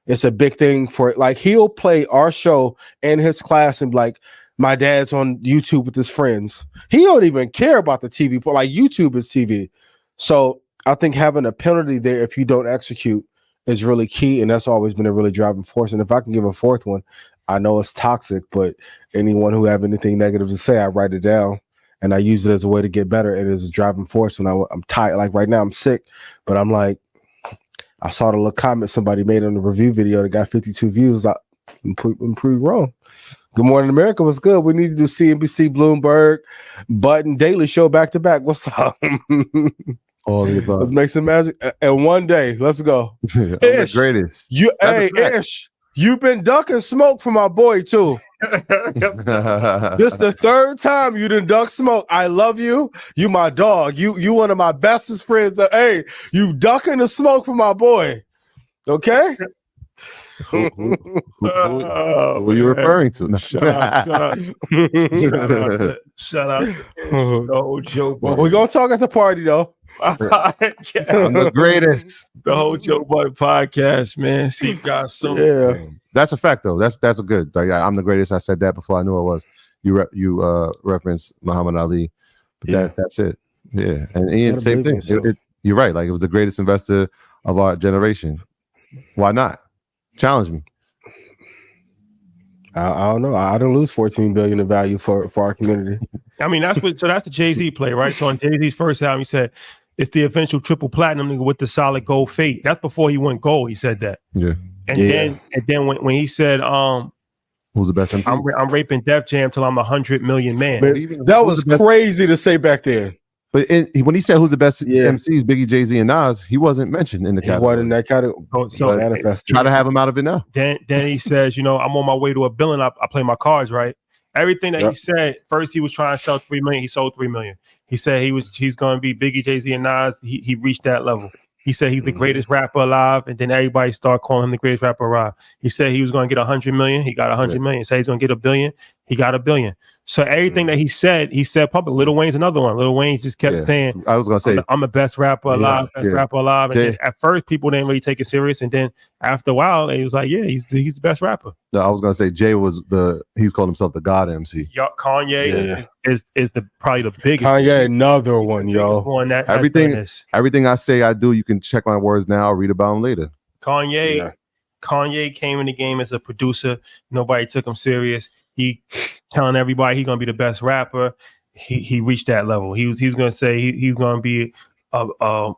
it's a big thing for it. Like, he'll play our show in his class and be like, my dad's on YouTube with his friends. He don't even care about the TV, but like, YouTube is TV. So I think having a penalty there if you don't execute is really key, and that's always been a really driving force. And if I can give a fourth one, I know it's toxic, but anyone who have anything negative to say, I write it down and I use it as a way to get better. It is a driving force when I'm tired. Like right now, I'm sick, but I'm like, I saw the little comment somebody made on the review video that got 52 views. I'm pretty wrong. Good Morning America was good. We need to do CNBC, Bloomberg, Button, Daily Show back to back. What's up? All the above. Let's make some magic. And one day, let's go. I'm the greatest. Ish, you've been ducking smoke from my boy too. This the 3rd time you done duck smoke. I love you. You my dog. You one of my bestest friends. Hey, you ducking the smoke from my boy. Okay. Who are you referring to? Shout out to no Joe. Well, we're gonna talk at the party though. I'm the greatest. The whole Joe Budden podcast, man. See you guys soon. Yeah, that's a fact though. That's a good. Like, I'm the greatest. I said that before I knew I was. You referenced Muhammad Ali, but that's it. Yeah, and same thing. You're right. Like, it was the greatest investor of our generation. Why not? Challenge me. I don't know. I don't lose $14 billion in value for our community. I mean, that's the Jay-Z play, right? So on Jay-Z's first album, he said it's the eventual triple platinum nigga with the solid gold fate. That's before he went gold. He said that. Yeah. And then when he said, who's the best? I'm raping Def Jam till I'm 100 million man. That was crazy to say back then. But when he said who's the best MCs, Biggie, Jay-Z, and Nas, he wasn't mentioned in the category. He wasn't in that category. So try to have him out of it now. Then he says, I'm on my way to $1 billion. I play my cards right. Everything that he said, first he was trying to sell 3 million. He sold 3 million. He said he's going to be Biggie, Jay-Z, and Nas. He reached that level. He said he's the greatest rapper alive, and then everybody started calling him the greatest rapper alive. He said he was going to get 100 million. He got 100 million. He said he's going to get $1 billion. He got $1 billion. So everything that he said public. Lil Wayne's another one. Lil Wayne just kept saying, I was going to say, I'm the best rapper alive, rapper alive. And then at first, people didn't really take it serious. And then after a while, he was like, he's the best rapper. No, I was going to say Jay was he's called himself the God MC. Kanye is probably the biggest. Kanye, another one, yo. One that everything I say I do, you can check my words now, read about them later. Kanye came in the game as a producer. Nobody took him serious. He telling everybody he's gonna be the best rapper. He reached that level. He's gonna say he's gonna be the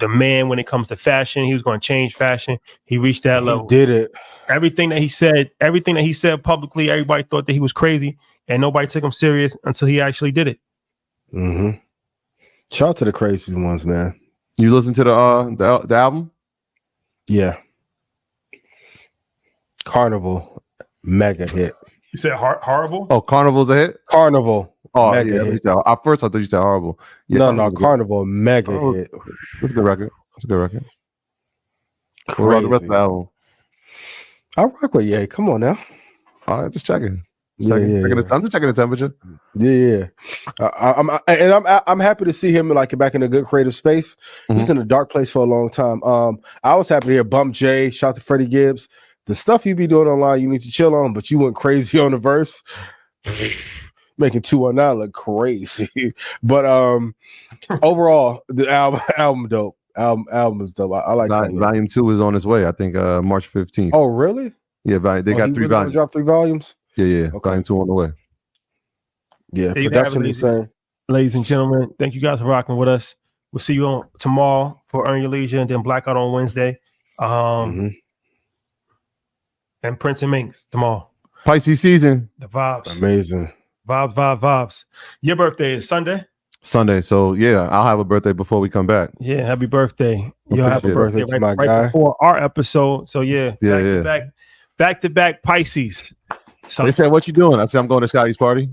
man when it comes to fashion. He was gonna change fashion. He reached that level. Did it. Everything that he said publicly, everybody thought that he was crazy, and nobody took him serious until he actually did it. Mm-hmm. Shout out to the crazy ones, man. You listen to the album? Yeah. Carnival, mega hit. You said horrible? Oh, Carnival's a hit? Carnival. Oh, mega hit. At first I thought you said horrible. Yeah, no, Carnival, mega hit. That's a good record. Crazy. What about the rest of the album? I rock with Ye. Come on now. All right, just checking. I'm just checking the temperature. Yeah. I'm happy to see him like back in a good creative space. He was in a dark place for a long time. I was happy to hear Bump J, shout out to Freddie Gibbs. The stuff you be doing online, you need to chill on, but you went crazy on the verse. Making 219 look crazy. But overall, the album dope. Album is dope. I like Volume 2 is on its way. I think March 15th. Oh, really? Yeah, they got 3 volumes. Drop 3 volumes? Yeah. Okay. Volume 2 on the way. Yeah, production is saying. Ladies and gentlemen, thank you guys for rocking with us. We'll see you on tomorrow for Earn Your Leisure, and then Blackout on Wednesday. And Prince and Minx tomorrow. Pisces season. The vibes. Amazing. Vibes. Your birthday is Sunday? Sunday. So yeah, I'll have a birthday before we come back. Yeah, happy birthday. You'll have a birthday to my guy. Before our episode. So back to back Pisces. So they said, "What you doing?" I said, "I'm going to Scotty's party."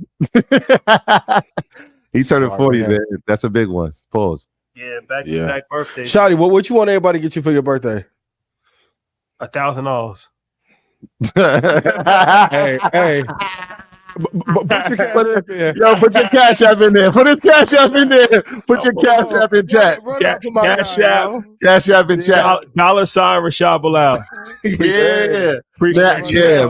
He turned 40, man. That's a big one. Pause. Yeah, back to back birthday. Shotty, what you want everybody to get you for your birthday? $1,000. Hey. Put your cash app in there. Put his cash app in there. Put your cash app in chat. Cash app in chat. $, Rashad Bilal. Yeah. Appreciate you.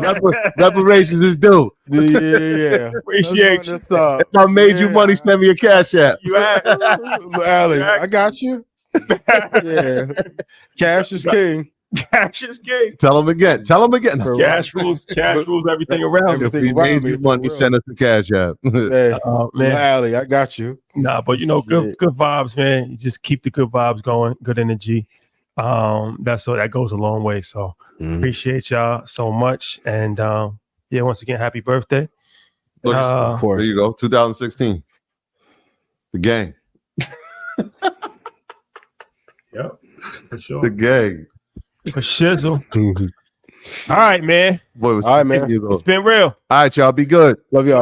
Reparations is due. Yeah. Appreciate you. If I made you money, send me a cash app. You asked. Allie, I got you. Yeah. Cash is king. Cash is king. Tell him again. Cash rules everything around. If we made you money, send us a cash app. Hey, man. Allie, I got you. Nah, but good vibes, man. You just keep the good vibes going, good energy. That goes a long way. So appreciate y'all so much. And once again, happy birthday. Of course. There you go. 2016. The gang. Yep. For sure. The gang. For shizzle. All right, man. Boy, all right, man. It's been real. All right, y'all. Be good. Love y'all.